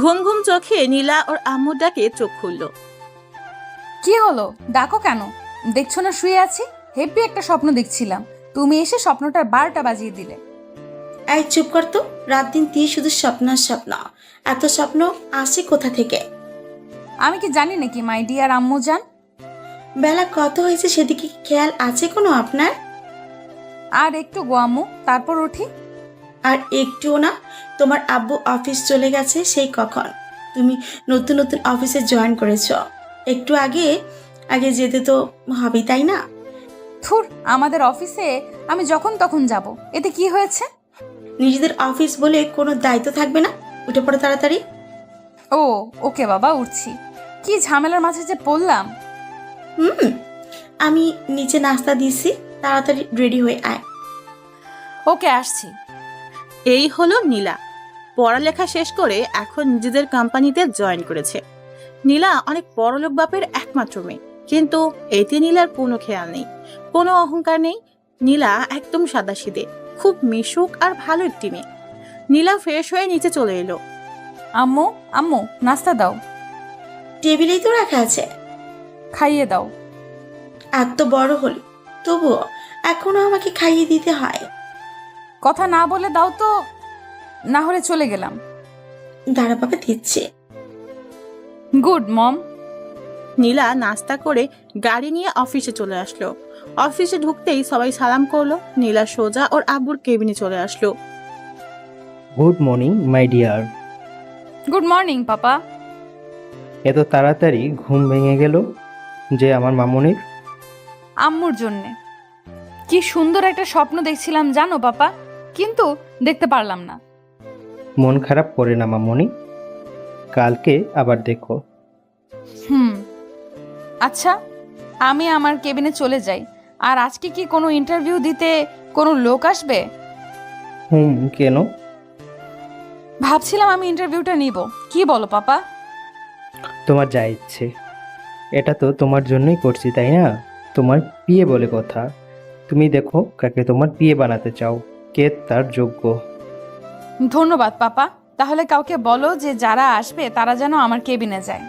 ঘুম ঘুম চোখে নীলা ওর আম্মুর ডাকে চোখ খুলল। কি হলো, ডাকো কেন? দেখছো না শুয়ে আছি? হেব্বি একটা স্বপ্ন দেখছিলাম, তুমি এসে স্বপ্নটার 12টা বাজিয়ে দিলে। এই চুপ কর তো। রাত দিন তুই শুধু স্বপ্ন আর স্বপ্ন। এত স্বপ্ন আসে কোথা থেকে? আমি কি জানি নাকি মাই ডিয়ার আম্মু জান? বেলা কত হয়েছে সেদিকে কি খেয়াল আছে কোনো আপনার? আর একটু গো আম্মু, তারপর উঠি। আর একটুও না। তোমার আব্বু অফিস চলে গেছে সেই কখন। তুমি নতুন নতুন অফিসে জয়েন করেছ, একটু আগে আগে যেতে তো হবেই, তাই না? থুর, আমাদের অফিসে আমি যখন তখন যাব, এতে কি হয়েছে? নিজেদের অফিস বলে কোনো দায়িত্ব থাকবে না? উঠে পড়ো তাড়াতাড়ি। ও ওকে বাবা, উঠছি। কি ঝামেলার মাঝে যে পড়লাম। হুম, আমি নিচে নাস্তা দিয়েছি, তাড়াতাড়ি রেডি হয়ে আয়। ওকে, আসছি। এই হলো নীলা। পড়ালেখা শেষ করে এখন নিজেদের কোম্পানিতে জয়েন করেছে। নীলা অনেক বড়লোক বাপের একমাত্র মেয়ে, কিন্তু এতে নীলার কোনো খেয়াল নেই, কোনো অহংকার নেই। নীলা একদম সাদাসিধে, খুব মিশুক আর ভালো একটি মেয়ে। নীলা ফ্রেশ হয়ে নিচে চলে এলো। আম্মু, আম্মু নাস্তা দাও। টেবিলেই তো রাখা আছে। খাইয়ে দাও। এত বড় হলি তবুও এখনো আমাকে খাইয়ে দিতে হয়? কথা না বলে দাও তো, না হলে চলে গেলাম। দাঁড়া বাবা, দিচ্ছে। গুড মম। নীলা নাস্তা করে গাড়ি নিয়ে অফিসে চলে আসলো। অফিসে ঢুকতেই সবাই সালাম করলো। নীলা সোজা ওর আব্বুর কেবিনে চলে আসলো। Good morning my dear. Good morning papa. এত তাড়াতাড়ি ঘুম ভেঙে গেল যে আমার মামুনির? আম্মুর জন্যে। কি সুন্দর একটা স্বপ্ন দেখছিলাম জানো পাপা, কিন্তু দেখতে পারলাম না। মন খারাপ করে না মামুনি, কালকে আবার দেখো। হুম, আচ্ছা, আমি আমার কেবিনে চলে যাই। আর আজকে কি কোনো ইন্টারভিউ দিতে কোনো লোক আসবে? কেন? ভাবছিলাম আমি ইন্টারভিউটা নিব। কি বলো পাপা? তোমার যা ইচ্ছে, এটা তো তোমার জন্যই করছি তাই না? তোমার বিয়ে বলে কথা, তুমি দেখো কাকে তোমার বিয়ে বানাতে চাও, কে তার যোগ্য। ধন্যবাদ পাপা। তাহলে কাউকে বলো যে যারা আসবে তারা যেন আমার কেবিনে যায়।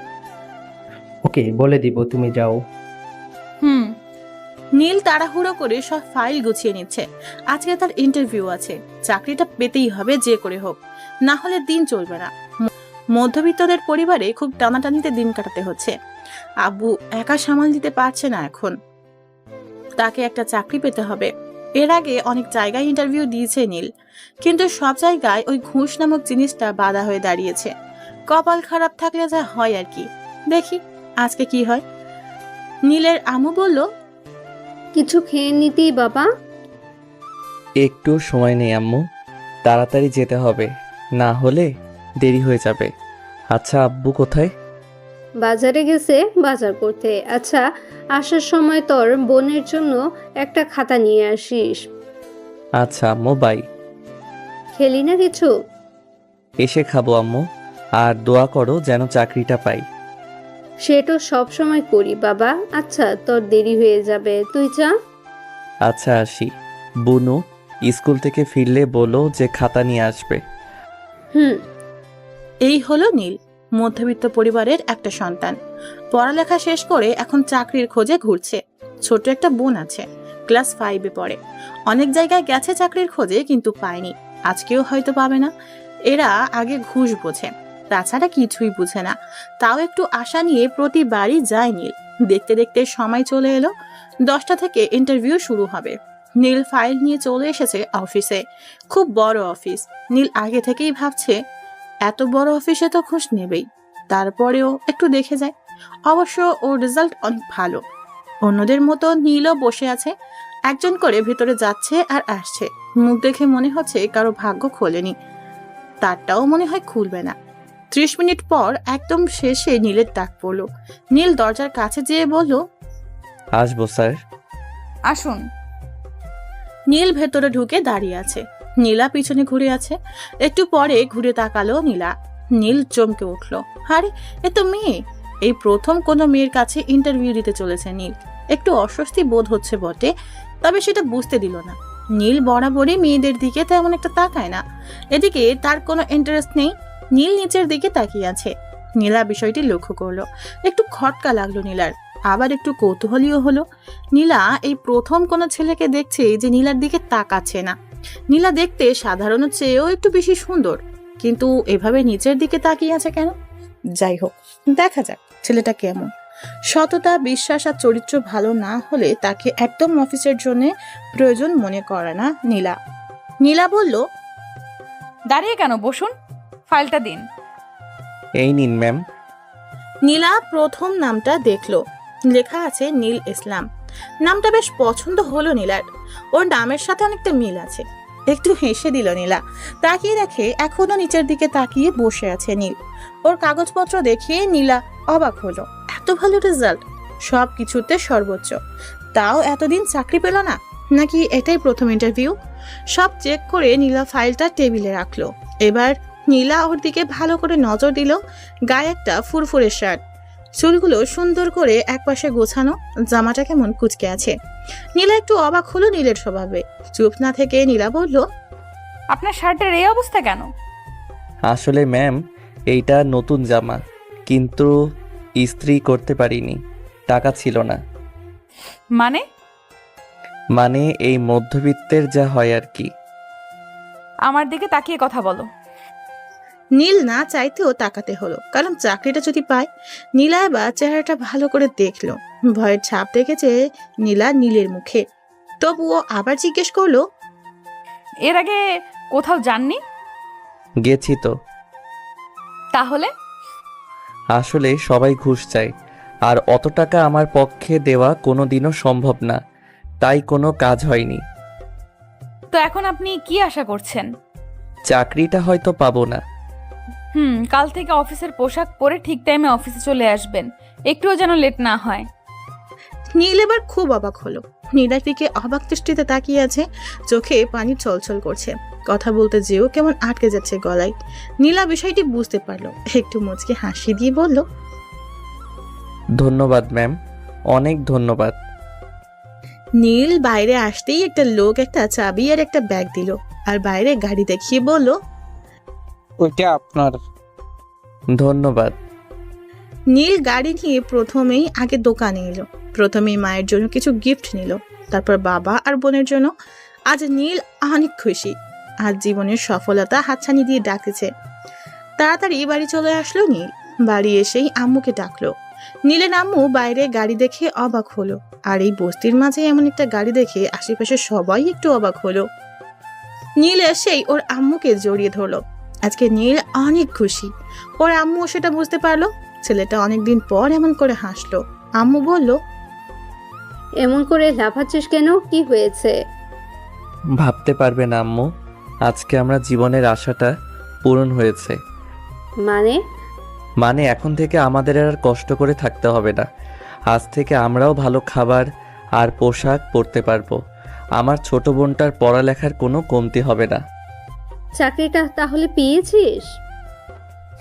ওকে, বলে দিব, তুমি যাও। হুম। নীল তাড়াহুড়ো করে সব ফাইল গুছিয়ে নিচ্ছে। আজকে তার ইন্টারভিউ আছে, চাকরিটা পেতেই হবে যে করে হোক, না হলে দিন চলবে না। মধ্যবিত্তদের পরিবারে খুব টানাটানিতে দিন কাটাতে হচ্ছে। আব্বু একা সামাল দিতে পারছে না এখন, তাকে একটা চাকরি পেতে হবে। এর আগে অনেক জায়গায় ইন্টারভিউ দিয়েছে নীল, কিন্তু সব জায়গায় ওই ঘুষ নামক জিনিসটা বাধা হয়ে দাঁড়িয়েছে। কপাল খারাপ থাকলে যা হয় আর কি। দেখি আজকে কি হয়। নীলের আম্মু বলল, কিছু খেয়ে নিতেই বাবা। একটু সময় নেই আম্মু, তাড়াতাড়ি যেতে হবে, না হলে দেরি হয়ে যাবে। আচ্ছা আব্বু কোথায়? বাজারে গেছে বাজার করতে। আচ্ছা, আসার সময় তোর বোনের জন্য একটা খাতা নিয়ে আসিস। আচ্ছা আম্মু, বাই। খেলি না কিছু? এসে খাবো আম্মু, আর দোয়া করো যেন চাকরিটা পাই। সেটা সব সময় করি বাবা। আচ্ছা, তোর দেরি হয়ে যাবে, তুই যা। আচ্ছা আসি। বুনু স্কুল থেকে ফিরলে বলো যে খাতা নিয়ে আসবে। হুম। এই হলো নীল, মধ্যবিত্ত পরিবারের একটা সন্তান। পড়ালেখা শেষ করে এখন চাকরির খোঁজে ঘুরছে। ছোট একটা বোন আছে, ক্লাস 5-এ পড়ে। অনেক জায়গায় গেছে চাকরির খোঁজে, কিন্তু পায়নি। আজকেও হয়তো পাবে না। এরা আগে ঘুষ বোঝে, তাছাড়া কিছুই বুঝে না। তাও একটু আশা নিয়ে প্রতিবারই যায় নীল। দেখতে দেখতে সময় চলে এলো, 10টা থেকে ইন্টারভিউ শুরু হবে। নীল ফাইল নিয়ে চলে এসেছে অফিসে। খুব বড় অফিস। নীল আগে থেকেই ভাবছে এত বড় অফিসে তো ঘুষ নেবেই, তারপরেও একটু দেখে যায়। অবশ্য ওর রেজাল্ট অনেক ভালো। অন্যদের মতো নীলও বসে আছে, একজন করে ভেতরে যাচ্ছে আর আসছে। মুখ দেখে মনে হচ্ছে কারো ভাগ্য খোলেনি, তারটাও মনে হয় খুলবে না। 30 মিনিট পর একদম শেষে নীলের ডাক পড়লো। নীল দরজার কাছে যেয়ে বলল, আসবো স্যার। আসুন। নীল ভেতরে ঢুকে দাঁড়িয়ে আছে। নীলা পিছনে ঘুরে আছে। একটু পরে ঘুরে তাকালো নীলা। নীল চমকে উঠলো, আরে এ তো মেয়ে। এই প্রথম কোনো মেয়ের কাছে ইন্টারভিউ দিতে চলেছে নীল। একটু অস্বস্তি বোধ হচ্ছে বটে, তবে সেটা বুঝতে দিল না। নীল বরাবরই মেয়েদের দিকে তেমন একটা তাকায় না, এদিকে তার কোনো ইন্টারেস্ট নেই। নীল নিচের দিকে তাকিয়ে আছে। নীলা বিষয়টি লক্ষ্য করলো। একটু খটকা লাগলো নীলার, আবার একটু কৌতূহলীও হলো। নীলা এই প্রথম কোনো ছেলেকে দেখছে যে নীলার দিকে তাকাচ্ছে না। নীলা দেখতে সাধারণের চেয়েও একটু বেশি সুন্দর, কিন্তু এভাবে নিচের দিকে তাকিয়ে আছে কেন? যাই হোক, দেখা যাক ছেলেটা কেমন। সততা, বিশ্বাস আর চরিত্র ভালো না হলে তাকে একদম অফিসের জন্য প্রয়োজন মনে করে না নীলা। নীলা বলল, দাঁড়িয়ে কেন, বসুন, ফাইলটা দিন। এই নিন ম্যাম। নীলা প্রথম নামটা দেখলো, লেখা আছে নীল ইসলাম। নামটা বেশ পছন্দ হলো নীলার, ওর নামের সাথে অনেকটা মিল আছে। একটু হেসে দিল নীলা। তাকিয়ে দেখে এখনো নিচের দিকে তাকিয়ে বসে আছে নীল। ওর কাগজপত্র দেখে নীলা অবাক হলো। এত ভালো রেজাল্ট, সব কিছুতে সর্বোচ্চ, তাও এতদিন চাকরি পেল না, নাকি এটাই প্রথম ইন্টারভিউ? সব চেক করে নীলা ফাইলটা টেবিলে রাখলো। এবার নীলা ওর দিকে ভালো করে নজর দিল। গায়ে একটা ফুরফুরে শার্ট, চুলগুলো সুন্দর করে একপাশে গোছানো, জামাটা কেমন কুচকে আছে। নীলা একটু অবাক হলো নীলের স্বভাবে। চুপ না থেকে নীলা বলল, আপনার শার্টের এই অবস্থা কেন? আসলে ম্যাম, এইটা নতুন জামা, কিন্তু ইস্ত্রি করতে পারিনি, টাকা ছিল না। মানে এই মধ্যবিত্তের যা হয় আর কি। আমার দিকে তাকিয়ে কথা বলো। নীল না চাইতেও তাকাতে হলো, কারণ চাকরিটা যদি পায়। নীলা এবার চেহারাটা ভালো করে দেখলো। ভয়ের ছাপ দেখেছে নীলা নীলের মুখে। তবুও আবার জিজ্ঞেস করলো, এর আগে কোথাও যাননি? গেছি তো। তাহলে? আসলে সবাই ঘুষ চায়, আর অত টাকা আমার পক্ষে দেওয়া কোনোদিনও সম্ভব না, তাই কোনো কাজ হয়নি। তো এখন আপনি কি আশা করছেন? চাকরিটা হয়তো পাবো না। কাল থেকে অফিসের পোশাক পরে ঠিক টাইমে অফিসে চলে আসবেন, একটুও যেন লেট না হয়। নীল এবার খুব অবাক হলো। নীলার দিকে অবাক দৃষ্টিতে তাকিয়ে আছে, চোখে পানি ছলছল করছে। কথা বলতে যেও কেমন আটকে যাচ্ছে গলায়। নীলা বিষয়টি বুঝতে পারলো, একটু মুচকে হাসি দিয়ে বলল, ধন্যবাদ ম্যাম, অনেক ধন্যবাদ। নীল বাইরে আসতেই একটা লোক একটা চাবি আর একটা ব্যাগ দিল, আর বাইরে গাড়ি দেখিয়ে বলল, ওইটা আপনার। ধন্যবাদ। নীল গাড়ি নিয়ে প্রথমেই আগে দোকানে এলো। প্রথমেই মায়ের জন্য কিছু গিফট নিল, তারপর বাবা আর বোনের জন্য। আজ নীল অনেক খুশি, আজ জীবনের সফলতা হাতছানি দিয়ে ডাকতেছে। তাড়াতাড়ি বাড়ি চলে আসলো নীল। বাড়ি এসেই আম্মুকে ডাকলো। নীলের আম্মু বাইরে গাড়ি দেখে অবাক হলো, আর এই বস্তির মাঝে এমন একটা গাড়ি দেখে আশেপাশে সবাই একটু অবাক হলো। নীল এসেই ওর আম্মুকে জড়িয়ে ধরলো। আজকে নীল অনেক খুশি। ওর আম্মু সেটা বুঝতে পারলো। ছেলেটা অনেকদিন পর এমন করে হাসলো। আম্মু বলল, এমন করে লাফাচ্ছিস কেন, কি হয়েছে? ভাবতে পারবে না আম্মু, আজকে আমরা জীবনের আশাটা পূরণ হয়েছে। মানে এখন থেকে আমাদের আর কষ্ট করে থাকতে হবে না। আজ থেকে আমরাও ভালো খাবার আর পোশাক পরতে পারবো। আমার ছোট বোনটার পড়ালেখার কোনো কমতি হবে না। চাকরিটা তাহলে পেয়েছিস?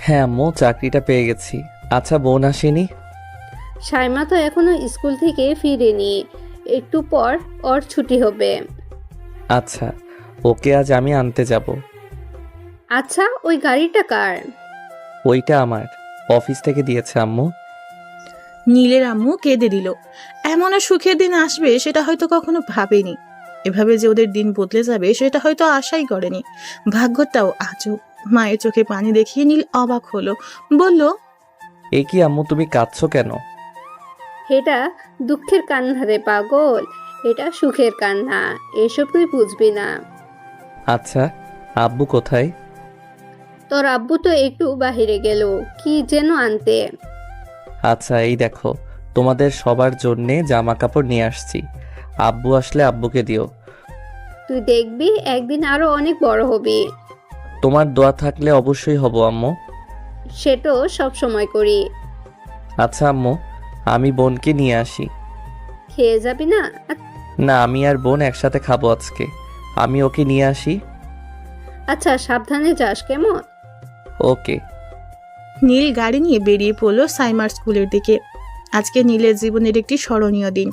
হ্যাঁ আম্মু, চাকরিটা পেয়ে গেছি। আচ্ছা, বোন আসেনি? সাইমা তো এখনো স্কুল থেকে ফিরেনি, একটু পর ওর ছুটি হবে। আচ্ছা, ওকে আজ আমি আনতে যাব। আচ্ছা, ওই গাড়িটা কার? ওইটা আমার, অফিস থেকে দিয়েছে আম্মু। নীলের আম্মু কেঁদে দিল। এমন সুখের দিন আসবে সেটা হয়তো কখনো ভাবেনি। এভাবে যে ওদের দিন বদলে যাবে সেটা হয়তো আশাই করেনি। ভাগ্যটাও আজব। মায়ের চোখে পানি দেখিয়ে নীল অবাক হলো, বলল, এ কি আম্মু, তুমি কাঁদছো কেন? এটা দুঃখের কান্না রে পাগল, এটা সুখের কান্না, এসব তুই বুঝবি না। আচ্ছা, আব্বু কোথায়? তোর আব্বু তো একটু বাহিরে গেল, কি যেন আনতে। আচ্ছা, এই দেখো, তোমাদের সবার জন্যে জামা কাপড় নিয়ে আসছি। আব্বু আসলে আব্বুকে দিও। তুই দেখবি একদিন আরো অনেক বড় হবি। তোমার দোয়া থাকলে অবশ্যই হব আম্মু। সেটাও সব সময় করি। আচ্ছা আম্মু, আমি বোনকে নিয়ে আসি। খেয়ে যাবি না? না, আমি আর বোন একসাথে খাবো আজকে। আমি ওকে নিয়ে আসি। আচ্ছা, সাবধানে যাস কেমন? ওকে। নীল গাড়ি নিয়ে বেরিয়ে পড়লো সাইমার স্কুলের দিকে। আজকে নীলের জীবনের একটি স্মরণীয় দিন।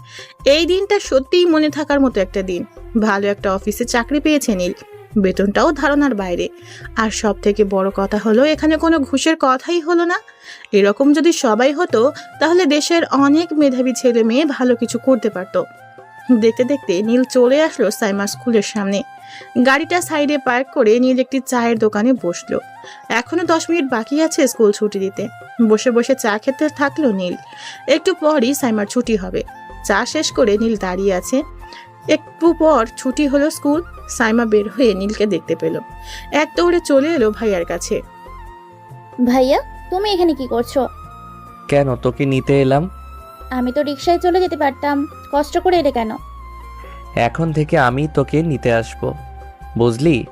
এই দিনটা সত্যিই মনে থাকার মতো একটা দিন। ভালো একটা অফিসে চাকরি পেয়েছে নীল। বেতনটাও ধারণার বাইরে। আর সব থেকে বড় কথা হলো এখানে কোনো ঘুষের কথাই হলো না। এরকম যদি সবাই হতো তাহলে দেশের অনেক মেধাবী ছেলে মেয়ে ভালো কিছু করতে পারতো। দেখতে দেখতে নীল চলে আসলো সাইমার স্কুলের সামনে। গাড়িটা সাইডে পার্ক করে নীল একটি চায়ের দোকানে বসলো। এখনো 10 মিনিট বাকি আছে স্কুল ছুটি দিতে। বসে বসে চা খেতে থাকলো নীল। একটু পরই সাইমার ছুটি হবে। চা শেষ করে নীল দাঁড়িয়ে আছে। একটু পর ছুটি হলো স্কুল। সাইমা বের হয়ে নীলকে দেখতে পেল। এক দৌড়ে চলে এলো ভাইয়ার কাছে। ভাইয়া, তুমি এখানে কি করছো? কেন, তোকে নিতে এলাম। আমি তো রিকশায় চলে যেতে পারতাম, কষ্ট করে এলে কেন? এখন থেকে আমি তোকে নিতে আসবো, বুঝলি?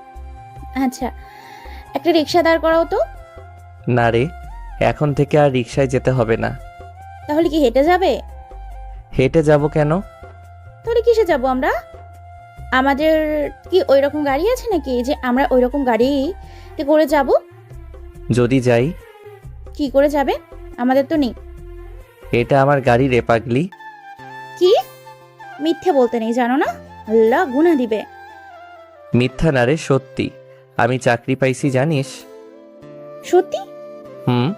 আচ্ছা, একটা রিকশা দাঁড় করাও তো। না রে, এখন থেকে আর রিকশায় যেতে হবে না। তাহলে কি হেঁটে যাবে? হেঁটে যাব কেন? তাহলে কিসে যাব আমরা? আমাদের কি ওই রকম গাড়ি আছে নাকি যে আমরা ওই রকম গাড়িতে করে যাব? যদি যাই? কি করে যাবে? আমাদের তো নেই। এটা আমার গাড়ি রে পাগলি। কি? মিথ্যে বলতে নেই, জানো না? আল্লাহ গুনাহ দিবে। মিথ্যা না রে, সত্যি। আমি চাকরি পাইছি জানিস? সত্যি? হুম।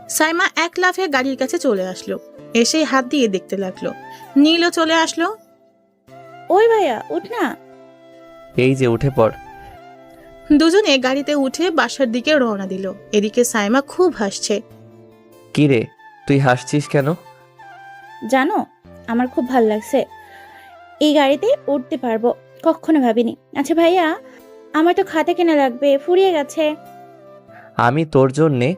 সাইমা এক লাফে গাড়ির কাছে চলে আসলো। এসেই হাত দিয়ে দেখতে লাগলো। নীলও চলে আসলো। ওই ভাইয়া, উঠ না। এই যে উঠে পড়। দুজনে গাড়িতে উঠে বাসার দিকে রওনা দিল। এদিকে সাইমা খুব হাসছে। কি রে, তুই হাসছিস কেন? জানো, আমার খুব ভালো লাগছে। এই গাড়িতে উঠতে পারবো, কখনো ভাবিনি। আচ্ছা ভাইয়া, আমার তো খাতা কেনা লাগবে, ফুরিয়ে গেছে। আমি তোর জন্যে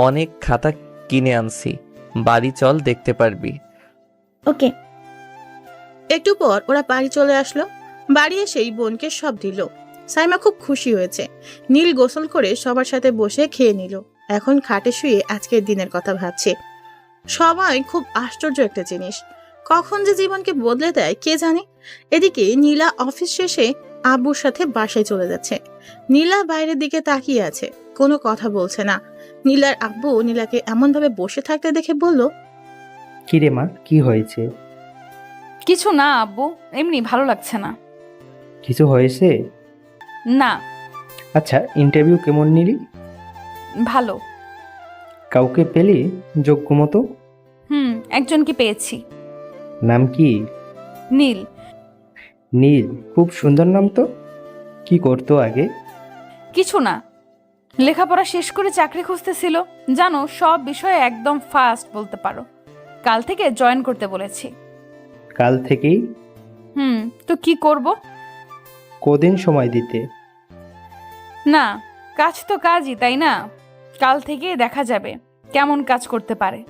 অনেক খাতা কিনে আনছি, বাড়ি চল, দেখতে পারবি। ওকে। একটু পর ওরা বাড়ি চলে আসলো। বাড়ি এসেই বোনকে সব দিল। সাইমা খুব খুশি হয়েছে। নীল গোসল করে সবার সাথে বসে খেয়ে নিল। এখন খাটে শুয়ে আজকের দিনের কথা ভাবছে। সবাই খুব আশ্চর্য একটা জিনিস, কখন যে জীবনকে বদলে দেয় কে জানে। এদিকে নীলা অফিস শেষে আব্বুর সাথে বাসায় চলে যাচ্ছে। নীলা বাইরের দিকে তাকিয়ে আছে, কোনো কথা বলছে না। নীলার আব্বু নীলাকে এমনভাবে বসে থাকতে দেখে বলল, কি রে মা, কি হয়েছে? কিছু না আব্বু, এমনি ভালো লাগছে না। কিছু হয়েছে? না। আচ্ছা, ইন্টারভিউ কেমন নিলি? ভালো। কাউকে পেলি যোগ্য মতো? একজনকে পেয়েছি। নাম কি? নীল। নীল, খুব সুন্দর নাম তো। কি করতো আগে? কিছু না, লেখাপড়া শেষ করে চাকরি খুঁজতেছিল। জানো, সব বিষয়ে একদম ফাস্ট বলতে পারো। কাল থেকে জয়েন করতে বলেছি। কাল থেকেই? তো কি করব? কদিন সময় দিতে? না, কাজ তো কাজই, তাই না? কাল থেকে দেখা যাবে কেমন কাজ করতে পারে।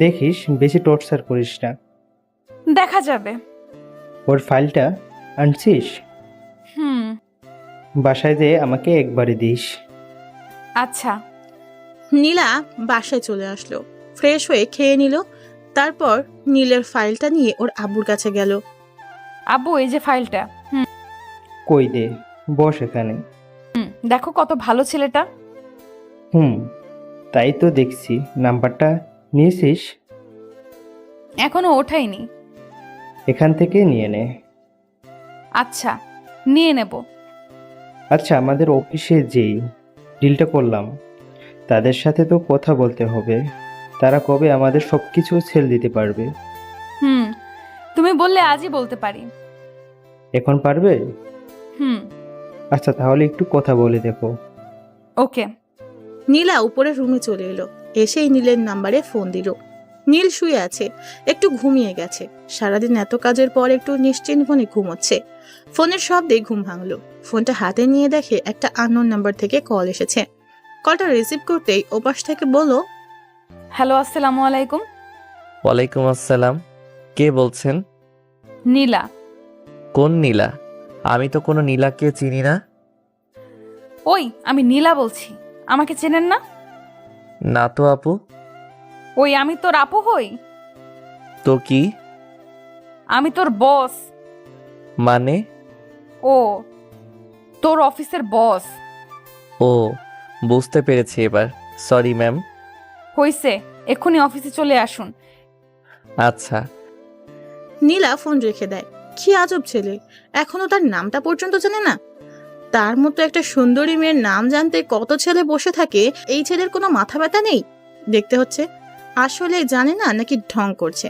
দেখিস বেশি টর্চার করিস না। দেখা যাবে। ওর ফাইলটা আনছিস? হুম। বাসায় যেয়ে আমাকে একবারে দিস। আচ্ছা। নীলা বাসায় চলে আসলো। ফ্রেশ হয়ে খেয়ে নিল। তারপর নীলের ফাইলটা নিয়ে ওর আব্বুর কাছে গেল। আব্বু, এই যে ফাইলটা। কই দে, বস এখানে। দেখো কত ভালো ছেলেটা। তাই তো দেখছি। নাম্বারটা নিয়েছিস? এখনো ওঠাইনি। এখান থেকে নিয়ে নে। আচ্ছা, নিয়ে নেব। আচ্ছা, আমাদের অফিসে যেই ডিলটা করলাম তাদের সাথে তো কথা বলতে হবে। তারা কবে আমাদের সব কিছু সেল দিতে পারবে? তুমি বললে আজই বলতে পারি। এখন পারবে? হুম। আচ্ছা, তাহলে একটু কথা বলে দেখো। ওকে। নীলা উপরের রুমে চলে এলো। এসেই নীলের নাম্বারে ফোন দিল। নীল শুয়ে আছে, একটু ঘুমিয়ে গেছে। সারাদিন এত কাজের পর একটু নিশ্চিন্ত মনে ঘুমোচ্ছে। ফোনের শব্দে ঘুম ভাঙলো। ফোনটা হাতে নিয়ে দেখে একটা আননোন নাম্বার থেকে কল এসেছে। কলটা রিসিভ করতেই ওপাশ থেকে বলল, হ্যালো, আসসালামু আলাইকুম। ওয়ালাইকুম আসসালাম। কে বলছেন? নীলা। কোন নীলা? আমি তো কোনো নীলাকে চিনি না। ওই, আমি নীলা বলছি। আমাকে চেনেন না? না তো আপু। ওই, আমি তোর আপু হই। তো কি? আমি তোর বস। মানে? ও, তোর অফিসের বস। ও, বুঝতে পেরেছি এবার। Sorry ma'am. হইছে, এক্ষুনি অফিসে চলে আসুন। আচ্ছা। নীলা ফোন রেখে দেয়। কি আজব ছেলে, এখনো তার নামটা পর্যন্ত জানে না। তার মতো একটা সুন্দরী মেয়ের নাম জানতে কত ছেলে বসে থাকে, এই ছেলের কোনো মাথা ব্যথা নেই? দেখতে হচ্ছে আসলে জানে না নাকি ঢং করছে।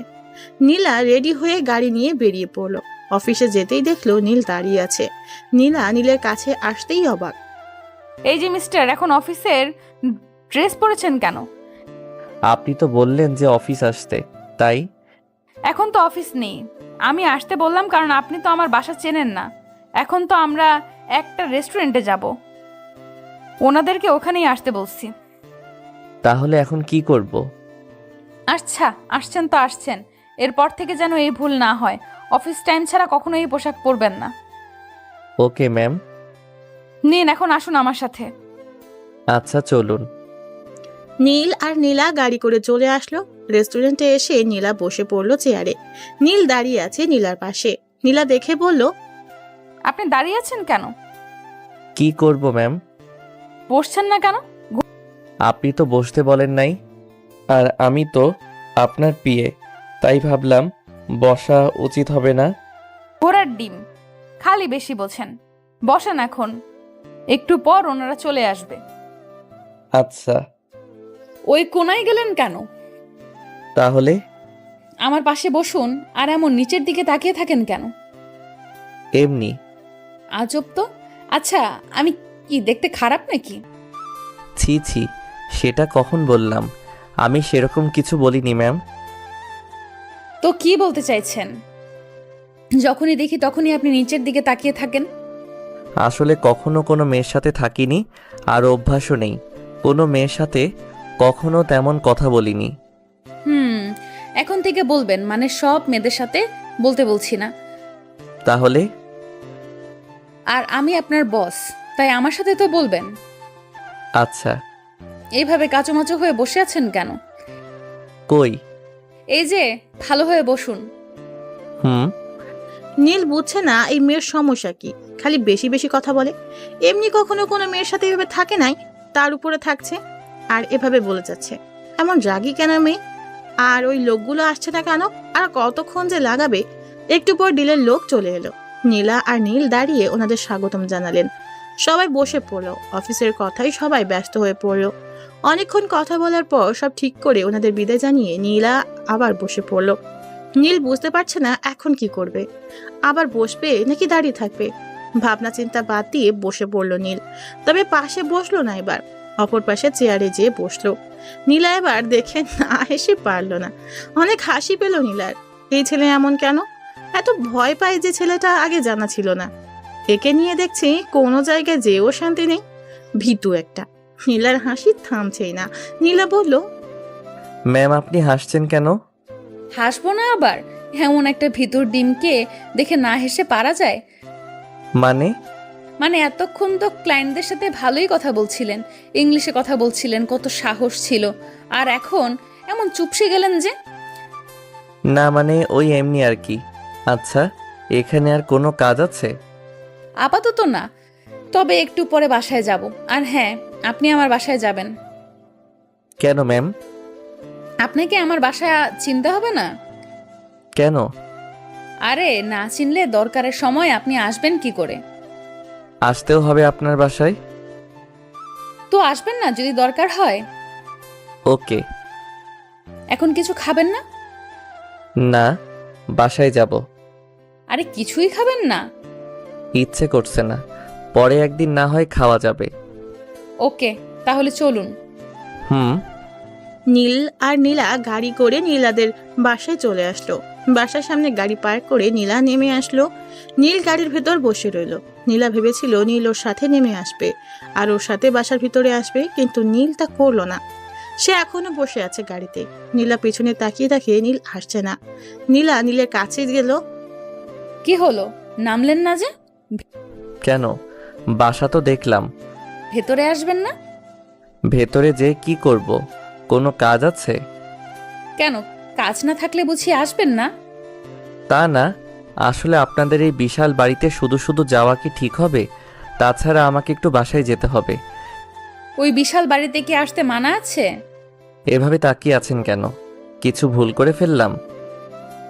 নীলা রেডি হয়ে গাড়ি নিয়ে বেরিয়ে পড়লো। অফিসে যেতেই দেখলো নীল দাঁড়িয়ে আছে। নীলা নীলের কাছে আসতেই অবাক। এই যে মিস্টার, এখন অফিসের ড্রেস পরেছেন কেন? আপনি তো বললেন যে অফিস আসতে, তাই। এখন তো অফিস নেই। আমি আসতে বললাম কারণ আপনি তো আমার বাসা চেনেন না। এখন তো আমরা একটা রেস্টুরেন্টে যাব, ওনাদেরকে ওখানেই আসতে বলছি। তাহলে এখন কি করব? আচ্ছা, আসছেন তো আসছেন, এরপর থেকে যেন এই ভুল না হয়। অফিস টাইম ছাড়া কখনো এই পোশাক পরবেন না। Okay ma'am. নিন, এখন আসুন আমার সাথে। আচ্ছা চলুন। নীল আর নীলা গাড়ি করে চলে আসলো। রেস্টুরেন্টে এসে নীলা বসে পড়লো চেয়ারে। নীল দাঁড়িয়ে আছে নীলার পাশে। নীলা দেখে বলল, আপনি দাঁড়িয়ে আছেন কেন? কি করব ম্যাম? বসছেন না কেন? আপনি তো বসতে বলেন নাই, আর আমি তো আপনার পিএ, তাই ভাবলাম বসা উচিত হবে না। ঘোড়ার ডিম, খালি বেশি বোঝেন। বসেন এখন, একটু পর ওনারা চলে আসবে। আচ্ছা ওই কোনায় গেলেন কেন? তাহলে আমার পাশে বসুন। আর এমন নিচের দিকে তাকিয়ে থাকেন কেন? এমনি। আজব তো। আচ্ছা, আমি কি দেখতে খারাপ নাকি? ছি ছি, সেটা কখন বললাম? আমি সেরকম কিছু বলিনি ম্যাম। তো কি বলতে চাইছেন? যখনই দেখি তখনই আপনি নিচের দিকে তাকিয়ে থাকেন। আসলে কখনো কোনো মেয়ের সাথে থাকিনি, আর অভ্যাসও নেই। কোনো মেয়ের সাথে কখনো তেমন কথা বলিনি। এখন থেকে বলবেন, মানে সব মেয়েদের সাথে বলতে বলছি না। তাহলে? আর আমি আপনার বস, তাই আমার সাথে তো বলবেন। আচ্ছা। এইভাবে কাচুমাচু হয়ে বসে আছেন কেন? কই? এই যে, ভালো হয়ে বসুন। হুম। নীল বুঝছে না এই মেয়ের সমস্যা কি, খালি বেশি বেশি কথা বলে। এমনি কখনো কোনো মেয়ের সাথে এভাবে থাকে নাই, তার উপরে থাকছে আর এভাবে বলে যাচ্ছে। এমন রাগী কেন মেয়ে? আর ওই লোকগুলো আসছে না কেন? আর কতক্ষণ যে লাগাবে? একটু পর ডিলের লোক চলে এলো। নীলা আর নীল দাঁড়িয়ে ওনাদের স্বাগতম জানালেন। সবাই বসে পড়লো। অফিসের কথাই সবাই ব্যস্ত হয়ে পড়লো। অনেকক্ষণ কথা বলার পর সব ঠিক করে ওনাদের বিদায় জানিয়ে নীলা আবার বসে পড়লো। নীল বুঝতে পারছে না এখন কি করবে। আবার বসবে নাকি দাঁড়িয়ে থাকবে? ভাবনা চিন্তা বাদ দিয়ে বসে পড়লো নীল। তবে পাশে বসলো না, এবার অপর পাশে চেয়ারে যেয়ে বসলো। নীলা এবার দেখে না হেসে পারলো না। অনেক হাসি পেল নীলার। এই ছেলে এমন কেন? এত ভয় পায় যে ছেলেটা আগে জানা ছিল না। একে নিয়ে দেখছি কোনো জায়গায় যেও শান্তি নেই। ভীতু একটা। নীলার হাসি থামছেই না। নীলা বলল, ম্যাম আপনি হাসছেন কেন? হাসবো না আবার? এমন একটা ভিতর ডিমকে দেখে না হেসে পারা যায়? মানে এতক্ষণ তো ক্লায়েন্টদের সাথে ভালোই কথা বলছিলেন, ইংলিশে কথা বলছিলেন, কত সাহস ছিল। আর এখন এমন চুপসে গেলেন যে? না মানে ওই এমনি আর কি। আচ্ছা, এখানে আর কোনো কাজ আছে? আপাতত না, তবে একটু পরে বাসায় যাব। আর হ্যাঁ, আপনি আমার বাসায় যাবেন। কেন ম্যাম? আপনাকে আমার বাসায় চিনতে হবে না? কেন? আরে না চিনলে দরকারের সময় আপনি আসবেন কি করে? আসতেও হবে আপনার বাসায়? তো আসবেন না যদি দরকার হয়। ওকে। এখন কিছু খাবেন না? না, বাসায় যাব। আরে কিছুই খাবেন না? ইচ্ছে করছে না, পরে একদিন না হয় খাওয়া যাবে। ওকে, তাহলে চলুন। হুম। নীল আর নীলা গাড়ি করে নীলাদের বাসায় চলে আসলো। বাসার সামনে গাড়ি পার্ক করে নীলা নেমে আসলো। নীল গাড়ির ভেতর বসে রইলো। নীলা ভেবেছিল নীল ওর সাথে নেমে আসবে আর ওর সাথে বাসার ভিতরে আসবে, কিন্তু নীল তা করলো না। সে এখনো বসে আছে গাড়িতে। নীলা পেছনে তাকিয়ে তাকিয়ে নীল আসছে না। নীলা নীলের কাছে গেল। কি হলো, নামলেন না যে? কেন? বাসা তো দেখলাম। ভেতরে আসবেন না? ভেতরে যে কি করব? কোনো কাজ আছে? কেন, কাজ না থাকলে বুঝি আসবেন না? তা না, আসলে আপনাদের এই বিশাল বাড়িতে শুধু শুধু যাওয়া কি ঠিক হবে? তাছাড়া আমাকে একটু বাসায় যেতে হবে। ওই বিশাল বাড়িতে কি আসতে মানা আছে? এভাবে তাকিয়ে আছেন কেন? কিছু ভুল করে ফেললাম?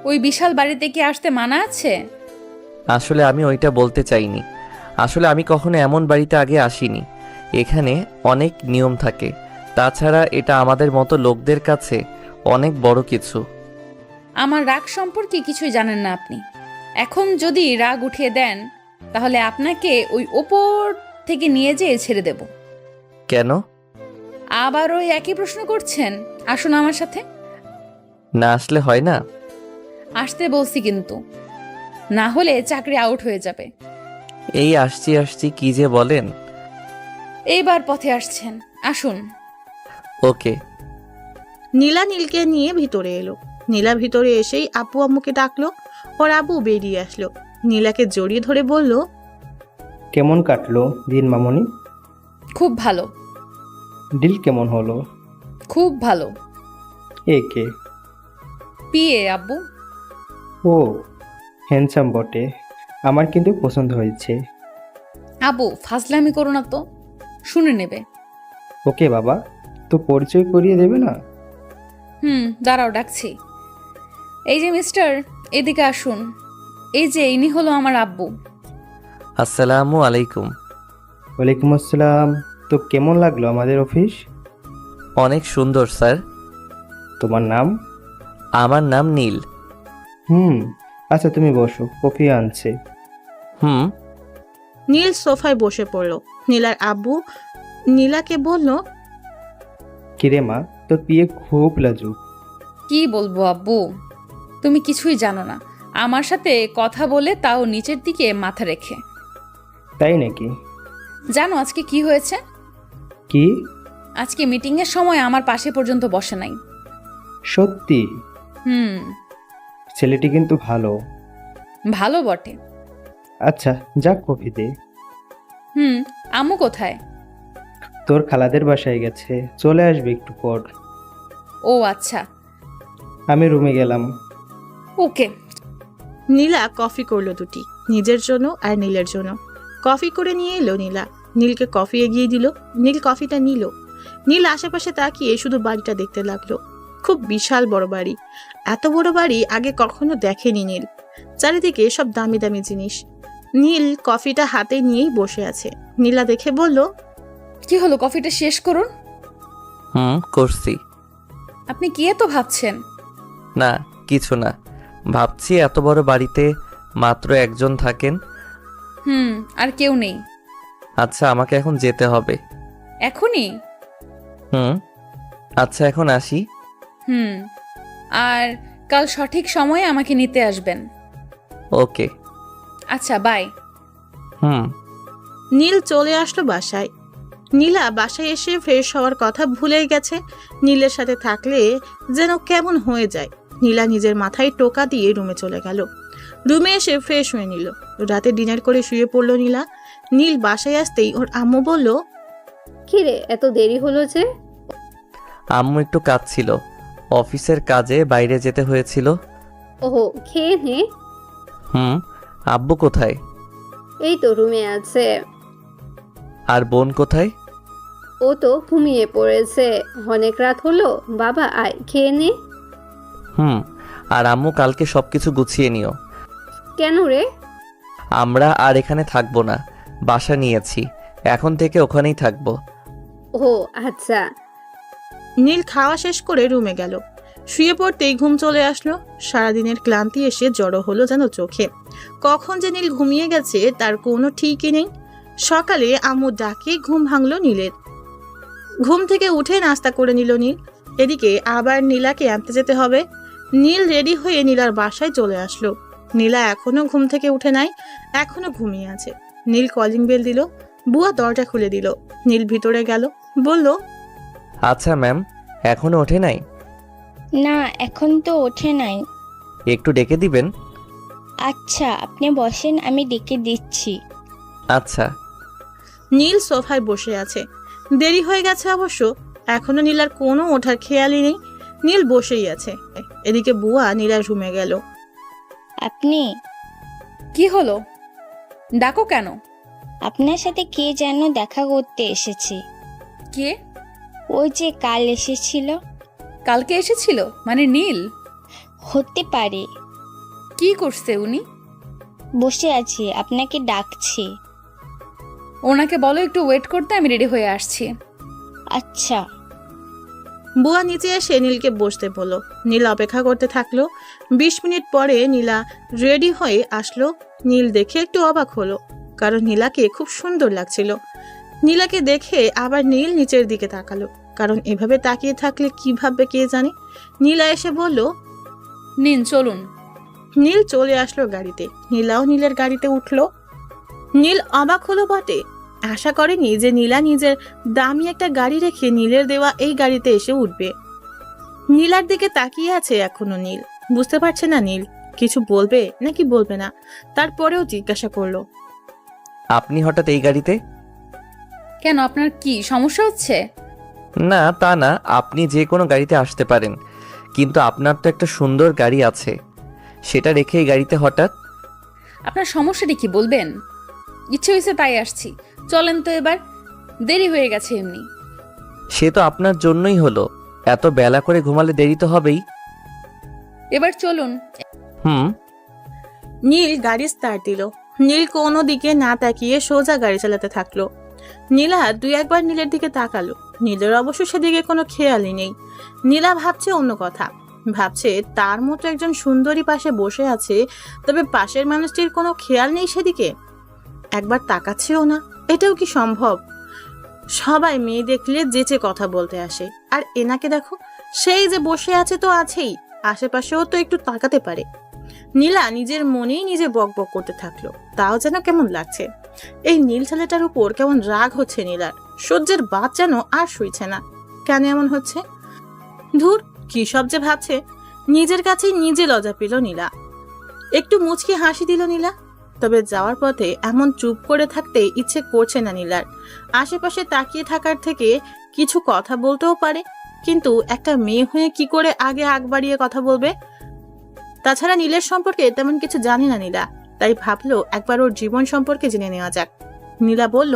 ওই বিশাল বাড়িতে কি আসতে মানা আছে? আসলে আমি ওইটা বলতে চাইনি। আসলে আমি কখনো এমন বাড়িতে আগে আসিনি। এখানে অনেক নিয়ম থাকে, তাছাড়া এটা আমাদের মতো লোকদের কাছে অনেক বড় কিছু। আমার রাগ সম্পর্কে কিছুই জানেন না আপনি। এখন যদি রাগ উঠিয়ে দেন তাহলে আপনাকে ওই ওপর থেকে নিয়ে যেয়ে ছেড়ে দেব। কেন? আবার ওই একই প্রশ্ন করছেন? আসুন আমার সাথে। না আসলে হয় না? আসতে বলছি কিন্তু, না হলে চাকরি আউট হয়ে যাবে। এই আসছি আসছি কি যে বলেন। এইবার পথে আসছেন, আসুন। ওকে। নীলা নীলকে নিয়ে ভিতরে এলো। নীলা ভিতরে এসেই আপু আম্মুকে ডাকলো। ওর আব্বু বেরিয়ে আসলো। নীলাকে জড়িয়ে ধরে বলল, কেমন কাটলো দিন মামনি? খুব ভালো। ডিল কেমন হলো? খুব ভালো। একে পিয়ে আব্বু। ও হ্যান্ডসাম বটে, আমার কিন্তু পছন্দ হয়েছে। আব্বু ফাজলামি করো না তো, শুনে নেবে। ওকে বাবা, তো পরিচয় করিয়ে দেবে না? দাঁড়াও ডাকছি। এই যে মিস্টার, এদিকে আসুন। এই যে ইনি হলো আমার আব্বু। আসসালামু আলাইকুম। ওয়ালাইকুম আসসালাম। তো কেমন লাগলো আমাদের অফিস? অনেক সুন্দর স্যার। তোমার নাম? আমার নাম নীল। আচ্ছা তুমি বসো, কফি আনছে। নীল সোফায় বসে পড়ল। নীলার আব্বু নীলাকে বলল, কিরে মা, তোর পিয়ে খুব লাজুক। কি বলবো আব্বু, তুমি কিছুই জানো না। আমার সাথে কথা বলে তাও নিচের দিকে মাথা রেখে। তাই নাকি? জানো আজকে কি হয়েছে? কি? আজকে মিটিংয়ের সময় আমার পাশে পর্যন্ত বসে নাই। সত্যি? হুম। ছেলেটি কিন্তু ভালো। ভালো বটে। আচ্ছা যাক, কফি দে। আম্মু কোথায়? তোর খালাদের বাসায় গেছে, চলে আসবে একটু পর। ও আচ্ছা। আমি রুমে গেলাম। ওকে। নীলা কফি করলো দুটি, নিজের জন্য আর নীলের জন্য। কফি করে নিয়ে এলো নীলা। নীলকে কফি এগিয়ে দিল। নীল কফিটা নিল। নীল আশেপাশে তাকিয়ে শুধু বাড়িটা দেখতে লাগলো। খুব বিশাল বড় বাড়ি। এত বড় বাড়ি আগে কখনো দেখেনি নীল। চারিদিকে সব দামি দামি জিনিস। নীল কফিটা হাতে নিয়েই বসে আছে। নীলা দেখে বলল, কি হলো, কফিটা শেষ করুন। করছি। আপনি কি এত ভাবছেন? না কিছু না, ভাবছি এত বড় বাড়িতে মাত্র একজন থাকেন। আর কেউ নেই। আচ্ছা আমাকে এখন যেতে হবে। এখনই? আচ্ছা এখন আসি। আর কাল সঠিক সময়ে আমাকে নিতে আসবেন। ওকে। আচ্ছা বাই। নীল চলে আসলো বাসায়। নীলা বাসায় এসে ফ্রেশ হওয়ার কথা ভুলেই গেছে। নীলের সাথে থাকলে যেন কেমন হয়ে যায়। নীলা নিজের মাথায় টোকা দিয়ে রুমে চলে গেল। রুমে এসে ফ্রেশ হয়ে নিল। রাতে ডিনার করে শুয়ে পড়ল নীলা। নীল বাসায় আসতেই ওর আম্মু বলল, কিরে এত দেরি হলো যে? আম্মু একটু কাজ ছিল, অফিসের কাজে বাইরে যেতে হয়েছিল। ওহো, খেয়ে নে। আব্বু কোথায়? এই তো রুমে আছে। আর বোন কোথায়? ও তো ঘুমিয়ে পড়েছে, অনেক রাত হলো। বাবা আয়, খেয়ে নে। আর আম্মু কালকে সবকিছু গুছিয়ে নিও। কেন রে? আমরা আর এখানে থাকবো না, বাসা নিয়েছি, এখন থেকে ওখানেই থাকবো। ও আচ্ছা। নীল খাওয়া শেষ করে রুমে গেল। শুয়ে পড়তেই ঘুম চলে আসলো। সারাদিনের ক্লান্তি এসে জড়ো হলো যেন চোখে। কখন যে নীল ঘুমিয়ে গেছে তার কোনো ঠিকই নেই। সকালে আম্মু ডাকে ঘুম ভাঙলো নীলের। ঘুম থেকে উঠে নাস্তা করে নিল নীল। এদিকে আবার নীলাকে আনতে যেতে হবে। নীল রেডি হয়ে নীলার বাসায় চলে আসলো। নীলা এখনো ঘুম থেকে উঠে নাই, এখনো ঘুমিয়ে আছে। নীল কলিং বেল দিল। বুয়া দরজা খুলে দিল। নীল ভিতরে গেল, বলল, আচ্ছা ম্যাম, এখনো ওঠে নাই? না এখন তো ওঠে নাই। একটু ডেকে দিবেন? আচ্ছা আপনি বসেন, আমি ডেকে দিচ্ছি। আচ্ছা। নীল সোফায় বসে আছে। দেরি হয়ে গেছে অবশ্য, এখনো নীলার কোনো ওঠার খেয়ালই নেই। নীল বসেই আছে। এদিকে বুয়া নীলার রুমে গেল। আপনি? কি হলো, ডাকো কেন? আপনার সাথে কে যেন দেখা করতে এসেছে। কে? ওই যে কাল এসেছিল। কালকে এসেছিল মানে নীল? হতে পারে। কি করছে উনি? বসে আছে, আপনাকে ডাকছে। ওনাকে বলো একটু ওয়েট করতে, আমি রেডি হয়ে আসছি। আচ্ছা। বুয়া নিচে এসে নীলকে বসতে বলল। নীল অপেক্ষা করতে থাকলো। 20 মিনিট পরে নীলা রেডি হয়ে আসলো। নীল দেখে একটু অবাক হলো, কারণ নীলাকে খুব সুন্দর লাগছিল। নীলাকে দেখে আবার নীল নিচের দিকে তাকালো, কারণ এভাবে তাকিয়ে থাকলে কি ভাববে কে জানে। নীলা এসে বলল, নিন চলুন। নীল চলে আসলো গাড়িতে। নীলাও নীলের গাড়িতে উঠলো। নীল অবাক হলো বটে, আশা করেনি যে নীলা নিজের দামি একটা গাড়ি রেখে নীলের দেওয়া এই গাড়িতে এসে উঠবে। নীলার দিকে তাকিয়ে আছে এখনো নীল। বুঝতে পারছে না নীল কিছু বলবে নাকি বলবে না। তারপরেও জিজ্ঞাসা করলো, আপনি হঠাৎ এই গাড়িতে? কেন, আপনার কি সমস্যা হচ্ছে? না তা না, আপনি যে কোনো গাড়িতে আসতে পারেন, কিন্তু আপনার তো একটা সুন্দর গাড়ি আছে, সেটা রেখে এই গাড়িতে হঠাৎ? আপনার সমস্যাটা কি বলবেন? ইচ্ছে হয়েছে তাই আসছি, চলেন তো এবার, দেরি হয়ে গেছে এমনি। সে তো আপনার জন্যই হলো, এত বেলা করে ঘুমালে দেরি তো হবেই। এবার চলুন। হুম। নীল গাড়ি স্টার্ট দিল। নীল কোনো দিকে না তাকিয়ে সোজা গাড়ি চালাতে থাকলো। নীলা 2-1 বার নীলের দিকে তাকালো। নীলের অবশ্য সেদিকে কোনো খেয়ালই নেই। নীলা ভাবছে অন্য কথা, ভাবছে তার মতো একজন সুন্দরী পাশে বসে আছে, তবে পাশের মানুষটির কোনো খেয়াল নেই সেদিকে, একবার তাকাচ্ছেও না। এটাও কি সম্ভব? সবাই মেয়ে দেখলে যেচে কথা বলতে আসে, আর এনাকে দেখো, সেই যে বসে আছে তো আছেই, আশেপাশেও তো একটু তাকাতে পারে। নীলা নিজের মনেই নিজে বকবক করতে থাকলো। তাও যেন কেমন লাগছে। এই নীল ছেলেটার উপর কেমন রাগ হচ্ছে নীলার। সহ্যের বাদ যেন আর সইছে না। কেন এমন হচ্ছে? ধুর, কি সব যে ভাবছে। নিজের কাছেই নিজে লজ্জা পেল নীলা। একটু মুচকি হাসি দিল নীলা। তবে যাওয়ার পথে এমন চুপ করে থাকতে ইচ্ছে করছে না নীলার। আশেপাশে তাকিয়ে থাকার থেকে কিছু কথা বলতেও পারে, কিন্তু একটা মেয়ে হয়ে কি করে আগে আগ বাড়িয়ে কথা বলবে? তাছাড়া নীলের সম্পর্কে তেমন কিছু জানি না নীলা, তাই ভাবলো একবার ওর জীবন সম্পর্কে জেনে নেওয়া যাক। নীলা বলল,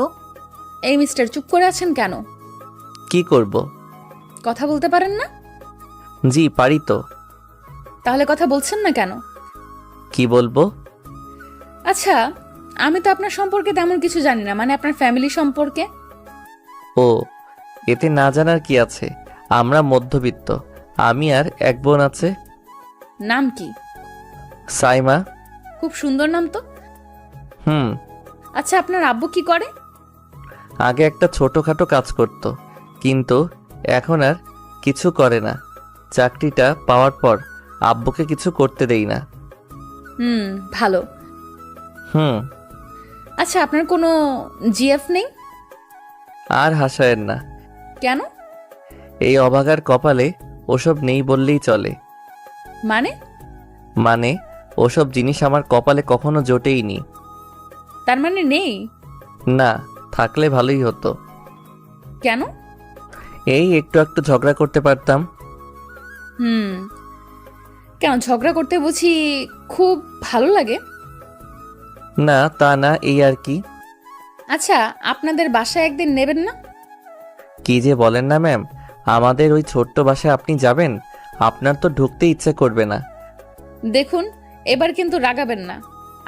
এই মিস্টার, চুপ করে আছেন কেন? কি করব? কথা বলতে পারেন না? জি পারি তো। তাহলে কথা বলছেন না কেন? কি বলবো? আচ্ছা, আমি তো আপনার সম্পর্কে তেমন কিছু জানি না, মানে আপনার ফ্যামিলি সম্পর্কে। ও, এতে না জানার কি আছে? আমরা মধ্যবিত্ত। আমি আর এক বোন আছে। নাম কি? সাইমা। খুব সুন্দর নাম তো। হুম। আচ্ছা, আপনার আব্বু কি করে? আগে একটা ছোটখাটো কাজ করত, কিন্তু এখন আর কিছু করে না। চাকরিটা পাওয়ার পর আব্বুকে কিছু করতে দেই না। ভালো। হুম। আচ্ছা, আপনার কোনো জিএফ নেই? আর হাসায়েন না। কেন? এই অভাগার কপালে ওসব নেই বললেই চলে। মানে ওসব জিনিস আমার কপালে কখনো জোটেইনি। তার মানে নেই? না, থাকলে ভালোই হতো। কেন? এই একটু একটু ঝগড়া করতে পারতাম। কেন, ঝগড়া করতে বুঝি খুব ভালো লাগে? না তা না, এই আর কি। আচ্ছা, আপনাদের বাসায় একদিন নেবেন না? কি যে বলেন না ম্যাম, আমাদের ওই ছোট্ট বাসায় আপনি যাবেন? আপনার তো ঢুকতে ইচ্ছে করবে না। দেখুন, এবার কিন্তু রাগাবেন না,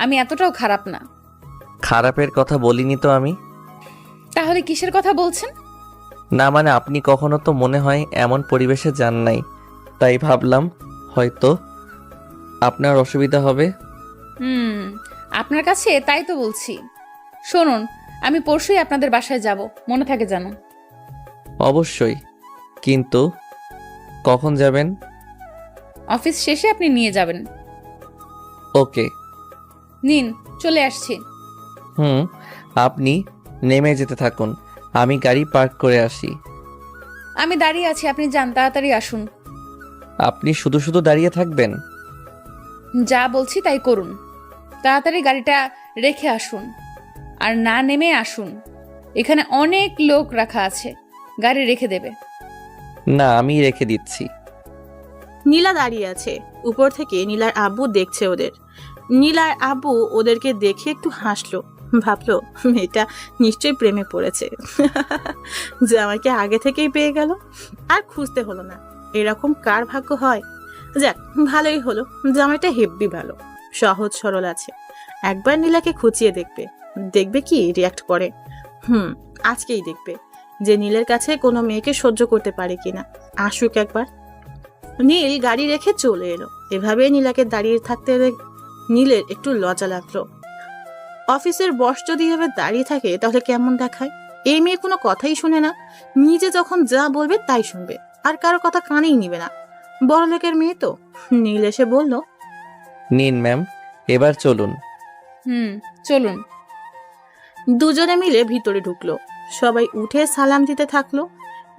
আমি এতটাও খারাপ না। খারাপের কথা বলিনি তো আমি। তাহলে কিসের কথা বলছেন? না মানে আপনি কখনো তো মনে হয় এমন পরিবেশে যান নাই, তাই ভাবলাম হয়তো আপনার অসুবিধা হবে। আপনার কাছে তাই তো বলছি। শুনুন, আমি পরশুই আপনাদের বাসায় যাব, মনে থাকে যেন। অবশ্যই, কিন্তু কখন যাবেন? অফিস শেষে আপনি নিয়ে যাবেন। ওকে। নিন, চলে আসছি। আপনি নেমে যেতে থাকুন, আমি গাড়ি পার্ক করে আসি। আমি দাঁড়িয়ে আছি, আপনি যান, তাড়াতাড়ি আসুন। আপনি শুধু শুধু দাঁড়িয়ে থাকবেন? যা বলছি তাই করুন। তাড়াতাড়ি গাড়িটা রেখে আসুন, আর না নেমে আসুন। এখানে অনেক লোক রাখা আছে, গাড়ি রেখে দেবে। না, আমি রেখে দিচ্ছি। নীলা দাঁড়িয়ে আছে। উপর থেকে নীলার আব্বু দেখছে ওদের। নীলার আব্বু ওদেরকে দেখে একটু হাসলো। ভাবলো মেয়েটা নিশ্চয়ই প্রেমে পড়েছে, যে আমাকে আগে থেকেই পেয়ে গেল, আর খুঁজতে হলো না। এরকম কার ভাগ্য হয়? যাক, ভালোই হলো, জামাইটা হেব্বি ভালো, সহজ সরল আছে। একবার নীলাকে খুঁচিয়ে দেখবে, দেখবে কি রিয়াক্ট করে। আজকেই দেখবে যে নীলের কাছে কোনো মেয়েকে সহ্য করতে পারে কিনা। আসুক একবার। নীল গাড়ি রেখে চলে এলো। এভাবে নীলাকে দাঁড়িয়ে থাকতে নীলের একটু লজ্জা লাগলো। অফিসের বস যদি এভাবে দাঁড়িয়ে থাকে তাহলে কেমন দেখায়? এই মেয়ে কোনো কথাই শুনে না, নিজে যখন যা বলবে তাই শুনবে, আর কারো কথা কানেই নিবে না। বড় লোকের মেয়ে তো। নীল এসে বলল, নিন ম্যাম, এবার চলুন। চলুন। দুজনে মিলে ভিতরে ঢুকলো। সবাই উঠে সালাম দিতে থাকলো।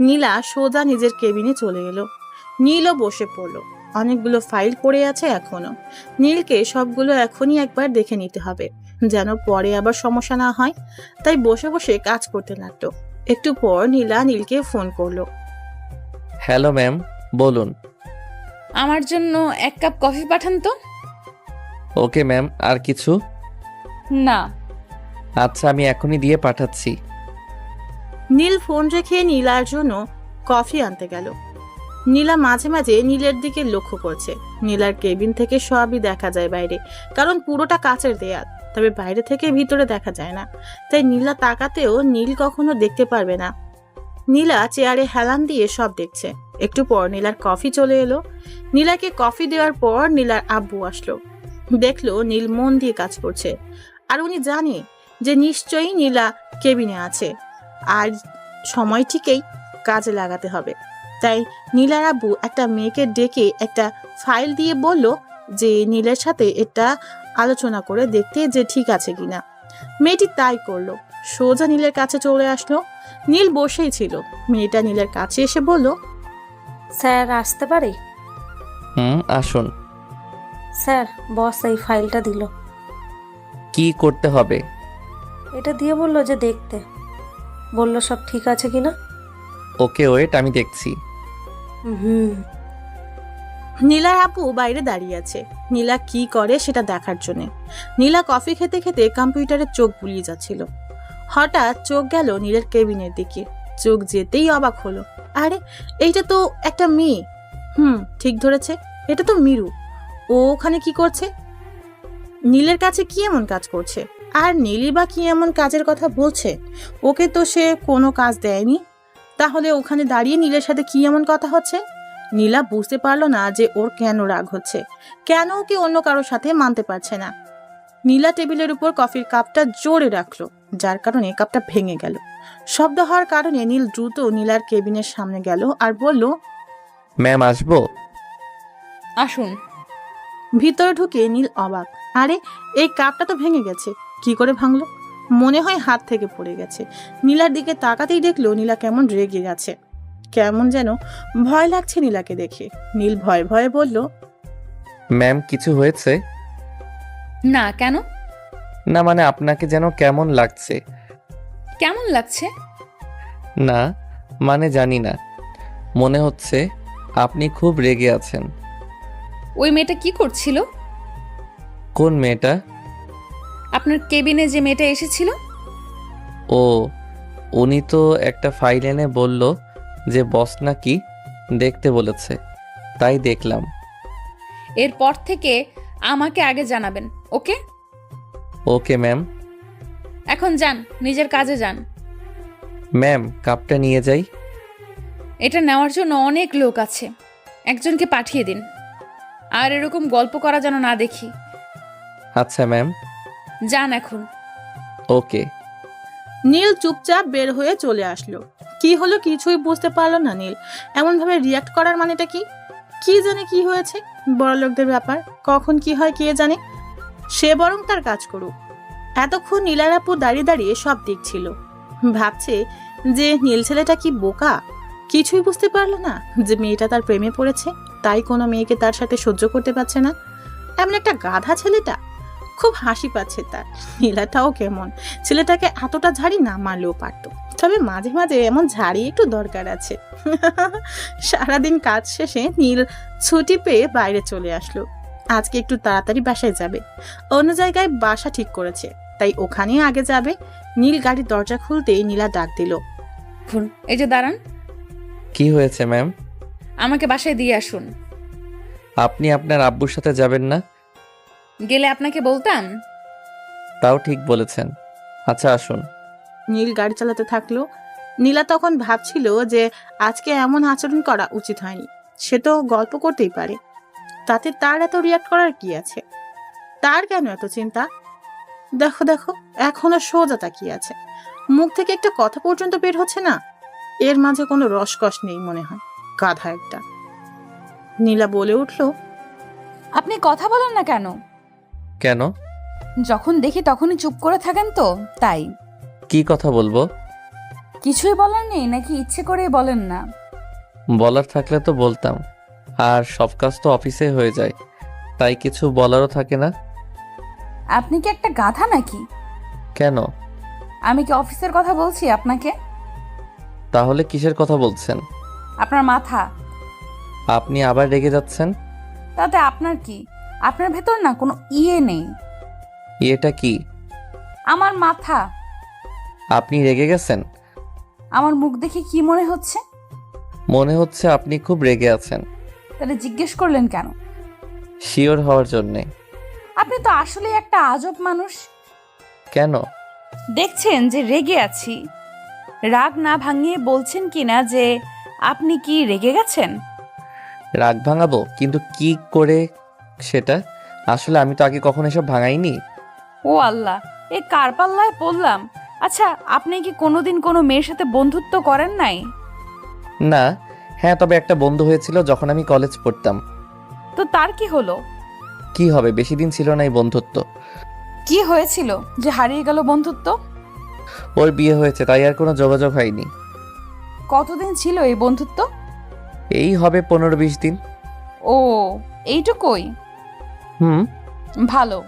নীলা সোজা নিজের কেবিনে চলে এলো। নীলও বসে পড়লো। অনেকগুলো ফাইল পড়ে আছে এখনো। নীলকে সবগুলো এখনই একবার দেখে নিতে হবে, যেন পরে আবার সমস্যা না হয়। তাই বসে বসে কাজ করতে লাগলো। একটু পর নীলা নীলকে ফোন করলো। হ্যালো ম্যাম, বলুন। আমার জন্য 1 কাপ কফি পাঠান তো। ওকে ম্যাম, আর কিছু? না। আচ্ছা, আমি এখনই দিয়ে পাঠাচ্ছি। নীল ফোন রেখে নীলার জন্য কফি আনতে গেল। নীলা মাঝে মাঝে নীলের দিকে লক্ষ্য করছে। নীলার কেবিন থেকে সবই দেখা যায় বাইরে, কারণ পুরোটা কাচের দেয়াল। তবে বাইরে থেকে ভিতরে দেখা যায় না, তাই নীলা তাকাতেও নীল কখনো দেখতে পারবে না। নীলা চেয়ারে হেলান দিয়ে সব দেখছে। একটু পর নীলার কফি চলে এলো। নীলাকে কফি দেওয়ার পর নীলার আব্বু আসলো। দেখলো নীল মন দিয়ে কাজ করছে, আর উনি জানে যে নিশ্চয়ই নীলা কেবিনে আছে, আর সময় ঠিকই কাজে লাগাতে হবে। তাই নীলার আব্বু একটা মেয়েকে ডেকে একটা ফাইল দিয়ে বলল যে নীলের সাথে এটা আলোচনা করে দেখতে যে ঠিক আছে কিনা। মেয়েটি তাই করলো। সোজা নীলের কাছে চলে আসলো। নীল বসেই ছিল। মেয়েটা নীলের কাছে এসে বলল, স্যার আসতে পারি? আসুন। স্যার, বস এই ফাইলটা দিল। কি করতে হবে? এটা দিয়ে বললো যে দেখতে, বললো সব ঠিক আছে কিনা। ওকে ওয়েট, আমি দেখছি। নীলার আপু বাইরে দাঁড়িয়ে আছে নীলা কি করে সেটা দেখার জন্য। নীলা কফি খেতে খেতে কম্পিউটারে চোখ বুলিয়ে যাচ্ছিল। হঠাৎ চোখ গেল নীলের কেবিনের দিকে। চোখ যেতেই অবাক হলো, আরে এইটা তো একটা মেয়ে। ঠিক ধরেছে, এটা তো মিরু। ও ওখানে কি করছে? নীলের কাছে কি এমন কাজ করছে? আর নীলই বা কি এমন কাজের কথা বলছে? ওকে তো সে কোনো কাজ দেয়নি, তাহলে ওখানে দাঁড়িয়ে নীলের সাথে কি এমন কথা হচ্ছে? নীলা বুঝতে পারলো না যে ওর কেন রাগ হচ্ছে, কেন ওকে অন্য কারোর সাথে মানতে পারছে না। নীলা টেবিলের উপর কফির কাপটা জোরে রাখলো, যার কারণে কাপটা ভেঙে গেল। শব্দ হওয়ার কারণে নীল দ্রুত নীলার কেবিনের সামনে গেল আর বলল, ম্যাম, আসবো? আসুন। ভিতরে ঢুকে নীল অবাক, আরে এই কাপটা তো ভেঙে গেছে। কি করে ভাঙলো? মনে হয় হাত থেকে পড়ে গেছে। নীলার দিকে তাকাতেই দেখলো নীলা কেমন রেগে গেছে, কেমন যেন ভয় লাগছে নীলাকে দেখে। নীল ভয়ে ভয়ে বলল, ম্যাম, কিছু হয়েছে? না, কেন? না মানে আপনাকে যেন কেমন লাগছে। কেমন লাগছে? না মানে জানি না, মনে হচ্ছে আপনি খুব রেগে আছেন। ওই মেয়েটা কি করছিল? কোন মেয়েটা? আপনার কেবিনে যে মেয়েটা এসেছিল। ও, উনি তো একটা ফাইল এনে বলল যে বস নাকি দেখতে বলেছে, তাই দেখলাম। এরপর থেকে আমাকে আগে জানাবেন, ওকে? Okay ma'am. এখন যান, নিজের কাজে যান। ম্যাম, কাপটা নিয়ে যাই। এটা নেওয়ার জন্য অনেক লোক আছে, একজনকে পাঠিয়ে দিন। আর এরকম গল্প করা যেন না দেখি। আচ্ছা ম্যাম। যান এখন। ওকে। নীল চুপচাপ বের হয়ে চলে আসলো। কি হলো কিছুই বুঝতে পারলো না নীল। এমন ভাবে রিয়াক্ট করার মানেটা কি? কি জানে কি হয়েছে? বড় লোকদের ব্যাপার, কখন কি হয় কে জানে। সে বরং তার কাজ করুক। এতক্ষণ নীলার আপু দাঁড়িয়ে দাঁড়িয়ে সব দেখছিল, ভাবছে যে নীল ছেলেটা কি বোকা, কিছুই বুঝতে পারলো না যে মেয়েটা তার প্রেমে পড়েছে, তাই কোনো মেয়েকে তার সাথে সহ্য করতে পারছে না। এমন একটা গাধা ছেলেটা। খুব হাসি পাচ্ছে তার। নীলাটাও কেমন, ছেলেটাকে এতটা ঝাড়ি না মারলেও পারতো, তবে মাঝে মাঝে এমন ঝাড়ি একটু দরকার আছে। সারাদিন কাজ শেষে নীল ছুটি পেয়ে বাইরে চলে আসলো। আজকে একটু তাড়াতাড়ি বাসায় যাবে, অন্য জায়গায় বাসা ঠিক করেছে, তাই ওখানেই আগে যাবে। নীল গাড়ির দরজা খুলতেই নীলা ডাক দিল, এই যে দাঁড়ান। কি হয়েছে ম্যাম? আমাকে বাসায় দিয়ে আসুন। আপনি আপনার আব্বুর সাথে যাবেন না? গেলে আপনাকে বলতাম। তাও ঠিক বলেছেন। আচ্ছা আসুন। নীল গাড়ি চালাতে থাকলো। নীলা তখন ভাবছিল যে আজকে এমন আচরণ করা উচিত হয়নি। সে তো গল্প করতেই পারে, তাতে তার এত রিয়াক্ট করার কি আছে? তার কেন এত চিন্তা? দেখো দেখো, এখনো সোজা তাকিয়ে আছে, মুখ থেকে একটা কথা পর্যন্ত বের হচ্ছে না। এর মাঝে কোনো রসকস নেই মনে হয়, গাধা একটা। নীলা বলে উঠল, আপনি কথা বলেন না কেন? কেন? যখন দেখি তখনই চুপ করে থাকেন তো, তাই। কি কথা বলবো? কিছুই বলার নেই নাকি ইচ্ছে করেই বলেন না? বলার থাকলে তো বলতাম, আর সব কাজ তো অফিসে হয়ে যায়, তাই কিছু বলারও থাকে না। আপনি কি একটা গাধা নাকি? কেন? আমি কি অফিসের কথা বলছি আপনাকে? তাহলে কিসের কথা বলছেন? আপনার মাথা। আপনি আবার রেগে যাচ্ছেন? তাতে আপনার কি? আপনার ভেতর না কোনো ইয়ে নেই। এটা কি? আমার মাথা। আপনি রেগে গেছেন? আমার মুখ দেখে কি মনে হচ্ছে? মনে হচ্ছে আপনি খুব রেগে আছেন। তাহলে জিজ্ঞেস করলেন কেন? শিওর হওয়ার জন্যে। আপনি তো আসলে একটা আজব মানুষ। কেন? দেখছেন যে রেগে আছি, রাগ না ভাঙিয়ে বলছেন কিনা যে আপনি কি রেগে গেছেন? রাগ ভাঙাবো, কিন্তু কি করে সেটা? আসলে আমি তো আগে কখনো এসব ভাঙাইনি। ও আল্লাহ, এ কার পাল্লায় পড়লাম। আচ্ছা, আপনি কি কোনোদিন কোনো মেয়ের সাথে বন্ধুত্ব করেন নাই? না। হ্যাঁ, তবে একটা বন্ধু হয়েছিল যখন আমি কলেজ পড়তাম। তো তার কি হলো? কি হবে, বেশি দিন ছিল না এই বন্ধুত্ব। কি হয়েছিল যে হারিয়ে গেল বন্ধুত্ব? ওর বিয়ে হয়েছে, তাই আর কোনো যোগাযোগ হয়নি। কতদিন ছিল এই বন্ধুত্ব? এই হবে 15-20 দিন। ও, এইটুকুই? হুম। ভালো।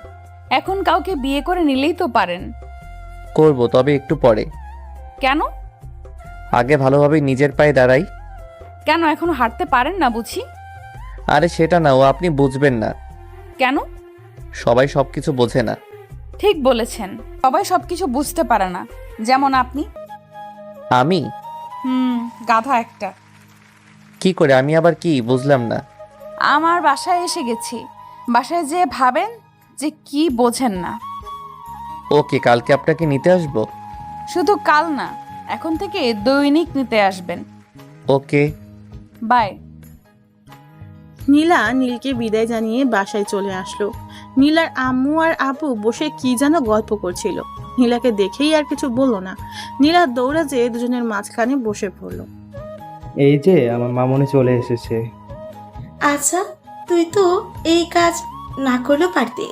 এখন কাউকে বিয়ে করে নিলেই তো পারেন। করব, তবে একটু পরে। কেন? আগে ভালোভাবে নিজের পায়ে দাঁড়াই। কেন এখনো হাঁটতে পারেন না বুঝি? আরে সেটা না, ও আপনি বুঝবেন না। কেন? সবাই সবকিছু বোঝে না। ঠিক বলেছেন, সবাই সবকিছু বুঝতে পারে না, যেমন আপনি। আমি? গাধা একটা। কি করে? আমি আবার কি বুঝলাম না। আমার বাসায় এসে গেছি, বাসায় যেয়ে ভাবেন যে কি বোঝেন না। ওকে, কালকে আপনাকে নিতে আসবো। শুধু কাল না, এখন থেকে দৈনিক নিতে আসবেন। ওকে। বাই। নীলা নীলকে বিদায় জানিয়ে বাসায় চলে আসলো। নীলার আম্মু আর আব্বু বসে কি যেন গল্প করছিল। নীলাকে দেখেই আর কিছু বললো না। নীলা দৌড়ে যেয়ে দুজনের মাঝখানে বসে পড়লো। এই যে আমার মামনি চলে এসেছে। আচ্ছা, তুই তো এই কাজ না করলেও পারতি।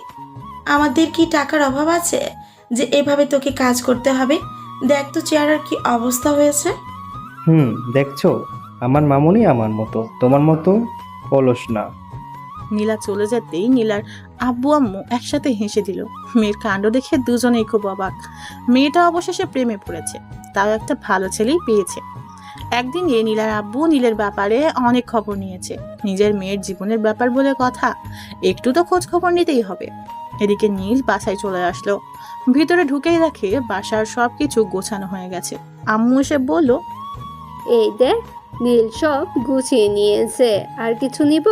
আমাদের কি টাকার অভাব আছে যে এভাবে তোকে কাজ করতে হবে? দেখ তো চেহারার কি অবস্থা হয়েছে। দেখছো, আমার মামনি আমার মতো, তোমার মতো অলস না। নীলা চলে যেতেই নীলার আব্বু আম্মু একসাথে হেসে দিল। মেয়ের কাণ্ড দেখে দুজনেই খুব অবাক। মেয়েটা অবশেষে প্রেমে পড়েছে, তাও একটা ভালো ছেলেই পেয়েছে। একদিন নীলার আব্বু নীলের ব্যাপারে অনেক খবর নিয়েছে। নিজের মেয়ের জীবনের ব্যাপার বলে কথা, একটু তো খোঁজ খবর নিতেই হবে। এদিকে নীল বাসায় চলে আসলো। ভিতরে ঢুকেই দেখে বাসার সবকিছু গোছানো হয়ে গেছে। আম্মু এসে বলল, এই দেখ, নীল সব গুছিয়ে নিয়েছে, আর কিছু নিব?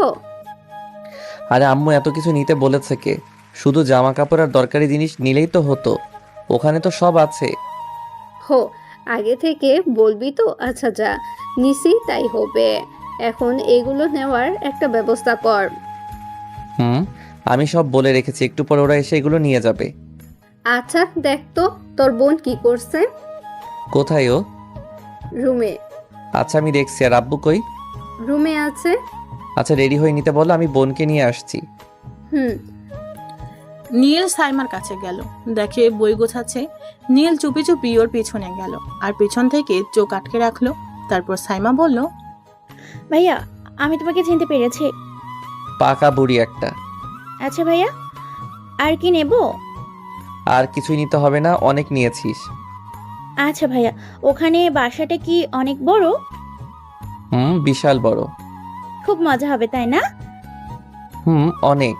আরে আম্মু এত কিছু নিতে বলেছে কে? শুধু জামা কাপড় আর দরকারি জিনিস নিলেই তো হতো, ওখানে তো সব আছে। হো, আগে থেকে বলবি তো? আচ্ছা যা, নিছি তাই হবে। এখন এগুলো নেওয়ার একটা ব্যবস্থা কর। আমি সব বলে রেখেছি, একটু পর ওরা এসে এগুলো নিয়ে যাবে। আচ্ছা দেখ তো, তোর বোন কি করছে? কোথায় ও? রুমে। আচ্ছা আমি দেখছি। আর আব্বু কই? রুমে আছে। আচ্ছা রেডি হয়ে নিতে বলো, আমি বোনকে নিয়ে আসছি। নীল সাইমার কাছে গেল, দেখে বই গোছাচ্ছে। নীল চুপি চুপি ওর পিছনে গেল আর পিছন থেকে চোখ আটকে রাখলো। তারপর সাইমা বলল, ভাইয়া, আমি তোমাকে চিনতে পেরেছি। পাকা বুড়ি একটা। আচ্ছা ভাইয়া, আর কি নেব? আর কিছুই নিতে হবে না, অনেক নিয়েছিস। আচ্ছা ভাইয়া, ওখানে বাসাটা কি অনেক বড়? বিশাল বড়। খুব মজা হবে তাই না? অনেক।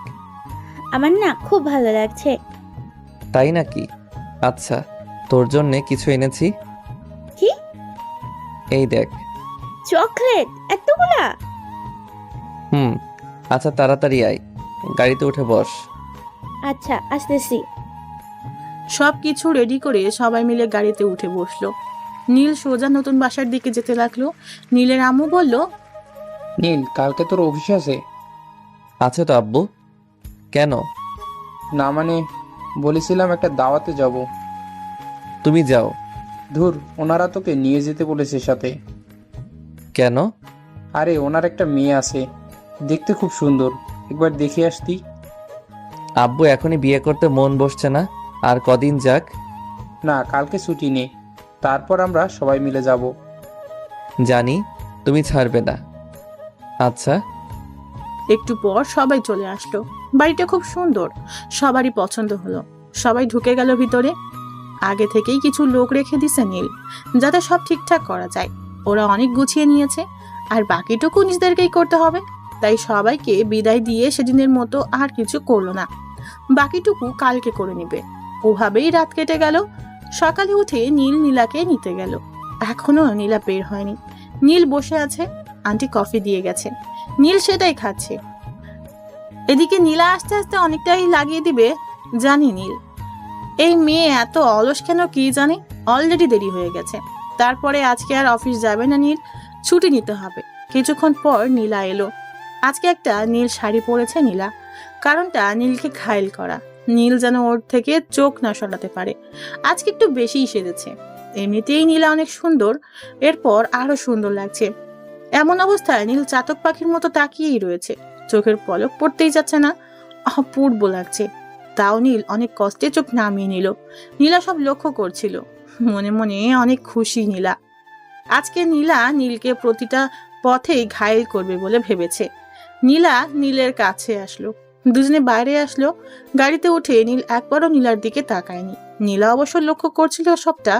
আমার না খুব ভালো লাগছে। তাই নাকি? আচ্ছা, তোর জন্য কিছু এনেছি। কি? এই দেখ। চকলেট এতগুলা? আচ্ছা তাড়াতাড়ি আয়, গাড়িতে উঠে বস। আচ্ছা আসতেছি। সব কিছু রেডি করে সবাই মিলে গাড়িতে উঠে বসলো। নীল সোজা নতুন বাসার দিকে যেতে লাগলো। নীলের আম্মু বলল, নীল, কালকে তোর অফিস আছে? আছে তো আব্বু। কেন? না মানে, বলেছিলাম একটা দাওয়াতে যাব। তুমি যাও। ধুর, ওনারা তোকে নিয়ে যেতে বলেছে সাথে। কেন? আরে ওনার একটা মেয়ে আছে, দেখতে খুব সুন্দর, একবার দেখে আসতি। আব্বু এখনই বিয়ে করতে মন বসছে না, আর কদিন যাক। না, কালকে ছুটি নেই, তারপর আমরা সবাই মিলে যাব। জানি তুমি ছাড়বে না। আচ্ছা। একটু পর সবাই চলে আসলো। বাড়িটা খুব সুন্দর, সবারই পছন্দ হলো। সবাই ঢুকে গেল ভিতরে। আগে থেকেই কিছু লোক রেখে দিছে নীল, যাতে সব ঠিকঠাক করা যায়। ওরা অনেক গুছিয়ে নিয়েছে, আর বাকিটুকু নিজেদেরকেই করতে হবে। তাই সবাইকে বিদায় দিয়ে সেদিনের মতো আর কিছু করলো না, বাকিটুকু কালকে করে নিবে। ওভাবেই রাত কেটে গেল। সকালে উঠে নীল নীলাকে নিতে গেল। এখনো নীলা বের হয়নি। নীল বসে আছে, আন্টি কফি দিয়ে গেছে, নীল সেটাই খাচ্ছে। এদিকে নীলা আস্তে আস্তে অনেকটাই লাগিয়ে দিবে জানি নীল। এই মেয়ে এত অলস কেন কি জানে। অলরেডি দেরি হয়ে গেছে। তারপরে আজকে আর অফিস যাবে না নীল, ছুটি নিতে হবে। কিছুক্ষণ পর নীলা এলো। আজকে একটা নীল শাড়ি পরেছে নীলা, কারণটা নীলকে ঘায়েল করা। নীল যেন ওর থেকে চোখ না সরাতে পারে। আজকে একটু বেশিই সেজেছে। এমনিতেই নীলা অনেক সুন্দর, এরপর আরো সুন্দর লাগছে। এমন অবস্থায় নীল চাতক পাখির মতো তাকিয়েই রয়েছে, চোখের পলক পড়তেই যাচ্ছে না। অপূর্ব লাগছে। তাও নীল অনেক কষ্টে চোখ নামিয়ে নিল। নীলা সব লক্ষ্য করছিল, মনে মনে অনেক খুশি নীলা। আজকে নীলা নীলকে প্রতিটা পথেই ঘায়েল করবে বলে ভেবেছে। নীলা নীলের কাছে আসলো, দুজনে বাইরে আসলো। গাড়িতে উঠে নীল একবারও নীলার দিকে তাকায়নি। নীলা অবশ্য লক্ষ্য করছিল সবটা।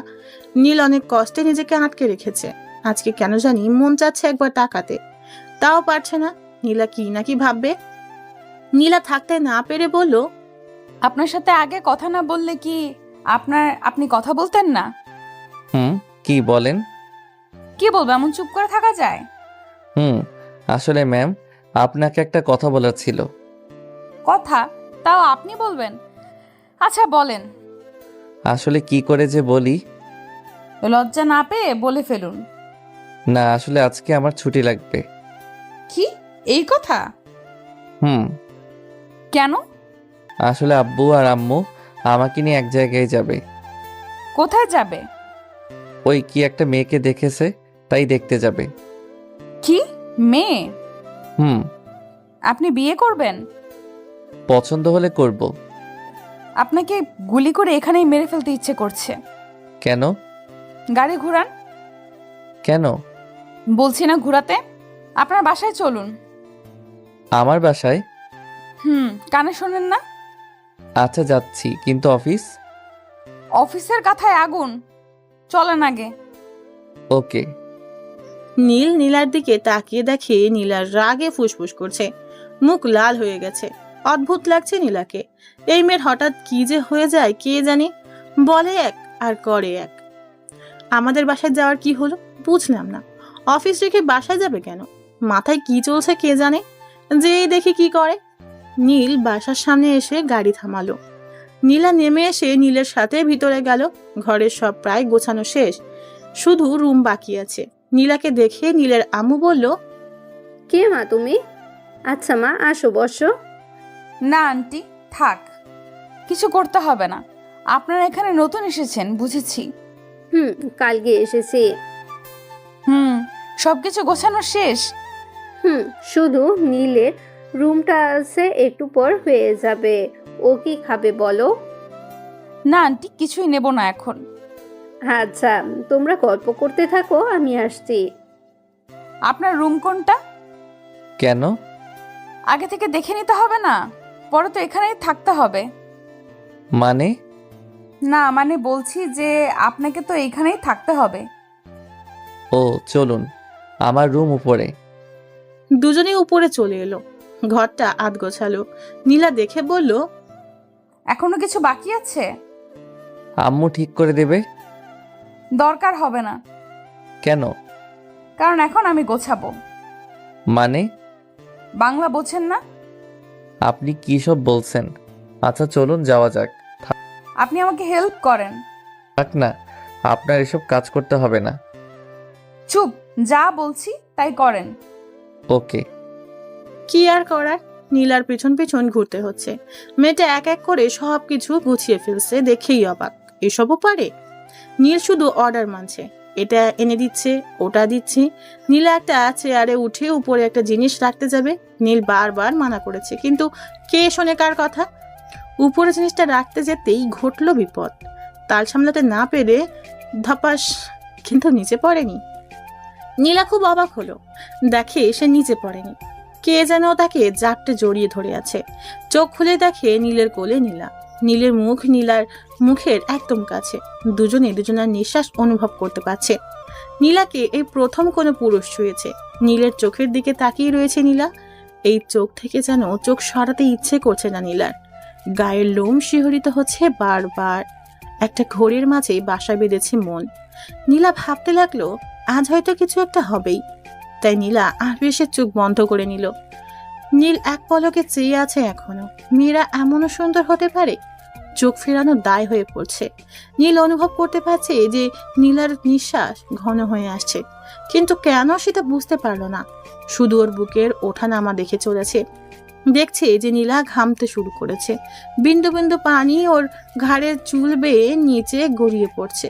নীল অনেক কষ্টে নিজেকে আটকে রেখেছে। আজকে কেন জানি মন চাচ্ছে একবার তাকাতে, তাও পারছে না। নীলা কি নাকি ভাববে। নীলা থাকতে না পেরে বলল, আপনার সাথে আগে কথা না বললে কি আপনি কথা বলতেন না? কি বলেন? কি বলবো, এমন চুপ করে থাকা যায়? আসলে ম্যাম, আপনাকে একটা কথা বলার ছিল। কথা? তাও আপনি বলবেন? আচ্ছা বলেন। আসলে কি করে যে বলি। লজ্জা না পেয়ে বলে ফেলুন। না, আসলে আজকে আমার ছুটি লাগবে। কি, এই কথা? কেন? আসলে আব্বু আর আম্মু আমাকে নিয়ে এক জায়গায় যাবে। কোথায় যাবে? ওই কি একটা মেয়েকে দেখেছে, তাই দেখতে যাবে। কি মেয়ে? হুম। আপনি বিয়ে করবেন? পছন্দ হলে করব। আপনাকে গুলি করে এখানেই মেরে ফেলতে ইচ্ছে করছে। কেন? গাড়ি ঘুরান। কেন? বলছি না ঘুরাতে। আপনার বাসায় চলুন। আমার বাসায়? কানে শোনেন না? আচ্ছা যাচ্ছি, কিন্তু অফিস? অফিসের কথায় আগুন। চলেন আগে। ওকে। নীল নীলার দিকে তাকিয়ে দেখে নীলার রাগে ফুসফুস করছে, মুখ লাল হয়ে গেছে। অদ্ভুত লাগছে নীলাকে। এই মেয়ের হঠাৎ কি যে হয়ে যায় কে জানে। বলে এক আর করে এক। আমাদের বাসায় যাওয়ার কি হলো বুঝলাম না। অফিস রেখে বাসায় যাবে কেন? মাথায় কি চলছে কে জানে। যেই দেখি কি করে। নীল বাসার সামনে এসে গাড়ি থামালো। নীলা নেমে এসে নীলের সাথে ভিতরে গেল। ঘরের সব প্রায় গোছানো শেষ, শুধু রুম বাকি আছে। নীলাকে দেখে নীলের আম্মু বলল, কে মা তুমি? আচ্ছা মা, আসো বসো। না আন্টি, থাক, কিছু করতে হবে না। আপনারা এখানে নতুন এসেছেন বুঝেছি। কালকে এসেছি। সবকিছু গোছানো শেষ? শুধু নীলের রুমটা আছে, একটু পর হয়ে যাবে। ও কি খাবে বলো? না আন্টি, কিছুই নেব না এখন। আচ্ছা, তোমরা গল্প করতে থাকো, আমি আসছি। আপনার রুম কোনটা? কেন? আগে থেকে দেখে নিতে হবে না? পরে তো এখানেই থাকতে হবে। মানে? না মানে বলছি যে আপনাকে তো এইখানেই থাকতে হবে। ও চলুন, আমার রুম উপরে। দুজনেই উপরে চলে এলো। ঘরটা আধ গোছালো। নীলা দেখে বলল, এখনো কিছু বাকি আছে? আম্মু ঠিক করে দেবে। দরকার হবে না। কেন? কারণ এখন আমি গোছাবো। মানে? বাংলা বোঝেন না? আপনি কি সব বলছেন? আচ্ছা চলুন যাওয়া যাক। আপনি আমাকে হেল্প করেন। থাক না, আপনার এসব কাজ করতে হবে না। চুপ, যা বলছি তাই করেন। ওকে। কি আর করার, নীলার পেছন পেছন ঘুরতে হচ্ছে। মেয়েটা এক এক করে সবকিছু গুছিয়ে ফেলছে, দেখেই অবাক। এসবও পারে? নীল শুধু অর্ডার মানছে, এটা এনে দিচ্ছে, ওটা দিচ্ছে। নীলা একটা চেয়ারে উঠে উপরে একটা জিনিস রাখতে যাবে, নীল বারবার মানা করেছে, কিন্তু কে শোনে কার কথা। উপরে জিনিসটা রাখতে যেতেই ঘটলো বিপদ। তাল সামলাতে না পেরে ধপাস, কিন্তু নিচে পড়েনি। নীলা খুব অবাক হলো, দেখে সে নিচে পড়েনি। কে যেন তাকে জাপটে জড়িয়ে ধরে আছে। চোখ খুলে দেখে নীলের কোলে নীলা। নীলের মুখ নীলার মুখের একদম কাছে। দুজনে দুজনের নিঃশ্বাস অনুভব করতে পারছে। নীলাকে এই প্রথম কোনো পুরুষ ছুঁয়েছে। নীলের চোখের দিকে তাকিয়ে রয়েছে নীলা। এই চোখ থেকে যেন চোখ সরাতে ইচ্ছে করছে না নীলার। গায়ের লোম শিহরিত হচ্ছে বারবার। একটা ঘড়ির মাঝে বাসা বেঁধেছে মন। নীলা ভাবতে লাগলো আজ হয়তো কিছু একটা হবেই। তাই নীলা আবেশে চোখ বন্ধ করে নিল। নীল এক পলকে চেয়ে আছে এখনো। মেয়েরা এমনও সুন্দর হতে পারে? চোখ ফেরানো দায় হয়ে পড়ছে। নীল অনুভব করতে পারছে যে নীলার নিঃশ্বাস ঘন হয়ে আসছে, কিন্তু কেন সেটা বুঝতে পারলো না। শুধু ওর বুকের ওঠানামা দেখে চলেছে। দেখছে যে নীলা ঘামতে শুরু করেছে। বিন্দু বিন্দু পানি ওর ঘাড়ের চুল বেয়ে নিচে গড়িয়ে পড়ছে।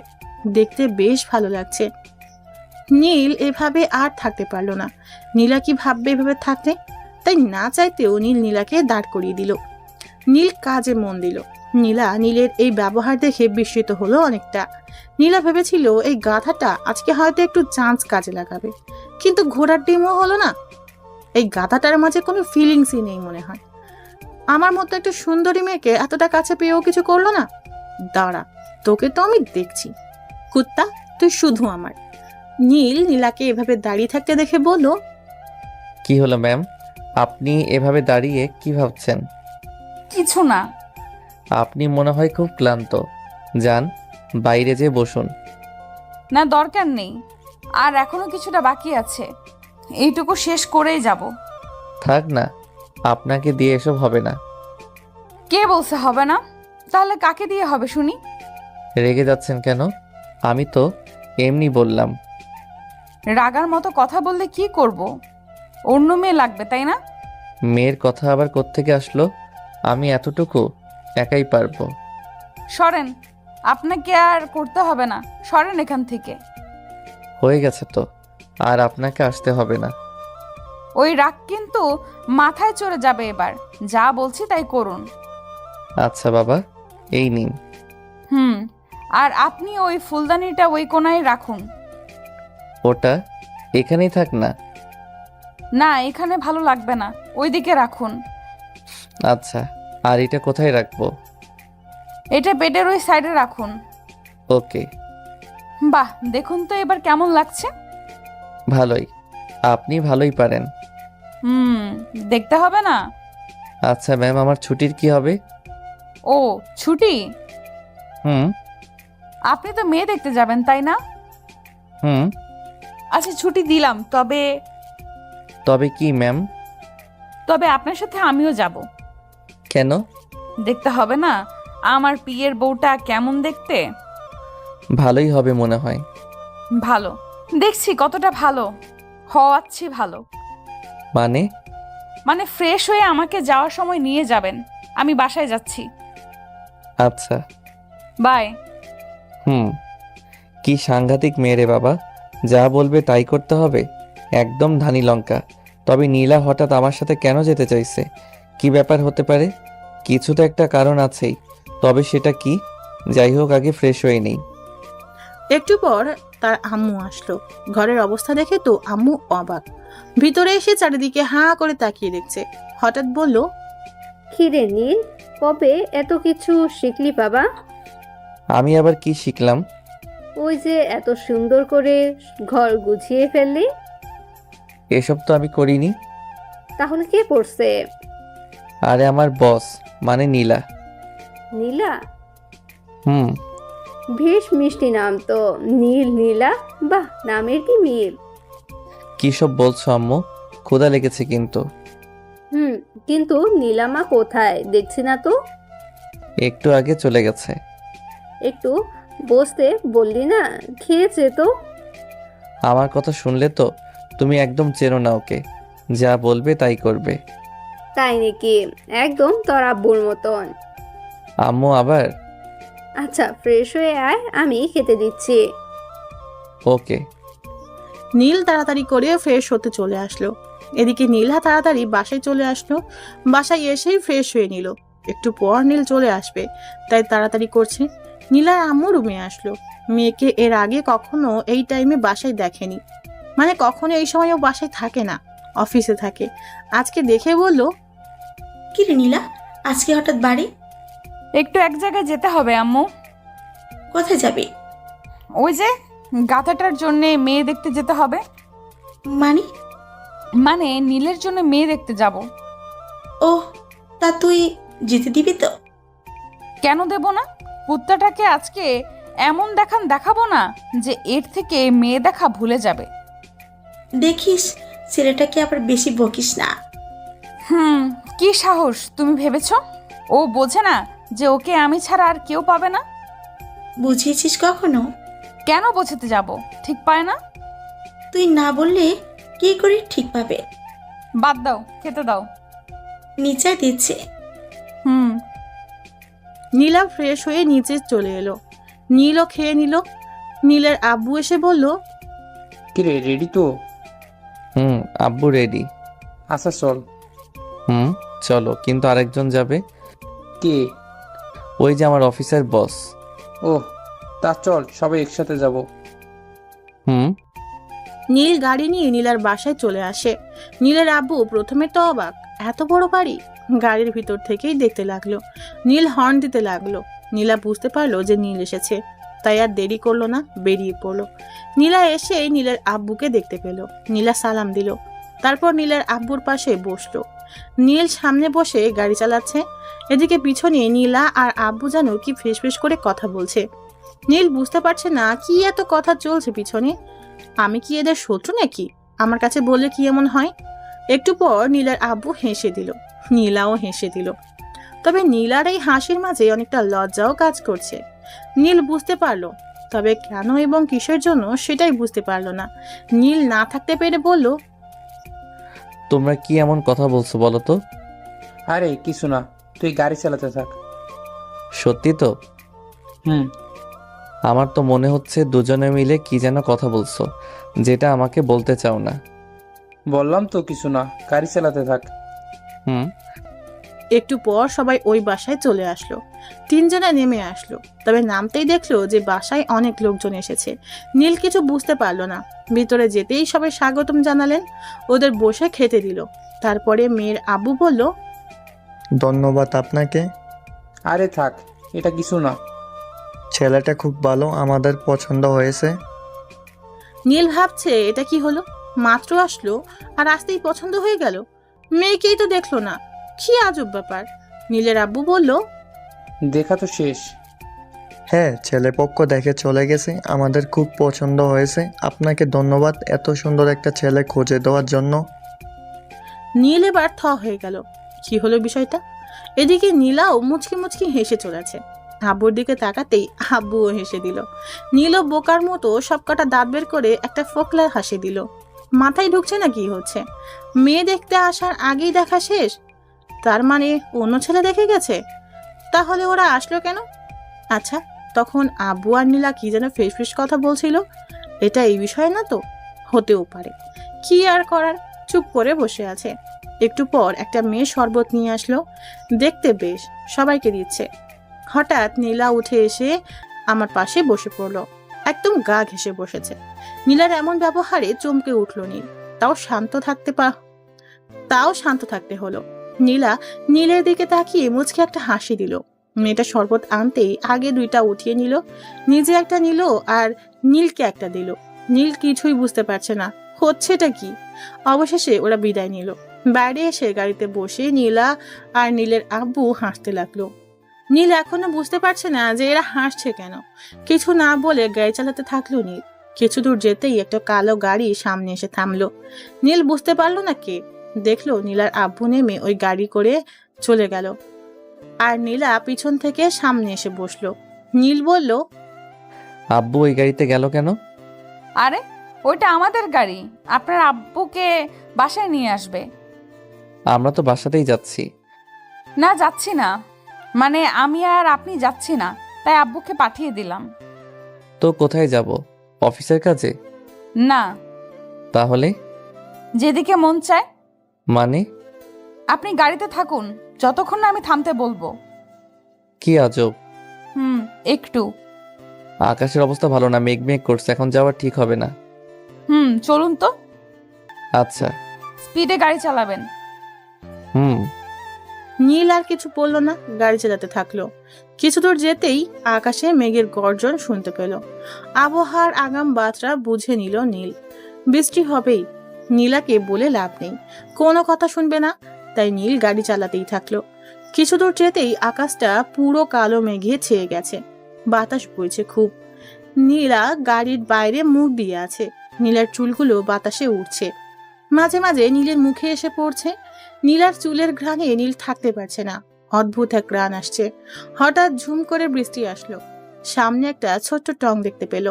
দেখতে বেশ ভালো লাগছে। নীল এভাবে আর থাকতে পারলো না। নীলা কি ভাববে এভাবে থাকতে? তাই না চাইতেও নীল নীলাকে দাঁড় করিয়ে দিল। নীল কাজে মন দিল। নীলা নীলের এই ব্যবহার দেখে বিস্মিত হলো অনেকটা। নীলা ভেবেছিল এই গাধাটা আজকে হয়তো একটু চান্স কাজে লাগাবে, কিন্তু ঘোড়ার ডিমও হলো না। এই গাধাটার মাঝে কোনো ফিলিংসই নেই মনে হয়। আমার মতো একটা সুন্দরী মেয়েকে এতটা কাছে পেয়েও কিছু করলো না। দাঁড়া, তোকে তো আমি দেখছি। কুত্তা, তুই শুধু আমার। নীল নীলাকে এভাবে দাঁড়িয়ে থাকতে দেখে বলল, কি হলো ম্যাম, আপনি এভাবে দাঁড়িয়ে কি ভাবছেন? কিছু না। আপনি মনে হয় খুব ক্লান্ত। যান, বাইরে যেয়ে বসুন। না, দরকার নেই, আর এখনো কিছুটা বাকি আছে, এইটুকু শেষ করেই যাব। থাক না, আপনাকে দিয়ে এসব হবে না। কে বলছে হবে না? তাহলে কাকে দিয়ে হবে শুনি? রেগে যাচ্ছেন কেন? আমি তো এমনি বললাম। রাগার মতো কথা বললে কি করব? অন্য মেয়ে লাগবে তাই না? মেয়ের কথা আবার কোত্থেকে আসলো? আমি এতটুকু একাই পারবো। সরেন, আপনাকে আর করতে হবে না, সরেন এখান থেকে। হয়ে গেছে তো, আর আপনাকে আসতে হবে না। ওই রাগ কিন্তু মাথায় চড়ে যাবে এবার। যা বলছি তাই করুন। আচ্ছা বাবা, এই নিন। আর আপনি ওই ফুলদানিটা ওই কোনায় রাখুন। ওটা এখানেই থাক না। না, এখানে ভালো লাগবে না, ওইদিকে রাখুন। আচ্ছা, আর এটা কোথায় রাখবো? এটা বেডের ওই সাইডে রাখুন। ওকে। বাহ, দেখুন তো এবার কেমন লাগছে? ভালোই, আপনি ভালোই পারেন। দেখতে হবে না? আচ্ছা ম্যাম, আমার ছুটির কি হবে? ও, ছুটি? হুম আপনি তো মেয়ে দেখতে যাবেন তাই না? হুম আচ্ছা, ছুটি দিলাম, তবে তবে কি ম্যাম? তবে আপনার সাথে আমিও যাব। কেন? দেখতে হবে না আমার পিয়ের বউটা কেমন দেখতে? ভালোই হবে মনে হয়। ভালো দেখছি, কতটা ভালো হওয়াচ্ছি ভালো। মানে ফ্রেশ হয়ে আমাকে যাওয়ার সময় নিয়ে যাবেন। আমি বাসায় যাচ্ছি। আচ্ছা। বাই। কি সাংঘাতিক মেয়ে রে বাবা, যা বলবে তাই করতে হবে, একদম ধানি লঙ্কা। তবে নীলা হঠাৎ আমার সাথে কেন যেতে চাইছে? কি ব্যাপার হতে পারে? কিছু তো একটা কারণ আছেই, তবে সেটা কি? যাই হোক, আগে ফ্রেশ হয়ে নেই। একটু পর তার আম্মু আসলো। ঘরের অবস্থা দেখে তো আম্মু অবাক। ভিতরে এসে চারিদিকে হাঁ করে তাকিয়ে দেখছে। হঠাৎ বলল, খিরে নীল, কবে এত কিছু শিখলি বাবা? আমি আবার কি শিখলাম? ওই যে এত সুন্দর করে ঘর গুছিয়ে ফেললি। এসব তো আমি করিনি। তাহলে কে করছে? আরে আমার বস, মানে নীলা। নীলা? হুম বেশ মিষ্টি নাম তো, নীল নীলা, বাহ, নামের কি মিল। কি সব বলছো আম্মু? ক্ষুধা লেগেছে কিন্তু। কিন্তু নীলামা কোথায়? দেখছি না তো। একটু আগে চলে গেছে। একটু বসতে বললি না? খেয়েছে তো। আমার কথা শুনলে তো তুমি একদম চেনো না ওকে, যা বলবে তাই করবে। তাই নাকি? একদম তোর আব্বুর মতন। আম্মু আবার? আচ্ছা ফ্রেশ হয়ে আয়, আমি খেতে দিচ্ছি। ওকে। নীল তাড়াতাড়ি করে ফ্রেশ হতে চলে আসলো। এদিকে নীলা তাড়াতাড়ি বাসায় চলে আসলো। বাসায় এসেই ফ্রেশ হয়ে নিল। একটু পর নীল চলে আসবে, তাই তাড়াতাড়ি করছে। নীলার আম্মু রুমে আসলো। মেয়েকে এর আগে কখনো এই টাইমে বাসায় দেখেনি, মানে কখনো এই সময় ও বাসায় থাকে না, অফিসে থাকে। আজকে দেখে বলল, কি রে নীলা, আজকে হঠাৎ বাড়ি? একটু এক জায়গায় যেতে হবে আম্মু। কোথায় যাবে? ওই যে গাথাটার জন্যে মেয়ে দেখতে যেতে হবে। মানে? মানে নীলের জন্য মেয়ে দেখতে যাব। ওহ, তা তুই যেতে দিবি তো? কেন দেব না? কুত্তাটাকে আজকে এমন দেখাবো না যে এর থেকে মেয়ে দেখা ভুলে যাবে। দেখিস ছেলেটাকে আবার বেশি বকিস না। কি সাহস তুমি ভেবেছো? ও বোঝে না যে ওকে আমি ছাড়া আর কেউ পাবে না? বুঝিয়েছিস কখনো? কেন বোঝাতে যাব? ঠিক পায় না? তুই না বললে কি করে ঠিক পাবে? বাদ দাও, খেতে দাও। নিচে দিচ্ছে। নীলা ফ্রেশ হয়ে নিচে চলে এলো। নীলও খেয়ে নিল। নীলের আব্বু এসে বলল, কিরে রেডি তো? আব্বু রেডি। আচ্ছা চল। চলো, কিন্তু আরেকজন যাবে। কে? ওই যে আমার অফিসের বস। ওহ, তা চল সবাই একসাথে যাব। নীল গাড়ি নিয়ে নীলার বাসায় চলে আসে। নীলের আব্বু প্রথমে তো অবাক, এত বড় বাড়ি। গাড়ির ভিতর থেকেই দেখতে লাগলো। নীল হর্ন দিতে লাগলো। নীলা বুঝতে পারলো যে নীল এসেছে, তাই আর দেরি করলো না, বেরিয়ে পড়লো। নীলা এসে নীলের আব্বুকে দেখতে পেল। নীলা সালাম দিল, তারপর নীলের আব্বুর পাশে বসলো। নীল সামনে বসে গাড়ি চালাচ্ছে। এদিকে পিছনে নীলা আর আব্বু যেন কি ফিসফিস করে কথা বলছে। নীল বুঝতে পারছে না কি এত কথা চলছে পিছনে। আমি কি এদের শত্রু নাকি? আমার কাছে বললে কি এমন হয়? একটু পর নীলার আব্বু হেসে দিল। নীলাও হেসে দিল। তবে নীলার এই হাসির মাঝে অনেকটা লজ্জাও কাজ করছে। নীল বুঝতে পারলো, তবে কেন এবং কিসের জন্য সেটাই বুঝতে পারলো না। নীল না থাকতে পেরে বলল, তোমরা কি এমন কথা বলছো বলো তো? আরে কিছু না, তুই গাড়ি চালাতে থাক। সত্যি তো? হুম। আমার তো মনে হচ্ছে দুজনে মিলে কি যেন কথা বলছো, যেটা আমাকে বলতে চাও না। বললাম তো কিছু না, গাড়ি চালাতে থাক। একটু পর সবাই ওই বাসায় চলে আসলো। তিনজনে নেমে আসলো, তবে নামতেই দেখলো যে বাসায় অনেক লোকজন এসেছে। নীল কিছু বুঝতে পারলো না। ভিতরে যেতেই সবাই স্বাগতম জানালেন, ওদের বসে খেতে দিল। তারপরে মেয়ের আব্বু বলল, ধন্যবাদ আপনাকে। আরে থাক, এটা কিছু না। ছেলেটা খুব ভালো, আমাদের পছন্দ হয়েছে। নীল ভাবছে এটা কি হলো, মাত্র আসলো আর আসতেই পছন্দ হয়ে গেল। মেয়েকেই তো দেখলো না, কি আজব ব্যাপার। নীলের আব্বু বলল, দেখা তো শেষ। হ্যাঁ, ছেলেপক্ষ দেখে চলে গেছে, আমাদের খুব পছন্দ হয়েছে। আপনাকে ধন্যবাদ এত সুন্দর একটা ছেলে খুঁজে দেওয়ার জন্য। নীল এবার থ হয়ে গেল, কি হলো বিষয়টা। এদিকে নীলাও মুচকি মুচকি হেসে চলেছে। আব্বুর দিকে তাকাতেই আব্বুও হেসে দিল। নীলও বোকার মতো সবকটা দাঁত বের করে একটা ফোকলা হাসি দিল। মাথায় ঢুকছে না কি হচ্ছে। মেয়ে দেখতে আসার আগেই দেখা শেষ, তার মানে অন্য ছেলে দেখে গেছে। তাহলে ওরা আসলো কেন? আচ্ছা, তখন আব্বু আর নীলা কি যেন ফিসফিস কথা বলছিল, এটা এই বিষয়ে না তো? হতেও পারে, কি আর করার, চুপ করে বসে আছে। একটু পর একটা মেয়ে শরবত নিয়ে আসলো, দেখতে বেশ, সবাইকে দিচ্ছে। হঠাৎ নীলা উঠে এসে আমার পাশে বসে পড়লো, একদম গা ঘেঁষে বসেছে। নীলার এমন ব্যবহারে চমকে উঠলো নীল। তাও শান্ত থাকতে হলো। নীলা নীলের দিকে তাকিয়ে মুচকে একটা হাসি দিল। মেয়েটা শরবত আনতেই আগে দুইটা উঠিয়ে নিল, নিজে একটা নিল আর নীলকে একটা দিল। নীল কিছুই বুঝতে পারছে না হচ্ছেটা কি। অবশেষে ওরা বিদায় নিল। বাইরে এসে গাড়িতে বসে নীলা আর নীলের আব্বু হাসতে লাগলো। নীল এখনো বুঝতে পারছে না যে এরা হাসছে কেন। কিছু না বলে গাড়ি চালাতে থাকলো নীল। কিছু দূর যেতেই একটা কালো গাড়ি সামনে এসে থামলো। নীল বুঝতে পারলো না কে। দেখলো নীলার আব্বু নেমে ওই গাড়ি করে চলে গেল, আর নীলা পিছন থেকে সামনে এসে বসলো। নীল বলল, আব্বু ওই গাড়িতে গেল কেন? আরে ওইটা আমাদের গাড়ি, আপনার আব্বুকে বাসায় নিয়ে আসবে। আমরা তো বাসাতেই যাচ্ছি। না যাচ্ছি না, মানে আমি আর আপনি যাচ্ছি না, তাই আব্বুকে পাঠিয়ে দিলাম। তো কোথায় যাব? অফিসের কাজে? না, তাহলে? যেদিকে মন চায়। মানে? আপনি গাড়িতে থাকুন যতক্ষণ না আমি থামতে বলবো। কি আজব। একটু। আকাশের অবস্থা ভালো না, মেঘ মেঘ করছে, এখন যাওয়া ঠিক হবে না। চলুন তো। আচ্ছা। স্পিডে গাড়ি চালাবেন। নীল আর কিছু বলল না, গাড়ি চালাতে থাকলো। কিছু দূর যেতেই আকাশে মেঘের গর্জন শুনতে পেল। আবহাওয়ার আগাম বার্তা বুঝে নিল নীল, বৃষ্টি হবেই। নীলাকে বলে লাভ নেই, কোনো কথা শুনবে না, তাই নীল গাড়ি চালাতেই থাকলো। কিছু দূর যেতেই আকাশটা পুরো কালো মেঘে ছেয়ে গেছে, বাতাস বইছে খুব। নীলা গাড়ির বাইরে মুখ দিয়ে আছে, নীলার চুলগুলো বাতাসে উঠছে, মাঝে মাঝে নীলের মুখে এসে পড়ছে। নীলার চুলের ঘ্রাণে নীল থাকতে পারছে না, অদ্ভুত এক ঘ্রাণ আসছে। হঠাৎ ঝুম করে বৃষ্টি আসলো। সামনে একটা ছোট্ট টং দেখতে পেল,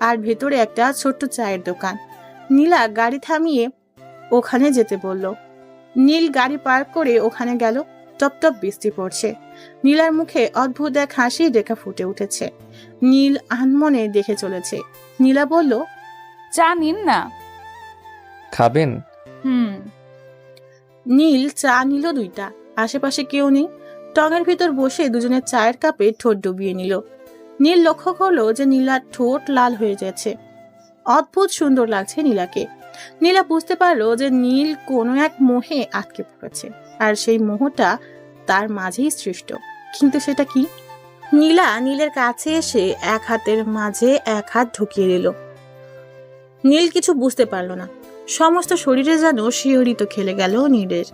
আর ভেতরে একটা ছোট্ট চায়ের দোকান। নীলা গাড়ি থামিয়ে ওখানে যেতে বলল। নীল গাড়ি পার্ক করে ওখানে গেল। টপ টপ বৃষ্টি পড়ছে। নীলার মুখে অদ্ভুত এক হাসি রেখা ফুটে উঠেছে। নীল আনমনে দেখে চলেছে। নীলা বলল, চা নিন না। খাবেন? নীল চা নিল 2টা। আশেপাশে কেউ নেই। টঙের ভিতর বসে দুজনের চায়ের কাপে ঠোঁট ডুবিয়ে নিল। নীল লক্ষ্য করলো যে নীলার ঠোঁট লাল হয়ে যাচ্ছে। অদ্ভুত সুন্দর লাগছে নীলাকে। নীলা বুঝতে পারলো যে নীল কোনো এক মোহে আটকে পড়েছে, আর সেই মোহটা তার মাঝেই সৃষ্ট। কিন্তু সেটা কি? নীলা নীলের কাছে এসে এক হাতের মাঝে এক হাত ঢুকিয়ে দিল। নীল কিছু বুঝতে পারলো না, সমস্ত শরীরে যেন শিহরিত খেলে গেল নীলের।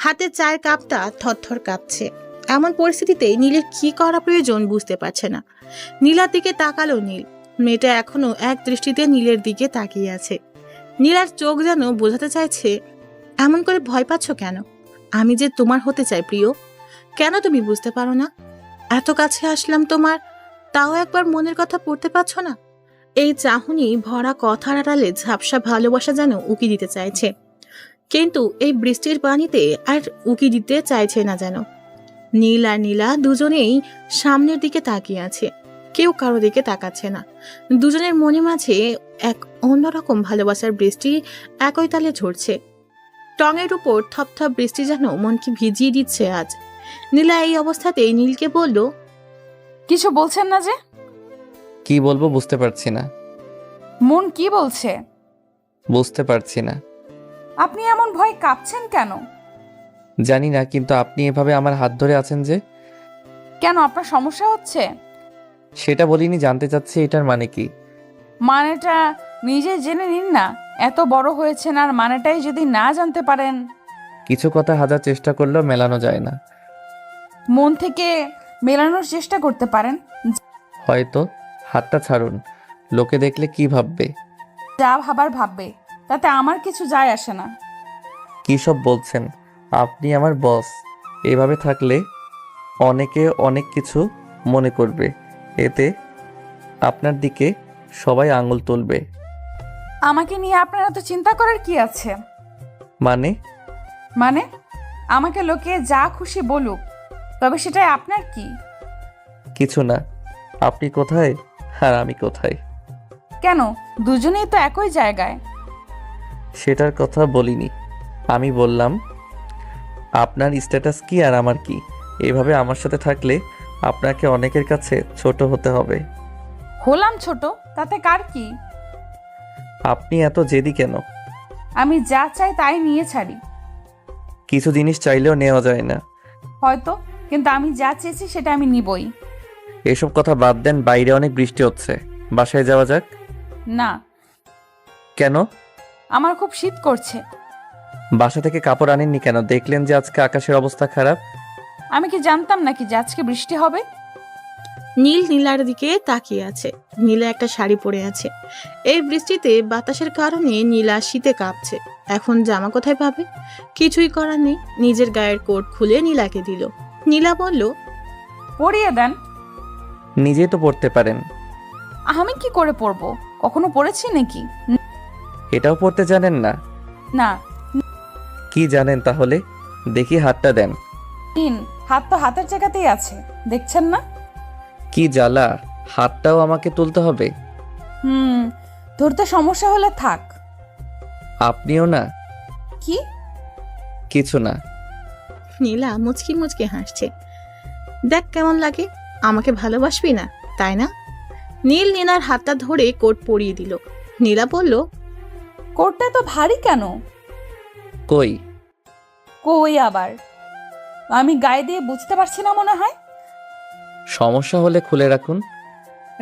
হাতের চায়ের কাপটা থরথর কাঁপছে। এমন পরিস্থিতিতে নীলের কি করা প্রয়োজন বুঝতে পারছে না। নীলার দিকে তাকালো নীল। মেয়েটা এখনো এক দৃষ্টিতে নীলের দিকে তাকিয়ে আছে। নীলার চোখ যেন বোঝাতে চাইছে, এমন করে ভয় পাচ্ছ কেন? আমি যে তোমার হতে চাই প্রিয়, কেন তুমি বুঝতে পারো না? এত কাছে আসলাম তোমার, তাও একবার মনের কথা পড়তে পারছো না? এই চাহনি ভরা কথার আড়ালে ঝাপসা ভালোবাসা যেন উকি দিতে চাইছে, কিন্তু এই বৃষ্টির পানিতে আর উকি দিতে চাইছে না যেন। নীল আর নীলা দুজনেই সামনের দিকে তাকিয়ে আছে, কেউ কারো দিকে তাকাচ্ছে না। দুজনের মনে মাঝে এক অন্যরকম ভালোবাসার বৃষ্টি একই তালে ঝরছে। টঙের উপর থপথপ বৃষ্টি যেন মনকে ভিজিয়ে দিচ্ছে আজ। নীলা এই অবস্থাতেই নীলকে বলল, কিছু বলছেন না যে? কি বলবো বুঝতে পারছি না। মন কি বলছে? বুঝতে পারছি না। আপনি এমন ভয় কাঁপছেন কেন? জানি না, কিন্তু আপনি এভাবে আমার হাত ধরে আছেন যে। কেন, আপনার সমস্যা হচ্ছে? সেটা বলিনি, জানতে চাচ্ছি এটার মানে কি। মানেটা নিজে জেনে নিন না, এত বড় হয়েছেন আর মানেটাই যদি না জানতে পারেন। কিছু কথা হাজার চেষ্টা করলেও মেলানো যায় না। মন থেকে মেলানোর চেষ্টা করতে পারেন। হয়তো। হাতটা ছাড়ুন, লোকে দেখলে কি ভাববে? যা ভাবার ভাববে, তাতে আমার কিছু যায় আসে না। কী সব বলছেন? আপনি আমার বস। এভাবে থাকলে অনেকে অনেক কিছু মনে করবে, এতে আপনার দিকে সবাই আঙুল তুলবে। আমাকে নিয়ে আপনার এত চিন্তা করার কি আছে? মানে আমাকে লোকে যা খুশি বলুক, তবে সেটাই আপনার কি? কিছু না। আপনি কোথায় আর আমি কোথায়? কেন, দুজনেই তো একই জায়গায়। সেটার কথা বলিনি, আমি বললাম আপনার স্ট্যাটাস কি আর আমার কি। এইভাবে আমার সাথে থাকলে আপনাকে অনেকের কাছে ছোট হতে হবে। হলাম ছোট, তাতে কার কি? আপনি এত জেদি কেন? আমি যা চাই তাই নিয়ে ছাড়ি। কিছু জিনিস চাইলেও নেওয়া যায় না। হয়তো, কিন্তু আমি যা চেয়েছি সেটা আমি নিবই। এসব কথা বাদ দেন, বাইরে অনেক বৃষ্টি হচ্ছে, বাসায় যাওয়া যাক। না। কেন? আমার খুব শীত করছে। বাসা থেকে কাপড় আনেননি কেন? দেখলেন যে আজকে আকাশের অবস্থা খারাপ। আমি কি জানতাম নাকি যে আজকে বৃষ্টি হবে? নীল নীলার দিকে তাকিয়ে আছে। নীলা একটা শাড়ি পরে আছে। এই বৃষ্টিতে বাতাসের কারণে নীলা শীতে কাঁপছে। এখন জামা কোথায় পাবে? কিছুই করার নেই। নিজের গায়ের কোট খুলে নীলাকে দিল। নীলা বলল, পরিয়ে দেন। নিজেই তো পড়তে পারেন। আমি কি করে পড়বো? কখনো পড়েছি নাকি? এটাও পড়তে জানেন না? না। কি জানেন তাহলে? দেখি হাতটা দেন। নিন, হাত তো হাতের জায়গাতেই আছে, দেখছেন না? কি জ্বালা, হাতটাও আমাকে তুলতে হবে? ধরতে সমস্যা হলে থাক। আপনিও না? কি? কিছু না। নীলা মুচকি মুচকি হাসছে। দেখ কেমন লাগে, আমাকে ভালোবাসবি না তাই না? নীল নীলার হাতটা ধরে কোট পরিয়ে দিল। নীলা বলল, কোটটা তো ভারী কেন? কই? কই আবার? আমি গায়ে দিয়ে বুঝতে পারছি না মনে হয়। সমস্যা হলে খুলে রাখুন।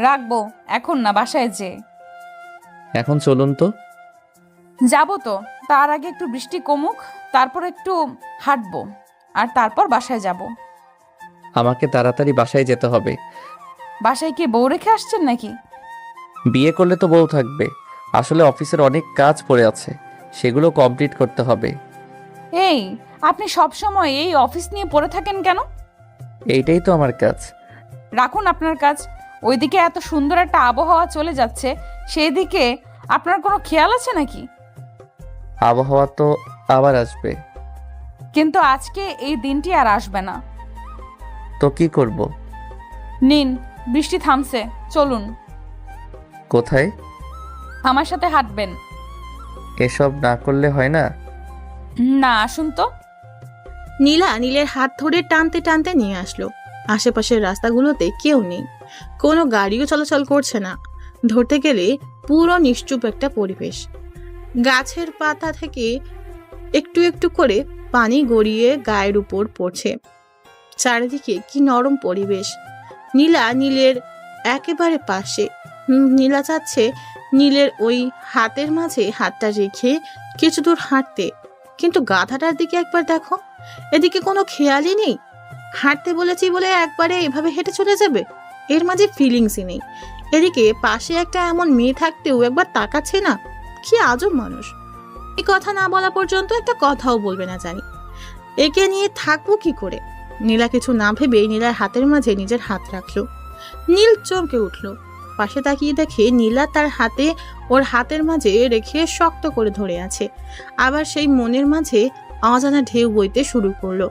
রাখবো, এখন না, বাসায় যে। এখন চলুন তো। যাবো তো, তার আগে একটু বৃষ্টি কমুক, তারপর একটু হাঁটবো, আর তারপর বাসায় যাব। আমাকে তাড়াতাড়ি বাসায় যেতে হবে। বাসায় কি বউ রেখে আসছেন নাকি? বিয়ে করলে তো বউ থাকবে। আসলে অফিসের অনেক কাজ পড়ে আছে, সেগুলো কমপ্লিট করতে হবে। এই, আপনি সব সময় এই অফিস নিয়ে পড়ে থাকেন কেন? এইটাই তো আমার কাজ। রাখুন আপনার কাজ। ওইদিকে এত সুন্দর একটা আবহাওয়া চলে যাচ্ছে, সেই দিকে আপনার কোনো খেয়াল আছে নাকি? আবহাওয়া তো আবার আসবে। কিন্তু আজকে এই দিনটি আর আসবে না। তো কি করব? নিন, বৃষ্টি থামছে, চলুন। কোথায়? আমার সাথে হাঁটবেন। এসব না করলে হয় না? না, আসুন তো। নীলা নীলের হাত ধরে টানতে টানতে নিয়ে আসলো। আশেপাশের রাস্তাগুলোতে কেউ নেই, কোনো গাড়িও চলাচল করছে না। ধরতে গেলে পুরো নিশ্চুপ একটা পরিবেশ। গাছের পাতা থেকে একটু একটু করে পানি গড়িয়ে গায়ের উপর পড়ছে। চারিদিকে কি নরম পরিবেশ। নীলা নীলের একেবারে পাশে। নীলা চাচ্ছে নীলের ওই হাতের মাঝে হাতটা রেখে কিছু দূর হাঁটতে, কিন্তু গাধাটার দিকে একবার দেখো, এদিকে কোনো খেয়ালই নেই। হাঁটতে বলেছি বলে একবারে এভাবে হেঁটে চলে যাবে, এর মাঝে ফিলিংসই নেই। এদিকে পাশে একটা এমন মেয়ে থাকতেও একবার তাকাচ্ছে না। কি আজব মানুষ, এই কথা না বলা পর্যন্ত একটা কথাও বলবে না জানি। একে নিয়ে থাকবো কি করে? নীলা কিছু না ভেবে নীলার হাতের মাঝে নিজের হাত রাখলো। নীল চমকে উঠল। পাশে তাকিয়ে দেখে নীলা তার হাতে ওর হাতের মাঝে রেখে শক্ত করে ধরে আছে। আবার সেই মনের মাঝে অজানা ঢেউ বইতে শুরু করলো।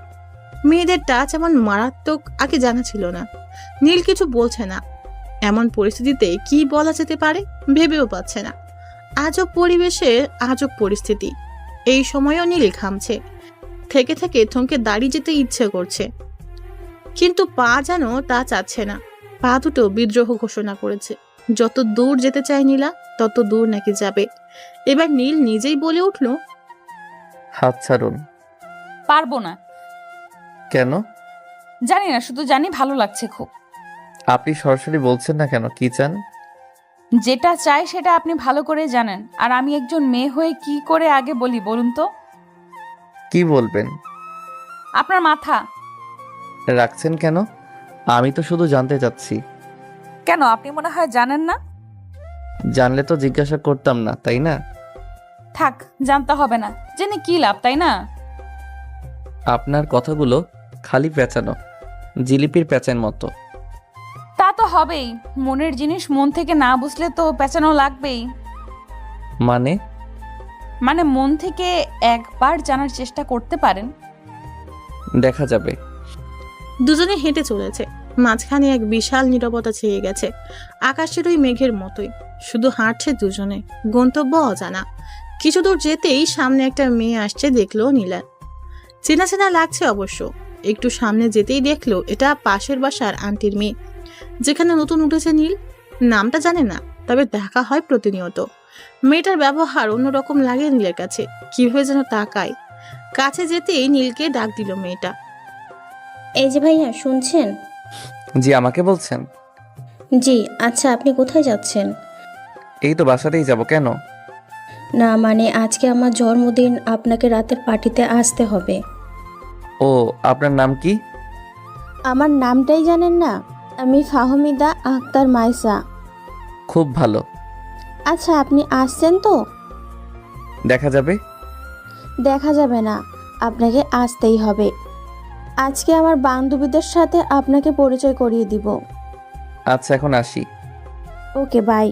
মেয়েদের টাচ এমন মারাত্মক আগে জানা ছিল না। নীল কিছু বলছে না। এমন পরিস্থিতিতে কি বলা যেতে পারে ভেবেও পাচ্ছে না। আজব পরিবেশে আজব পরিস্থিতি। এই সময়ও নীল ঘামছে। থেকে থেকে থমকে দাঁড়িয়ে যেতে ইচ্ছে করছে, কিন্তু পা যেন তা চাচ্ছে না। পা দুটো বিদ্রোহ ঘোষণা করেছে। যত দূর যেতে চায় নীলা, তত দূর নাকি যাবে। এবার নীল নিজেই বলে উঠল, হাত ছাড়ুন। পারবো না। কেন? জানি না, শুধু জানি ভালো লাগছে খুব। আপনি সরাসরি বলছেন না কেন, কি চান? যেটা চাই সেটা আপনি ভালো করে জানেন, আর আমি একজন মেয়ে হয়ে কি করে আগে বলি বলুন তো? কি বলবেন? আপনার মাথা। রাখছেন কেন? আমি তো শুধু জানতে চাচ্ছি। কেন, আপনি মনে হয় জানেন না? জানলে তো জিজ্ঞাসা করতাম না, তাই না? থাক, জানতে হবে না, জেনে কি লাভ, তাই না? আপনার কথাগুলো খালি পেঁচানো, জিলিপির পেঁচার মতো। তা তো হবেই, মনের জিনিস মন থেকে না বুঝলে তো পেঁচানো লাগবেই। মানে মন থেকে একবার জানার চেষ্টা করতে পারেন। দেখা যাবে। দুজনে হেঁটে চলেছে। মাঝখানে এক বিশাল নীরবতা ছেয়ে গেছে, আকাশের ওই মেঘের মতোই। শুধু হাঁটছে দুজনে, গন্তব্য অজানা। কিছু দূর যেতেই সামনে একটা মেয়ে আসছে দেখলো নীলা। চেনা চেনা লাগছে অবশ্য। একটু সামনে যেতেই দেখলো এটা পাশের বাসার আন্টির মেয়ে, যেখানে নতুন উঠেছে নীল। নামটা জানে না, তবে দেখা হয় প্রতিনিয়ত। মেয়েটার ব্যবহার অন্যরকম লাগে নীলের কাছে, কিভাবে যেন তাকায়। কাছে যেতেই নীলকে ডাক দিল মেয়েটা। এই যে ভাইয়া, শুনছেন? জি, আমাকে বলছেন? জি। আচ্ছা, আপনি কোথায় যাচ্ছেন? এই তো বাসাতেই যাব। কেন? না মানে আজকে আমার জন্মদিন, আপনাকে রাতের পার্টিতে আসতে হবে। ও, আপনার নাম কি? আমার নামটাই জানেন না? আমি ফাহমিদা আক্তার মাইসা। খুব ভালো। আচ্ছা, আপনি আসছেন তো? দেখা যাবে। দেখা যাবে না, আপনাকে আসতেই হবে। আজকে আমার বান্ধবীদের সাথে আপনাকে পরিচয় করিয়ে দিব। আচ্ছা এখন আসি। Okay bye.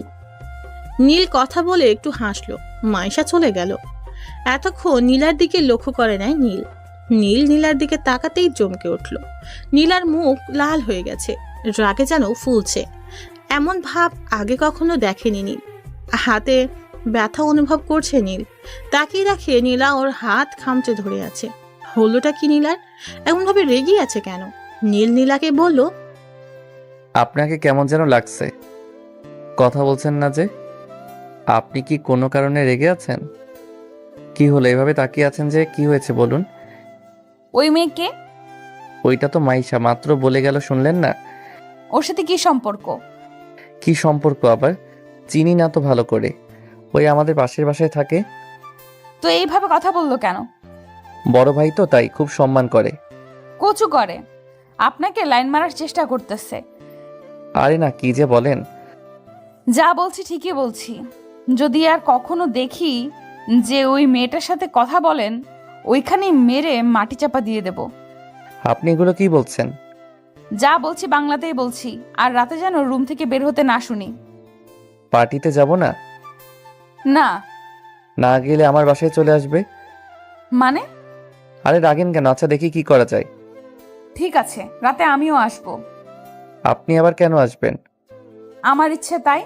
নীল কথা বলে একটু হাসলো। মাইশা চলে গেল। এতক্ষণ নীলার দিকে লক্ষ্য করে নাই নীল। নীলার দিকে তাকাতেই চমকে উঠল। নীলার মুখ লাল হয়ে গেছে, রাগে যেন ফুলছে। এমন ভাব আগে কখনো দেখেনি নীল। হাতে ব্যথা অনুভব করছে নীল। তাকিয়ে দেখে নীলা ওর হাত খামচে ধরে আছে। হলোটা কি নীলার? এমনভাবে রেগে আছে কেন? নীলাকে বলল, আপনাকে কেমন যেন লাগছে, কথা বলছেন না যে। আপনি কি কোনো কারণে রেগে আছেন? কি হলো এভাবে তাকিয়ে আছেন যে? কি হয়েছে বলুন। ওই মেয়েকে? ওইটা তো মাইশা, মাত্র বলে গেল, শুনলেন না? ওর সাথে কি সম্পর্ক? কি সম্পর্ক আবার? চিনি না তো ভালো করে। ওই আমাদের পাশের বাসায় থাকে। তো এইভাবে কথা বললো কেন? বড় ভাই তো, তাই খুব সম্মান করে। কচু করে আপনাকে লাইন মারার চেষ্টা করতেছে। আরে না, কি যে বলেন। যা বলছি ঠিকই বলছি। যদি আর কখনো দেখি যে ওই মেয়েটার সাথে কথা বলেন, ওইখানেই মেরে মাটি চাপা দিয়ে দেব। আপনি এগুলো কি বলছেন? যা বলছি বাংলাতেই বলছি। আর রাতে যেন রুম থেকে বের হতে না শুনি। পার্টিতে যাব না? না। না গেলে আমার বাসায় চলে আসবে। মানে? আরে রাগেন কেন? আচ্ছা দেখি কি করা যায়। ঠিক আছে, রাতে আমিও আসবো। আপনি আবার কেন আসবেন? আমার ইচ্ছে তাই।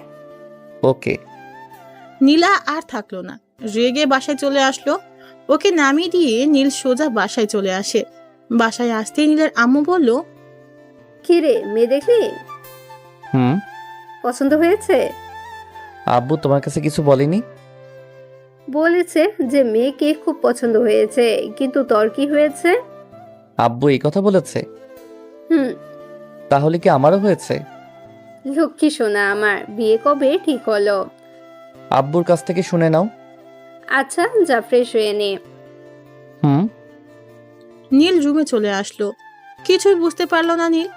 ওকে। নীলা আর থাকলো না, রেগে বাসায় চলে আসলো। ওকে নামিয়ে দিয়ে নীল সোজা বাসায় চলে আসে। বাসায় আসতেই নীলের আম্মু বলল, কি রে, মেয়ে দেখলি? হুম। পছন্দ হয়েছে? আব্বু তোমার কাছে কিছু বলেনি? বলেছে যে মেয়েকে খুব পছন্দ হয়েছে, কিন্তু তোর কি হয়েছে? আব্বু এই কথা বলেছে? হুম। তাহলে কি আমারও হয়েছে? লক্ষ্মী সোনা আমার, বিয়ে কবে ঠিক হলো? আব্বুর কাছ থেকে শুনে নাও। আচ্ছা যা, ফ্রেশ হয়ে নে। হুম। নীল রুমে চলে আসলো। কিছুই বুঝতে পারলো না নীল।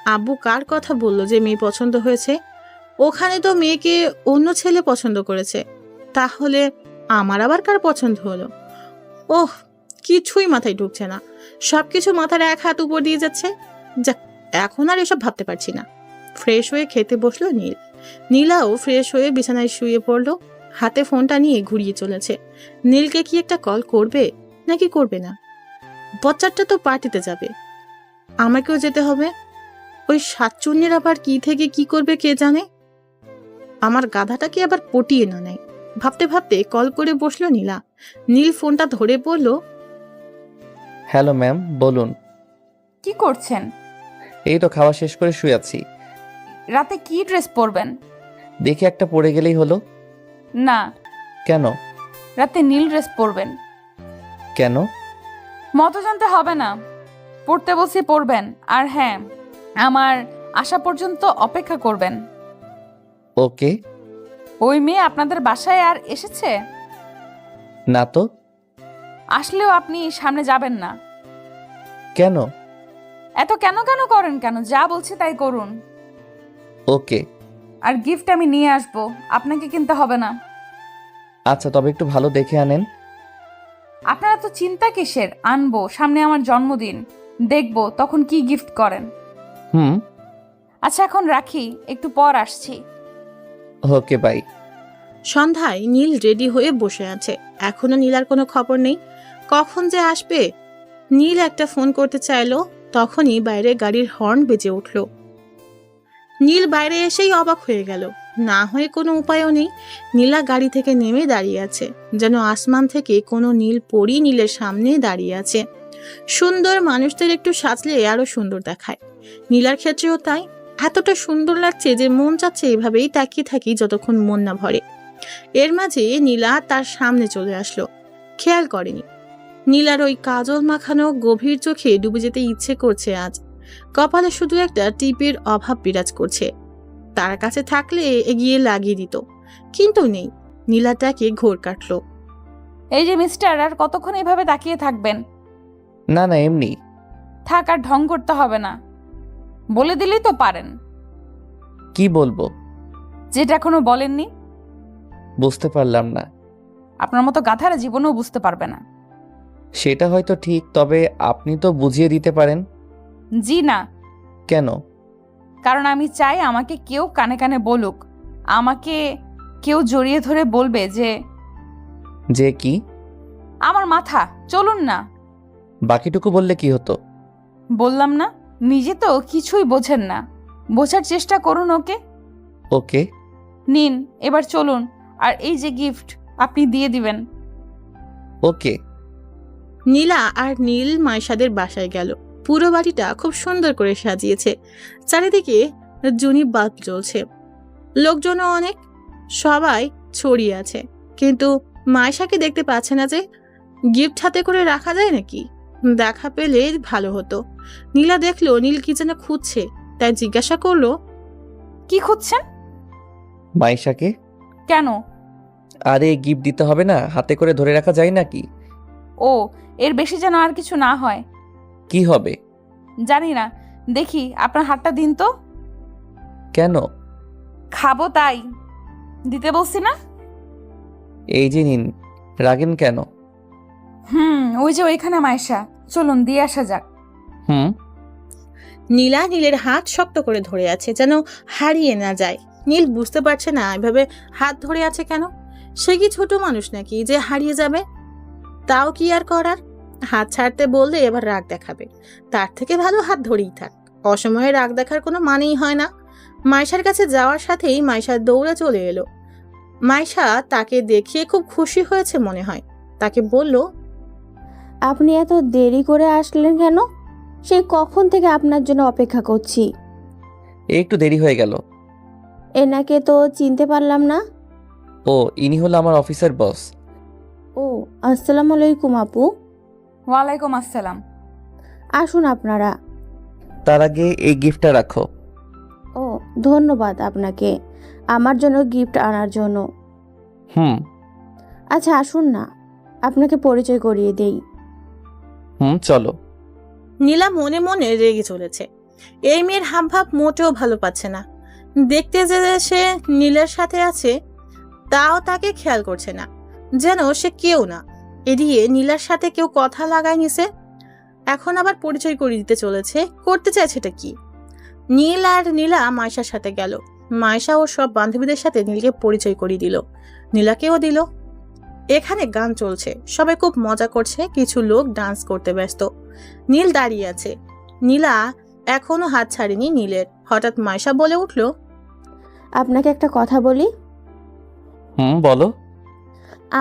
আব্বু কার কথা বলল যে মেয়ে পছন্দ হয়েছে? ওখানে তো মেয়েকে অন্য ছেলে পছন্দ করেছে। তাহলে আমার আবার কার পছন্দ হলো? ওহ, কিছুই মাথায় ঢুকছে না। সবকিছু মাথার এক হাত উপর দিয়ে যাচ্ছে। যাক, এখন আর এসব ভাবতে পারছি না। ফ্রেশ হয়ে খেতে বসলো নীল। নীলাও ফ্রেশ হয়ে বিছানায় শুয়ে পড়লো। হাতে ফোনটা নিয়ে ঘুরিয়ে চলেছে। নীলকে কি একটা কল করবে নাকি করবে না? বচ্চাটা তো পার্টিতে যাবে, আমাকেও যেতে হবে। ওই সাতচুন্নির আবার কি থেকে কি করবে কে জানে। আমার গাধাটাকে আবার পটিয়ে না নেয়। ভাবতে ভাবতে কল করে বসলো নীলা। নীল ফোনটা ধরে বলল, হ্যালো ম্যাম, বলুন। কি করছেন? এই তো খাওয়া শেষ করে শুয়ে আছি। রাতে কি ড্রেস পরবেন? দেখে একটা পরে গেলেই হলো। না, কেন? রাতে নীল ড্রেস পরবেন। কেন? মতো জানতে হবে না, পড়তে বলছি পড়বেন। আর হ্যাঁ, আমার আসা পর্যন্ত অপেক্ষা করবেন। ওকে। ওই মেয়ে আপনাদের বাসায় আর এসেছে? না তো। আসলেও আপনি সামনে যাবেন না। কেন? এত কেন কেন করেন কেন? যা বলছি তাই করুন। ওকে। আর গিফট আমি নিয়ে আসবো, আপনাকে কিনতে হবে না। আচ্ছা তবে একটু ভালো দেখে আনেন। আপনারা তো চিন্তা কিসের? আনবো, সামনে আমার জন্মদিন, দেখবো তখন কি গিফট করেন। হুম। আচ্ছা এখন রাখি, একটু পর আসছি। Okay bye. সন্ধ্যায় নীল রেডি হয়ে বসে আছে। এখনো নীলার কোনো খবর নেই। কখন যে আসবে? নীল একটা ফোন করতে চাইলো, তখনই বাইরে গাড়ির হর্ন বেজে উঠল। নীল বাইরে এসেই অবাক হয়ে গেল। না হয়ে কোনো উপায়ও নেই। নীলা গাড়ি থেকে নেমে দাঁড়িয়ে আছে, যেন আসমান থেকে কোনো নীল পরী নীলের সামনে দাঁড়িয়ে আছে। সুন্দর মানুষদের একটু সাজলে আরো সুন্দর দেখায়। নীলার ক্ষেত্রেও তাই। এতটা সুন্দর লাগছে যে মন চাচ্ছে এভাবেই তাকিয়ে থাকি যতক্ষণ মন না ভরে। এর মাঝে নীলা তার সামনে চলে আসলো। খেয়াল করেনি। নীলার ওই কাজল মাখানো গভীর চোখে ডুবে যেতে ইচ্ছে করছে আজ। কপালে শুধু একটা টিপের অভাব বিরাজ করছে। তার কাছে থাকলে এগিয়ে লাগিয়ে দিত, কিন্তু নেই। নীলাটাকে ঘোর কাটলো। এই যে মিস্টার, আর কতক্ষণ এভাবে তাকিয়ে থাকবেন? না না, এমনি। থাক, আর ঢং করতে হবে না। বলে দিলেই তো পারেন। কি বলবো? যেটা এখনো বলেননি। বুঝতে পারলাম না। আপনার মতো গাধারা জীবনেও বুঝতে পারবে না। সেটা হয়তো ঠিক, তবে আপনি তো বুঝিয়ে দিতে পারেন। জি না। কেন? কারণ আমি চাই আমাকে কেউ কানে কানে বলুক, আমাকে কেউ জড়িয়ে ধরে বলবে যে কি? আমার মাথা। চলুন না। বাকিটুকু বললে কি হতো? বললাম না, নিজে তো কিছুই বোঝেন না, বোঝার চেষ্টা করুন ওকে। ওকে। নিন, এবার চলুন। আর এই যে গিফট আপনি দিয়ে দিবেন। ওকে। নীলা আর নীল মাইশাদের বাসায় গেল। পুরো বাড়িটা খুব সুন্দর করে সাজিয়েছে, চারিদিকে জুনি বাল্ব জ্বলছে, লোকজনও অনেক, সবাই ছড়িয়ে আছে, কিন্তু মাইশাকে দেখতে পাচ্ছে না যে। গিফট হাতে করে রাখা যায় নাকি? দেখা পেলে ভালো হতো। নীলা দেখলো নীল কি যেন খুঁজছে, তাই জিজ্ঞাসা করলো, কি খুঁজছেন? মাইশাকে। কেন? আরে গিফট দিতে হবে না, হাতে করে ধরে রাখা যায় নাকি? ও, এর বেশি যেন আর কিছু না হয়। কি হবে? জানি না, দেখি আপনার হাতটা দিন তো। কেন? খাবো তাই। দিতে বলছি না? এই যে নিন। রাগেন কেন? ওই যে ওইখানে মাইশা, চলুন দিয়ে আসা যাক। নীলা নীলের হাত শক্ত করে ধরে আছে, যেন হারিয়ে না যায়। নীল বুঝতে পারছে না এভাবে হাত ধরে আছে কেন। সে কি ছোট মানুষ নাকি যে হারিয়ে যাবে? তাও কি আর করার? হাত ছাড়তে বললে এবার রাগ দেখাবে, তার থেকে ভালো হাত ধরেই থাক। অসময়ে রাগ দেখার কোনো মানেই হয় না। মাইশার কাছে যাওয়ার সাথেই মাইশা দৌড়ে চলে এলো। মাইশা তাকে দেখিয়ে খুব খুশি হয়েছে মনে হয়। তাকে বলল, আপনি এত দেরি করে আসলেন কেন? সেই কখন থেকে আপনার জন্য অপেক্ষা করছি। একটু দেরি হয়ে গেল। এনাকে তো চিনতে পারলাম না। ও, ইনি হলো আমার অফিসের বস। ও, আসসালামু আলাইকুম আপু। ওয়ালাইকুম আসসালাম। আসুন আপনারা। তার আগে এই গিফটটা রাখো। ও, ধন্যবাদ আপনাকে আমার জন্য গিফট আনার জন্য। আচ্ছা আসুন না, আপনাকে পরিচয় করিয়ে দেই। চলো। নীলা মনে মনে রেগে চলেছে। এই মেয়ের হাবভাব মোটেও ভালো পাচ্ছে না। দেখতে যে সে নীলের সাথে আছে, তাও তাকে খেয়াল করছে না, যেন সে কেউ না। এদিকে নীলার সাথে কেউ কথা লাগায় নিছে, এখন আবার পরিচয় করিয়ে দিতে চলেছে। করতে চাইছেটা কি? নীল আর নীলা মাইশার সাথে গেল। মাইশা ও সব বান্ধবীদের সাথে নীলকে পরিচয় করিয়ে দিল, নীলাকেও দিল। এখানে গান চলছে, সবাই খুব মজা করছে, কিছু লোক ডান্স করতে ব্যস্ত। নীল দাঁড়িয়ে আছে, নীলা এখনো হাত ছাড়েনি নীলের। হঠাৎ মাইশা বলে উঠল, আপনাকে একটা কথা বলি। বলো।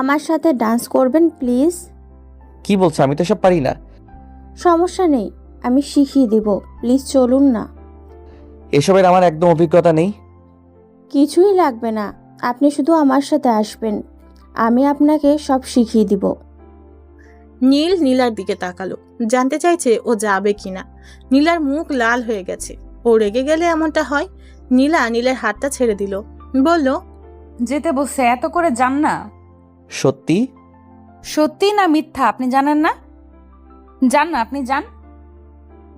আমার সাথে ডান্স করবেন প্লিজ? কি বলছো? আমি তো সব পারি না। সমস্যা নেই, আমি শিখিয়ে দিব, প্লিজ চলুন না। এসবের আমার একদম অভিজ্ঞতা নেই। কিছুই লাগবে না, আপনি শুধু আমার সাথে আসবেন, আমি আপনাকে সব শিখিয়ে দিব। নীল নীলার দিকে তাকালো, জানতে চাইছে ও যাবে কিনা। নীলার মুখ লাল হয়ে গেছে। ও রেগে গেলে এমনটা হয়। নীলা নীলের হাতটা ছেড়ে দিল, বলল, যেতে বলছে, এত করে যান না। সত্যি? সত্যি না মিথ্যা আপনি জানেন না? যান না, আপনি যান।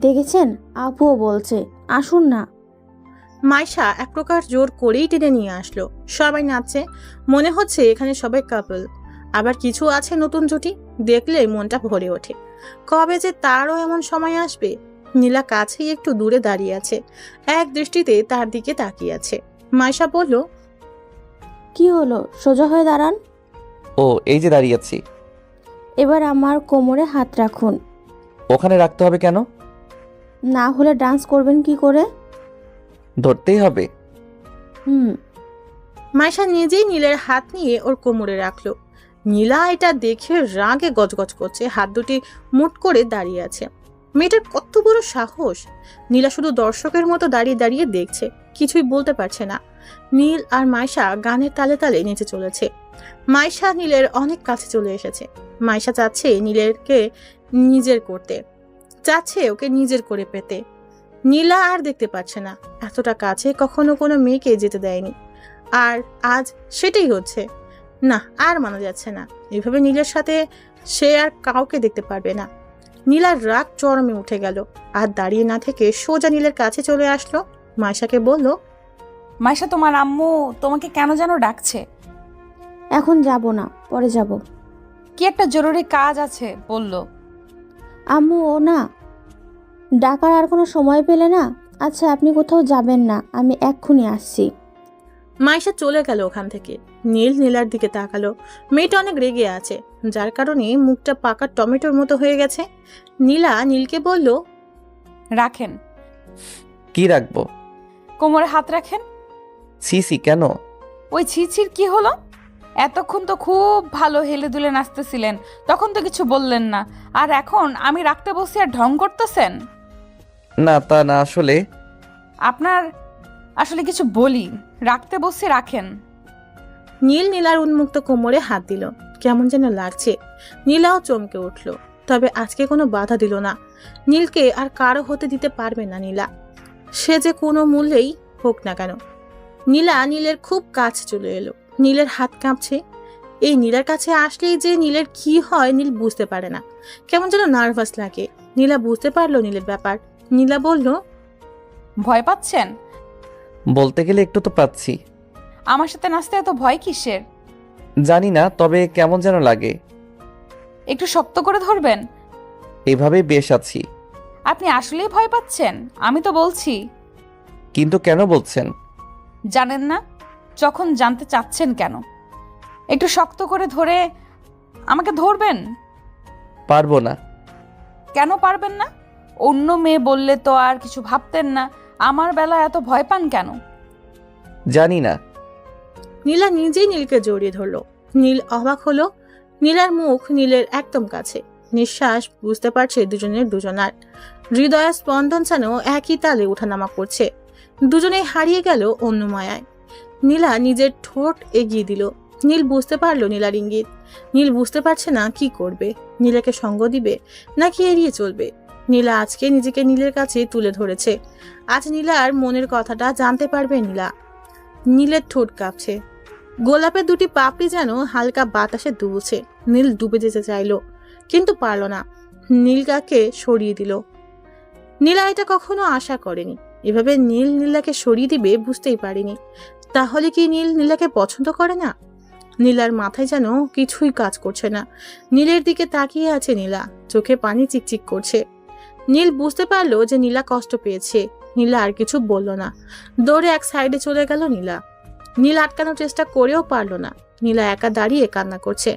দেখেছেন, আপুও বলছে আসুন না। মাইশা এক প্রকার জোর করেই টেনে নিয়ে আসলো। সবাই নাচছে, মনে হচ্ছে এখানে সবাই কাপল। আবার কিছু আছে নতুন জুটি, দেখলে মনটা ভরে ওঠে। কবে যে তারও এমন সময় আসবে। নীলা কাছেই একটু দূরে দাঁড়িয়ে আছে, এক দৃষ্টিতে তার দিকে তাকিয়ে আছে। মাইশা বলল, কি হলো, সোজা হয়ে দাঁড়ান। ও, এই যে দাঁড়িয়ে আছি। এবার আমার কোমরে হাত রাখুন। ওখানে রাখতে হবে কেন? না হলে ডান্স করবেন কি করে? ধরতেই হবে। মাইশা নিজেই নীলের হাত নিয়ে ওর কোমরে রাখলো। নীলা এটা দেখে রাগে গজগজ করছে, হাত দুটি মুট করে দাঁড়িয়ে আছে। মেয়েটার কত বড় সাহস! নীলা শুধু দর্শকের মতো দাঁড়িয়ে দাঁড়িয়ে দেখছে, কিছুই বলতে পারছে না। নীল আর মাইশা গানের তালে তালে নেচে চলেছে। মাইশা নীলের অনেক কাছে চলে এসেছে। মাইশা চাচ্ছে নীলেরকে নিজের করতে, চাচ্ছে ওকে নিজের করে পেতে। নীলা আর দেখতে পাচ্ছে না, এতটা কাছে কখনো কোনো মেয়েকে যেতে দেয়নি, আর আজ সেটাই হচ্ছে। না, আর মানা যাচ্ছে না। এভাবে নীলের সাথে সে আর কাউকে দেখতে পারবে না। নীলার রাগ চরমে উঠে গেল, আর দাঁড়িয়ে না থেকে সোজা নীলের কাছে চলে আসলো। মাইশাকে বলল, মাইশা, তোমার আম্মু তোমাকে কেন যেন ডাকছে। এখন যাব না, পরে যাব। কি একটা জরুরি কাজ আছে বলল। আম্মু ও না, ডাকার আর কোনো সময় পেলে না, আচ্ছা আপনি কোথাও যাবেন না, আমি এক্ষুনি আসছি। মাইশা চলে গেল ওখান থেকে। নীল নীলার দিকে তাকালো। মেয়েটা অনেক রেগে আছে, যার কারণে মুখটা পাকা টমেটোর মতো হয়ে গেছে। নীলা নীলকে বলল, রাখেন। কি রাখবো? কোমরে হাত রাখেন। সিসি কেন? ওই ছিছির কি হলো? এতক্ষণ তো খুব ভালো হেলে দুলে নাচতেছিলেন, তখন তো কিছু বললেন না, আর এখন আমি রাখতে বসি আর ঢং করতেছেন। না তা না, আসলে আপনার আসলে কিছু বলি, রাখতে বসে রাখেন। নীল নীলার উন্মুক্ত কোমরে হাত দিল। কেমন যেন লাগছে। নীলাও চমকে উঠল, তবে আজকে কোনো বাধা দিল না। নীলকে আর কারো হতে দিতে পারবে না নীলা, সে যে কোনো মূল্যেই হোক না কেন। নীলা নীলের খুব কাছে চলে এলো। নীলের হাত কাঁপছে। এই নীলার কাছে আসলেই যে নীলের কি হয় নীল বুঝতে পারে না, কেমন যেন নার্ভাস লাগে। নীলা বুঝতে পারলো নীলের ব্যাপার। নীলা বলল, ভয় পাচ্ছেন? বলতে গেলে একটু তো পাচ্ছি। আমার সাথে নাচতে এত ভয় কিসের? জানি না, তবে কেমন যেন লাগে। একটু শক্ত করে ধরবেন। এভাবেই বেশ আছি। আপনি আসলেই ভয় পাচ্ছেন? আমি তো বলছি। কিন্তু কেন বলছেন? জানেন না? যখন জানতে চাচ্ছেন কেন? একটু শক্ত করে ধরে আমাকে ধরবেন। পারবো না। কেন পারবেন না? অন্য মেয়ে বললে তো আর কিছু ভাবতেন না, আমার বেলায় এত ভয় পান কেন? জানি না। নীলা নিজেই নীলকে জড়িয়ে ধরলো। নীল অবাক হলো। নীলার মুখ নীলের একদম কাছে। নিঃশ্বাস বুঝতে পারছে দুজনের দুজনার। হৃদয়ের স্পন্দন যেন একই তালে ওঠানামা করছে। দুজনেই হারিয়ে গেল অন্য মায়ায়। নীলা নিজের ঠোঁট এগিয়ে দিল। নীল বুঝতে পারলো নীলার ইঙ্গিত। নীল বুঝতে পারছে না কি করবে। নীলাকে সঙ্গ দিবে নাকি এড়িয়ে চলবে। নীলা আজকে নিজেকে নীলের কাছে তুলে ধরেছে। আজ নীলার মনের কথাটা জানতে পারবে নীলা। নীলের ঠোঁট কাঁপছে। গোলাপের দুটি পাপড়ি যেন হালকা বাতাসে দুলছে। নীল ডুবে যেতে চাইল, কিন্তু পারল না। নীলকে সরিয়ে দিল। নীলা এটা কখনো আশা করেনি। এভাবে নীল নীলাকে সরিয়ে দিবে বুঝতেই পারেনি। তাহলে কি নীল নীলাকে পছন্দ করে না? নীলার মাথায় যেন কিছুই কাজ করছে না। নীলের দিকে তাকিয়ে আছে নীলা, চোখে পানি চিকচিক করছে। নীল বুঝতে পারলো যে নীলা কষ্ট পেয়েছে। নীলা আর কিছু বলল না। দৌড়ে এক সাইডে চলে গেল নীলা। নীল আটকানোর চেষ্টা করেও পারল না। নীলা একা দাঁড়িয়ে কান্না করছে।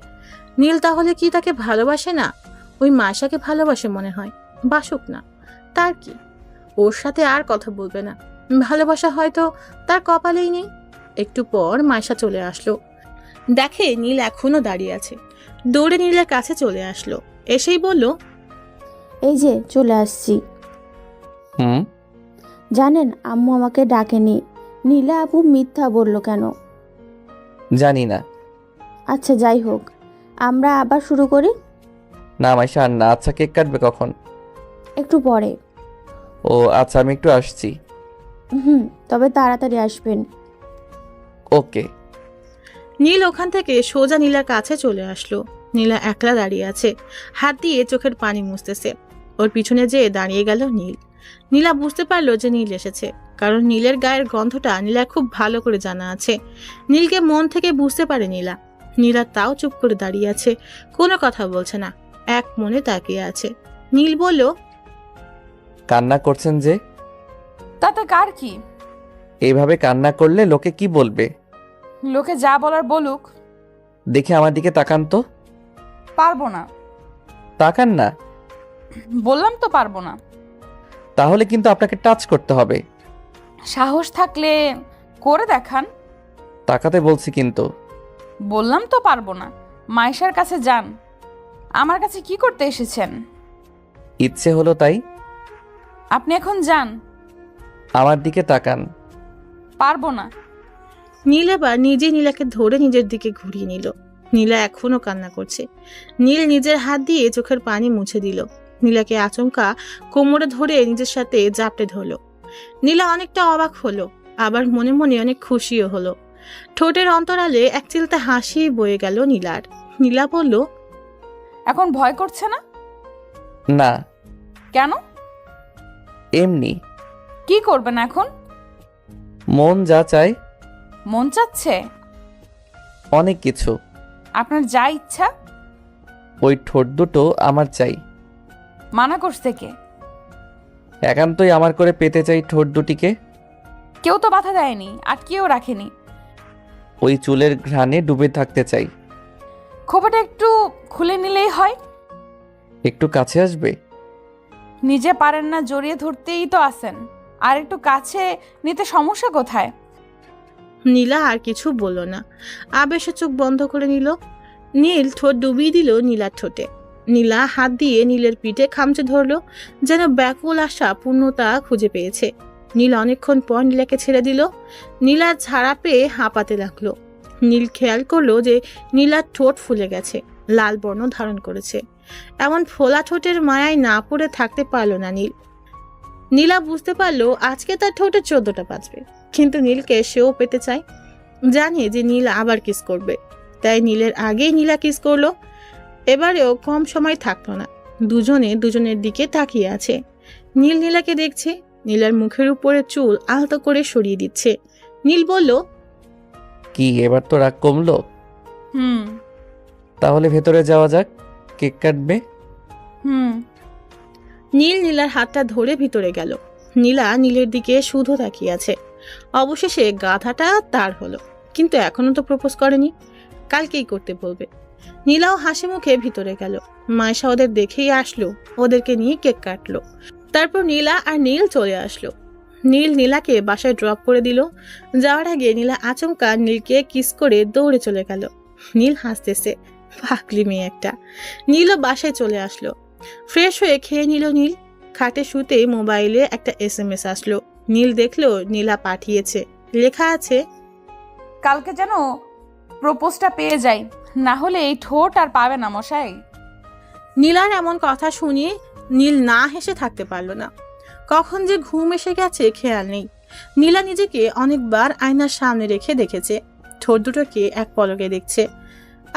নীল তাহলে কি তাকে ভালোবাসে না? ওই মাইশাকে ভালোবাসে মনে হয়। বাসুক না, তার কি? ওর সাথে আর কথা বলবে না। ভালোবাসা হয়তো তার কপালেই নেই। একটু পর মাইশা চলে আসলো। দেখে নীল এখনো দাঁড়িয়ে আছে। দৌড়ে নীলের কাছে চলে আসলো। এসেই বলল, এই যে চলে আসছি। হুম। জানেন আম্মু আমাকে ডাকেনি। নীলা আপু মিথ্যা বলল কেন? জানি না। আচ্ছা যাই হোক, আমরা আবার শুরু করি। না মাইশা, আর না। আচ্ছা, কেক কাটবে কখন? একটু পরে। ও আচ্ছা, আমি একটু আসছি। তবে তাড়াতাড়ি আসবেন। ওকে। নীল ওখান থেকে সোজা নীলার কাছে চলে আসলো। নীলা একলা দাঁড়িয়ে আছে, হাত দিয়ে চোখের পানি মুছতেছে। ওর পিছনে যেয়ে দাঁড়িয়ে গেল নীল। নীলা বুঝতে পারলো যে নীল এসেছে, কারণ নীলের গায়ের গন্ধটা নীলার খুব ভালো করে জানা আছে। নীলকে মন থেকে বুঝতে পারে নীলা। নীলা তাও চুপ করে দাঁড়িয়ে আছে, কোনো কথা বলছে না, এক মনে তাকিয়ে আছে। নীল বলল, কান্না করছেন যে? তাতে কার কি? এইভাবে কান্না করলে লোকে কি বলবে? লোকে যা বলার বলুক। দেখে আমার দিকে তাকান তো। পারবো না। তাকান না। বললাম তো পারবো না। তাহলে কিন্তু আপনাকে টাচ করতে হবে। সাহস থাকলে করে দেখান। তাকাতে বলছি কিন্তু। বললাম তো পারবো না। মাইশার কাছে যান। আমার কাছে কি করতে এসেছেন? ইচ্ছে হলো তাই। আপনি এখন যান। আমার দিকে তাকান। পারবো না। নীল এবার নিজেই নীলাকে ধরে নিজের দিকে ঘুরিয়ে নিল। নীলা এখনো কান্না করছে। নীল নিজের হাত দিয়ে চোখের পানি মুছে দিল। নীলাকে আচমকা কোমরে ধরে নিজের সাথে জাপটে ধরল। নীলা অনেকটা অবাক হলো, আবার মনে মনে অনেক খুশিও হলো। ঠোঁটের অন্তরালে এক চিলতে হাসি বয়ে গেল নীলার। নীলা বলল, এখন ভয় করছে না? না। কেন? এমনি। কি করবেন এখন? মন যা চায়। মন চাচ্ছে? অনেক কিছু। আপনার যা ইচ্ছা। ওই ঠোঁট দুটো আমার চাই। মানা করছে কে? একান্তই আমার করে পেতে চাই ঠোঁট দুটিকে। কেউ তো বাধা দেয়নি, আটকেও রাখেনি। ওই চুলের ঘ্রাণে ডুবে থাকতে চাই। খোপাটা একটু খুলে নিলেই হয়। একটু কাছে আসবে? নিজে পারেন না, জড়িয়ে ধরতেই তো আসেন। আর একটু কাছে নিতে সমস্যা কোথায়? নীলা আর কিছু বলল না, আবেশে চোখ বন্ধ করে নিল। নীল ঠোঁট ডুবিয়ে দিল নীলার ঠোঁটে। নীলা হাত দিয়ে নীলের পিঠে খামচে ধরল, যেন ব্যাকুল আশা পূর্ণতা খুঁজে পেয়েছে। নীল অনেকক্ষণ পর নীলাকে ছেড়ে দিল। নীলার ঝাড়া পেয়ে হাঁপাতে লাগলো। নীল খেয়াল করলো যে নীলার ঠোঁট ফুলে গেছে, লাল বর্ণ ধারণ করেছে। এমন ফোলা ঠোঁটের মায়ায় না পড়ে থাকতে পারল না নীল। নীলা বুঝতে পারলো আজকে তার ঠোঁটে 14টা বাজবে, কিন্তু নীলকে সেও পেতে চায়। জানে যে নীল আবার কিস করবে, তাই নীলের আগেই নীলা কিস করলো। এবারেও কম সময় থাকলো না, দুজনে দুজনের দিকে তাকিয়ে আছে। নীল নীলাকে দেখছে, নীলার মুখের উপরে চুল আলতো করে সরিয়ে দিচ্ছে। নীল বলল, কি এবার তো রাগ কমলো? হুম তাহলে ভেতরে যাওয়া যাক, কেক কাটবে। হুম নীল নীলার হাতটা ধরে ভিতরে গেল। নীলা নীলের দিকে শুধু তাকিয়ে আছে। অবশেষে গাধাটা তার হলো, কিন্তু এখনো তো প্রপোজ করেনি, কালকেই করতে বলবে। নীলাও হাসি মুখে ভিতরে গেল। মায়েশা ওদের দেখেই আসলো, ওদেরকে নিয়ে কেক কাটলো। তারপর নীলা আর নীল চলে আসলো। নীল নীলাকে বাসায় ড্রপ করে দিল। যাওয়ার আগে নীলা আচমকা নীলকে কিস করে দৌড়ে চলে গেল। নীল হাসতেছে, পাগলি মেয়ে একটা। নীলও বাসায় চলে আসলো। ফ্রেশ হয়ে খেয়ে নিল নীল। খাটে শুতে মোবাইলে একটা SMS আসলো। নীল দেখলো নীলা পাঠিয়েছে, লেখা আছে, কালকে যেন প্রপোজটা পেয়ে যাই, না হলে এই ঠোঁট আর পাবে না মশাই। নীলার এমন কথা শুনে নীল না হেসে থাকতে পারলো না। কখন যে ঘুম এসে গেছে খেয়াল নেই। নীলা নিজেকে অনেকবার আয়নার সামনে রেখে দেখেছে, ঠোঁট দুটোকে এক পলকে দেখছে।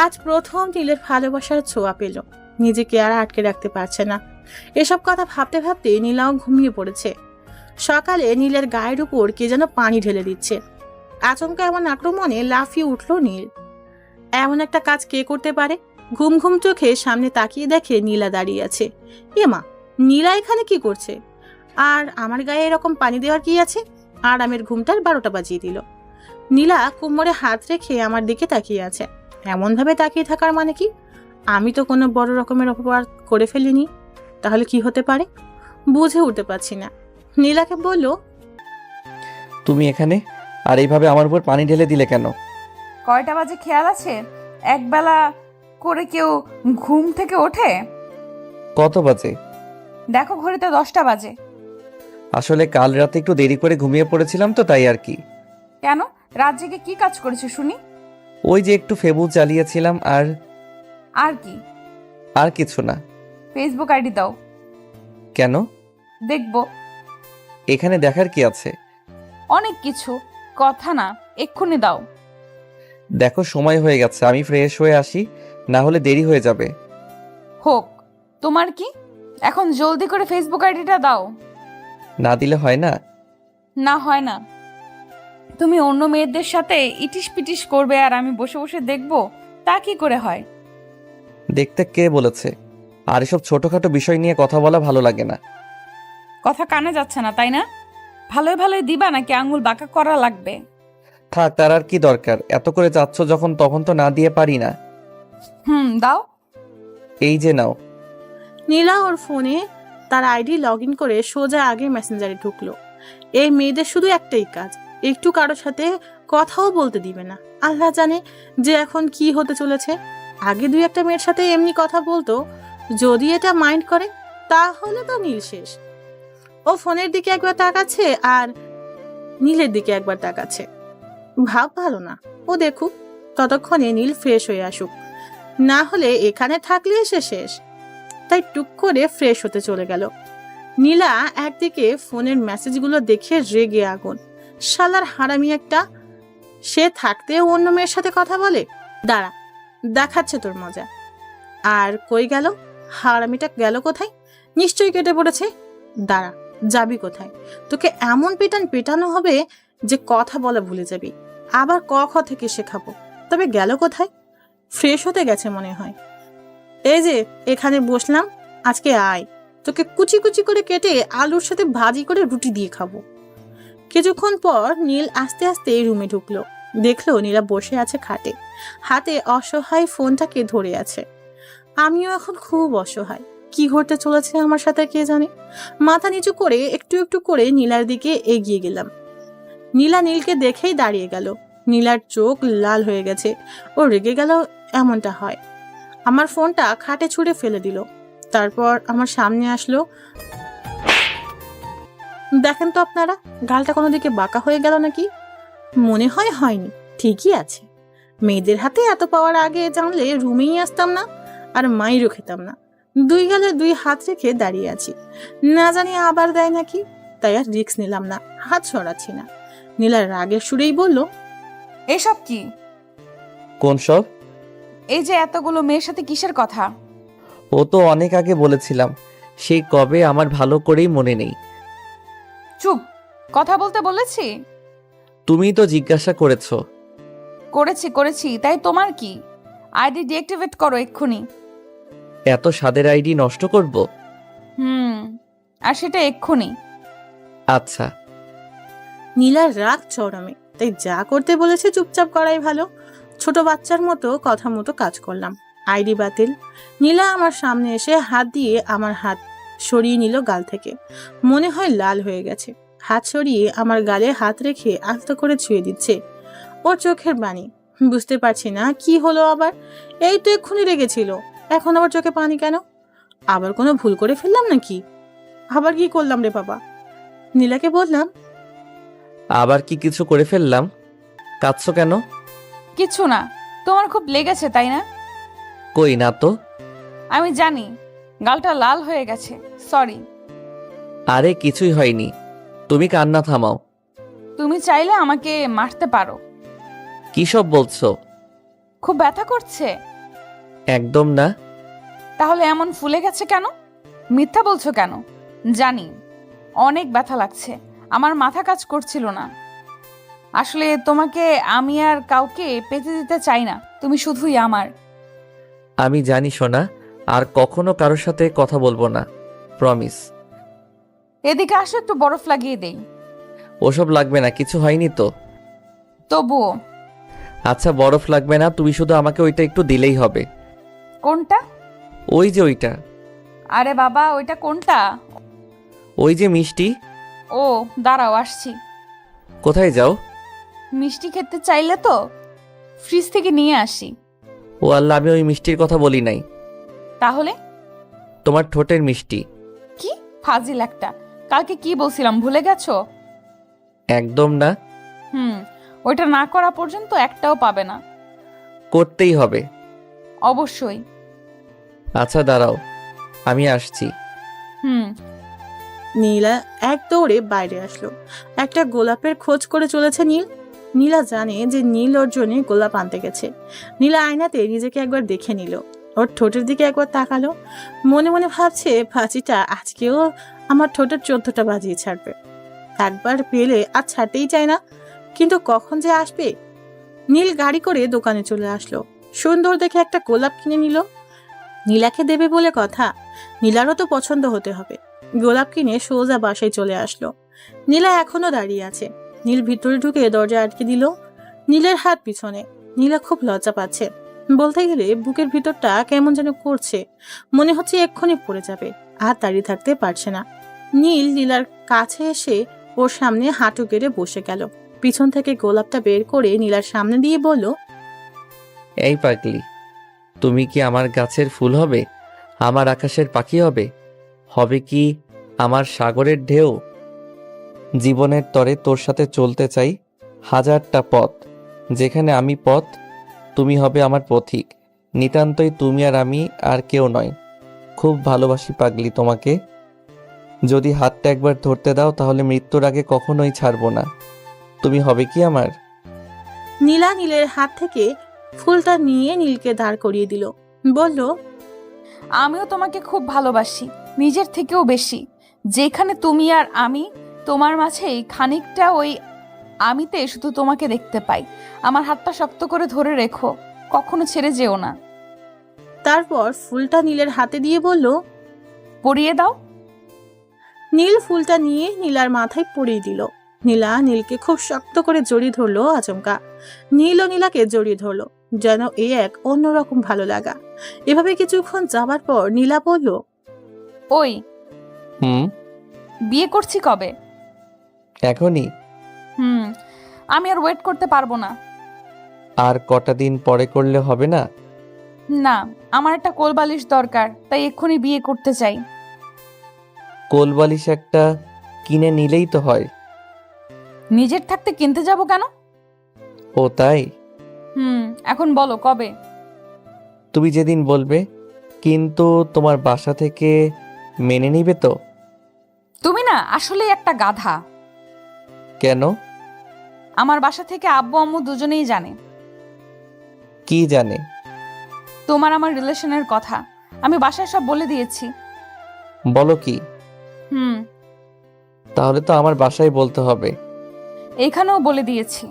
আজ প্রথম নীলের ভালোবাসার ছোঁয়া পেল। নিজেকে আর আটকে রাখতে পারছে না। এসব কথা ভাবতে ভাবতে নীলাও ঘুমিয়ে পড়েছে। সকালে নীলের গায়ের উপর কে যেন পানি ঢেলে দিচ্ছে। আচমকা এমন আক্রমণে লাফিয়ে উঠল নীল। এমন একটা কাজ কে করতে পারে? ঘুম ঘুম চোখে সামনে তাকিয়ে দেখে নীলা দাঁড়িয়ে আছে। এমা, নীলা এখানে কি করছে? আর আমার গায়ে এরকম পানি দেওয়ার কি আছে? আরামের ঘুমটার 12টা বাজিয়ে দিল। নীলা কোমরে হাত রেখে আমার দিকে তাকিয়ে আছে। এমন ভাবে তাকিয়ে থাকার মানে কি? আমি তো কোনো বড় রকমের অপরাধ করে ফেলিনি, তাহলে কি হতে পারে? বুঝে উঠতে পারছি না। নীলাকে বলল, তুমি এখানে আর এইভাবে আমার উপর পানি ঢেলে দিলে কেন? কয়টা বাজে খেয়াল আছে? একবেলা করে কেউ ঘুম থেকে ওঠে? কত বাজে? দেখো ঘড়িতে 10টা বাজে। আসলে কাল রাতে একটু দেরি করে ঘুমিয়ে পড়েছিলাম তো, তাই আর কি। কেন, রাত জেগে কি কাজ করেছো শুনি? ওই যে একটু ফেসবুক চালিয়েছিলাম। আর কি? আর কিছু না। ফেসবুক আইডি দাও। কেন? দেখবো। এখানে দেখার কি আছে? অনেক কিছু, কথা না, এক্ষুনি দাও। দেখো সময় হয়ে গেছে, আমি ফ্রেশ হয়ে আসি, না হলে দেরি হয়ে যাবে। হোক, তোমার কি? এখন জলদি করে ফেসবুক আইডিটা দাও। না দিলে হয় না? না হয় না। তুমি অন্য মেয়েদের সাথে ইটিস পিটিস করবে আর আমি বসে বসে দেখবো, তা কি করে হয়? দেখতে কে বলেছে? আর এসব ছোটখাটো বিষয় নিয়ে কথা বলা ভালো লাগে না। কথা কানে যাচ্ছে না তাই না? ভালোই ভালোই দিবা নাকি আঙ্গুল বাঁকা করা লাগবে? থাক, তার আর কি দরকার? এত করে চাচ্ছ যখন, তখন তো না দিয়ে পারি না। দাও। এই যে নাও। নীলা ওর ফোনে তার আইডি লগ ইন করে সোজা আগে মেসেঞ্জারে ঢুকলো। এই মেয়েদের শুধু একটাই কাজ, একটু কারোর সাথে কথাও বলতে দিবে না। আল্লাহ জানে যে এখন কি হতে চলেছে। আগে 2-1টা মেয়ের সাথে এমনি কথা বলতো, যদি এটা মাইন্ড করে তাহলে তো নীল শেষ। ও ফোনের দিকে একবার তাকাচ্ছে আর নীলের দিকে একবার তাকাচ্ছে। ভাব ভালো না, ও দেখুক, ততক্ষণে নীল ফ্রেশ হয়ে আসুক, না হলে এখানে থাকলে সে শেষ। তাই টুক করে ফ্রেশ হতে চলে গেল। নীলা একদিকে ফোনের মেসেজগুলো দেখে রেগে আগুন। শালার হারামি একটা, সে থাকতেও অন্য মেয়ের সাথে কথা বলে। দাঁড়া, দেখাচ্ছে তোর মজা। আর কই গেল হারামিটা? গেল কোথায়? নিশ্চয়ই কেটে পড়েছে। দাঁড়া, যাবি কোথায়? তোকে এমন পেটানো হবে যে কথা বলা ভুলে যাবি। আবার ক খ থেকে শেখাবো। তবে গেল কোথায়? ফ্রেশ হতে গেছে মনে হয়। এই যে এখানে বসলাম, আজকে আয়, তোকে কুচি কুচি করে কেটে আলুর সাথে ভাজি করে রুটি দিয়ে খাবো। কিছুক্ষণ পর নীল আস্তে আস্তে রুমে ঢুকলো। দেখলো নীলা বসে আছে খাটে, হাতে অসহায় ফোনটাকে ধরে আছে। আমিও এখন খুব অসহায়। কি ঘটতে চলেছে আমার সাথে কে জানে। মাথা নিচু করে একটু একটু করে নীলার দিকে এগিয়ে গেলাম। নীলা নীলকে দেখেই দাঁড়িয়ে গেল। নীলার চোখ লাল হয়ে গেছে। ও রেগে গেল, এমনটা হয়। আমার ফোনটা খাটে ছুঁড়ে ফেলে দিল। তারপর আমার সামনে আসলো। দেখেন তো আপনারা, গালটা কোনো দিকে বাঁকা হয়ে গেল নাকি? মনে হয় হয়নি, ঠিকই আছে। মেয়েদের হাতে এত পাওয়ার আগে জানলে রুমেই আসতাম না, আর মাইরও খেতাম না। দুই গালে দুই হাত রেখে দাঁড়িয়ে আছি, না জানি আবার দেয় নাকি। তাই আর রিস্ক নিলাম না, হাত সরাচ্ছি না। নীলার রাগের সুরেই বলল, এসব কি? কোন সব? এই যে এতগুলো মেয়ের সাথে কিসের কথা? ও তো অনেক আগে বলেছিলাম, সেই কবে আমার ভালো করেই মনে নেই। চুপ, কথা বলতে বলেছি? তুমিই তো জিজ্ঞাসা করেছো। করেছি, তাই তোমার কি? আইডি ডিঅ্যাক্টিভেট করো এক্ষুনি। এত স্বাদের আইডি নষ্ট করব? আর সেটা এক্ষুনি। আচ্ছা। নীলার রাগ চরমে, তাই যা করতে বলেছে চুপচাপ করাই ভালো। ছোট বাচ্চার মতো কথা মতো কাজ করলাম। আইডি বাতিল। নীলা আমার সামনে এসে হাত দিয়ে আমার হাত সরিয়ে নিল গাল থেকে। মনে হয় লাল হয়ে গেছে। হাত সরিয়ে আমার গালে হাত রেখে আলতো করে ছুঁয়ে দিচ্ছে। ওর চোখের বাণী। বুঝতে পারছি না কি হলো আবার। এই তো এক্ষুনি রেগেছিল, এখন আবার চোখে পানি কেন? আবার কোনো ভুল করে ফেললাম নাকি? আবার কি করলাম রে বাবা? নীলাকে বললাম, আবার কি কিছু করে ফেললাম? কাঁদছো কেন? কিছু না, তোমার খুব লেগেছে তাই না? কই না তো। আমি জানি, গালটা লাল হয়ে গেছে, সরি। আরে কিছুই হয়নি, তুমি কান্না থামাও। তুমি চাইলে আমাকে মারতে পারো। কি সব বলছো? খুব ব্যথা করছে? একদম না। তাহলে এমন ফুলে গেছে কেন? মিথ্যা বলছো কেন? জানি অনেক ব্যথা লাগছে, আমার মাথা কাজ করছিল না। আসলে তোমাকে আমি আর কাউকে পেতে দিতে চাই না, তুমি শুধুই আমার। আমি জানি সোনা, আর কখনো কারোর সাথে কথা বলবো না, প্রমিস। এদিকে আসো, একটু বরফ লাগিয়ে দেই। ওসব লাগবে না, কিছু হয়নি তো। তবুও। আচ্ছা বরফ লাগবে না, তুমি শুধু আমাকে ওইটা একটু দিলেই হবে। কোনটা? ওই যে ওইটা। আরে বাবা, ওইটা কোনটা? ওই যে মিষ্টি। ও দাঁড়াও, আসছি। কোথায় যাও? মিষ্টি খেতে চাইলে তো ফ্রিজ থেকে নিয়ে আসি। ও আল্লাহ, আমি ওই মিষ্টির কথা বলি নাই। তাহলে? তোমার ঠোঁটের মিষ্টি। কি ফাজিল একটা! কালকে কি বলছিলাম ভুলে গেছো? একদম না। ওইটা না করা পর্যন্ত একটাও পাবে না। করতেই হবে। অবশ্যই। আচ্ছা দাঁড়াও, আমি আসছি। নীলা এক দৌড়ে বাইরে আসলো। একটা গোলাপের খোঁজ করে চলেছে নীল। নীলা জানে যে নীল ওর জন্য গোলাপ আনতে গেছে। নীলা আয়নাতে নিজেকে একবার দেখে নিল, ওর ঠোঁটের দিকে একবার তাকালো। মনে মনে ভাবছে, ভাজিটা আজকেও আমার ঠোঁটের 14টা বাজিয়ে ছাড়বে। একবার পেলে আর ছাড়তেই চায় না, কিন্তু কখন যে আসবে। নীল গাড়ি করে দোকানে চলে আসলো। সুন্দর দেখে একটা গোলাপ কিনে নিল। নীলাকে দেবে বলে কথা, নীলারও তো পছন্দ হতে হবে। গোলাপ কিনে সোজা বাসায় চলে আসলো। নীলা এখনো দাঁড়িয়ে আছে। নীল ভিতরে ঢুকে দরজা আটকে দিল। নীলের হাত পিছনে। নীলা খুব লজ্জা পাচ্ছে। বলতে গেলে বুকের ভিতরটা কেমন যেন করছে, মনে হচ্ছে এক্ষুনি পড়ে যাবে। আর দাঁড়িয়ে থাকতে পারছে না। নীল নীলার কাছে এসে ওর সামনে হাঁটু গেড়ে বসে গেল। পিছন থেকে গোলাপটা বের করে নীলার সামনে দিয়ে বলল, এই পাগলি, তুমি কি আমার গাছের ফুল হবে? আমার আকাশের পাখি হবে? হবে কি আমার সাগরের ঢেউ? জীবনের তরে তোর সাথে চলতে চাই হাজারটা পথ। যেখানে আমি পথ, তুমি হবে আমার পথিক। নিতান্তই তুমি আর আমি, আর কেউ নয়। খুব ভালোবাসি পাগলি তোমাকে। যদি হাতটা একবার ধরতে দাও, তাহলে মৃত্যুর আগে কখনোই ছাড়বো না। তুমি হবে কি আমার? নীলা নীলের হাত থেকে ফুলটা নিয়ে নীলকে দাঁড় করিয়ে দিল। বলল, আমিও তোমাকে খুব ভালোবাসি, নিজের থেকেও বেশি। যেখানে তুমি আর আমি, তোমার মাঝেই খানিকটা ওই আমিতে শুধু তোমাকে দেখতে পাই। আমার হাতটা শক্ত করে ধরে রেখো, কখনো ছেড়ে যেও না। তারপর ফুলটা নীলের হাতে দিয়ে বলল, পরিয়ে দাও। নীল ফুলটা নিয়ে নীলার মাথায় পরিয়ে দিল। নীলা নীলকে খুব শক্ত করে জড়িয়ে ধরলো আচমকা। নীলও নীলাকে জড়িয়ে ধরলো, যেন এ এক অন্যরকম ভালো লাগা। এভাবে কিছুক্ষণ যাবার পর নীলা বলল, ওই হুম, বিয়ে করছি কবে? এখনই? আমি আর ওয়েট করতে পারবো না। আর কটা দিন পরে করলে হবে না? না, আমার একটা কোলবালিশ দরকার, তাই এক্ষুনি বিয়ে করতে চাই। কোলবালিশ একটা কিনে নিলেই তো হয়। নিজের থাকতে কিনতে যাব কেন? ও তাই? এখন বলো কবে? তুমি যেদিন বলবে। কিন্তু তোমার বাসা থেকে মেনে নিবে তো? তুমি না আসলেই একটা গাধা। কেন? আমার বাসা থেকে আব্বু আম্মু দুজনেই জানে কি জানে? তোমার আমার রিলেশনের কথা। আমি বাসায় সব বলে দিয়েছি। বলো কি? তাহলে তো আমার বাসায় বলতে হবে। এইখানেও বলে দিয়েছি।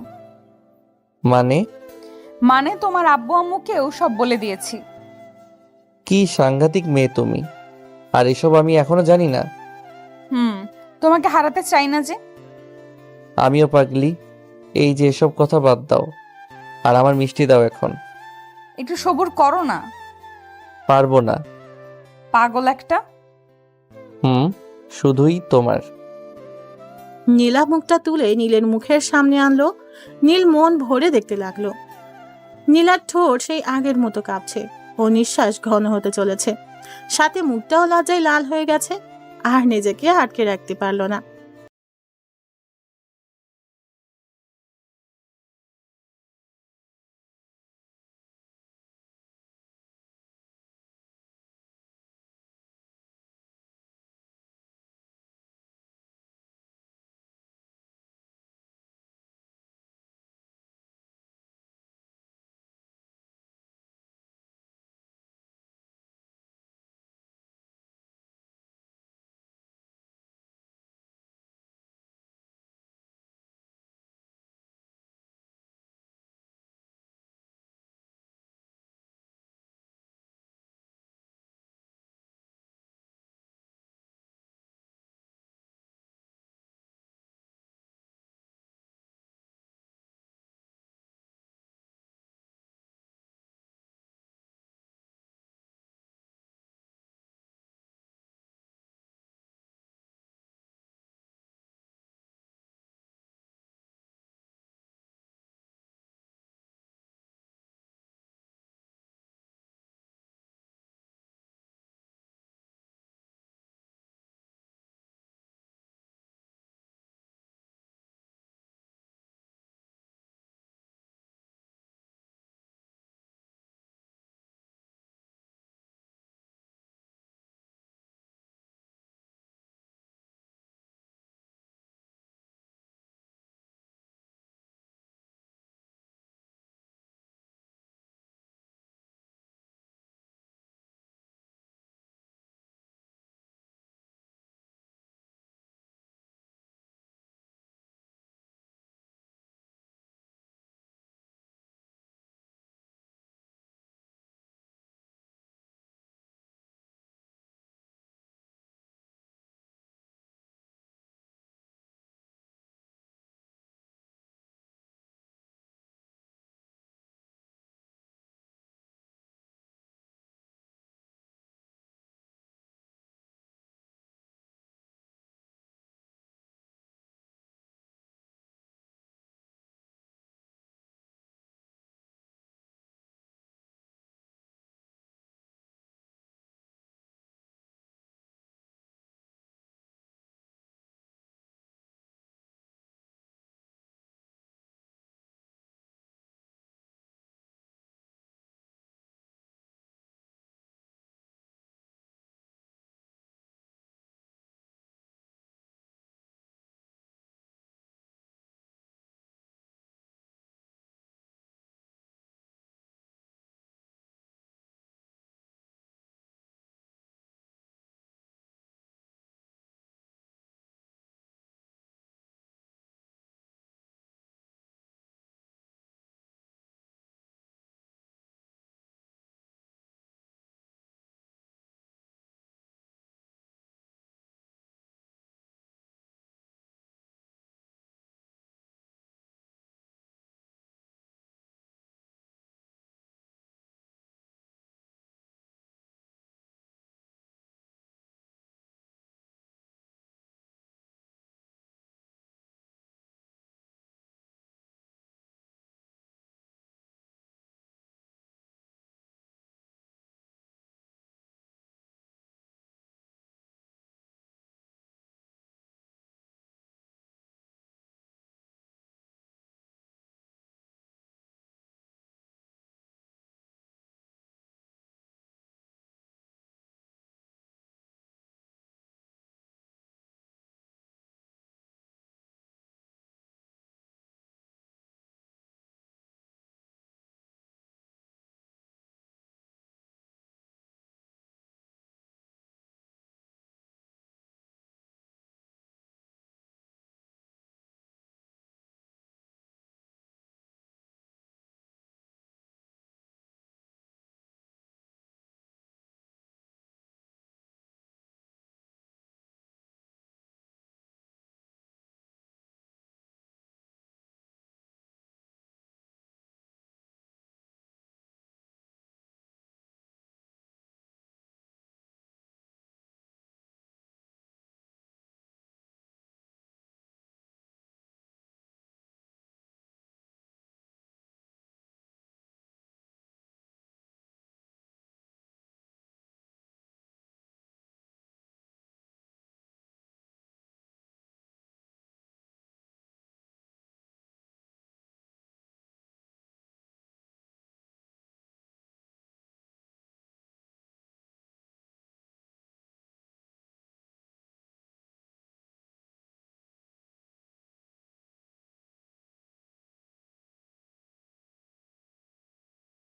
মানে তোমার আব্বু আম্মুকেও সব বলে দিয়েছি। কি সাংঘাতিক মেয়ে তুমি! আর এসব আমি এখনো জানি না? তোমাকে হারাতে চাই না যে। আমিও পাগলি। এই যে এসব কথা বাদ দাও, আর আমার মিষ্টি দাও এখন। একটু সবুর করো না। পারবো না। পাগল একটা। শুধুই তোমার। নীলা মুখটা তুলে নীলের মুখের সামনে আনলো। নীল মন ভরে দেখতে লাগলো। নীলার ঠোঁট সেই আগের মতো কাঁপছে, ও নিঃশ্বাস ঘন হতে চলেছে, সাথে মুখটাও লজ্জায় লাল হয়ে গেছে। আর নিজেকে আটকে রাখতে পারলো না।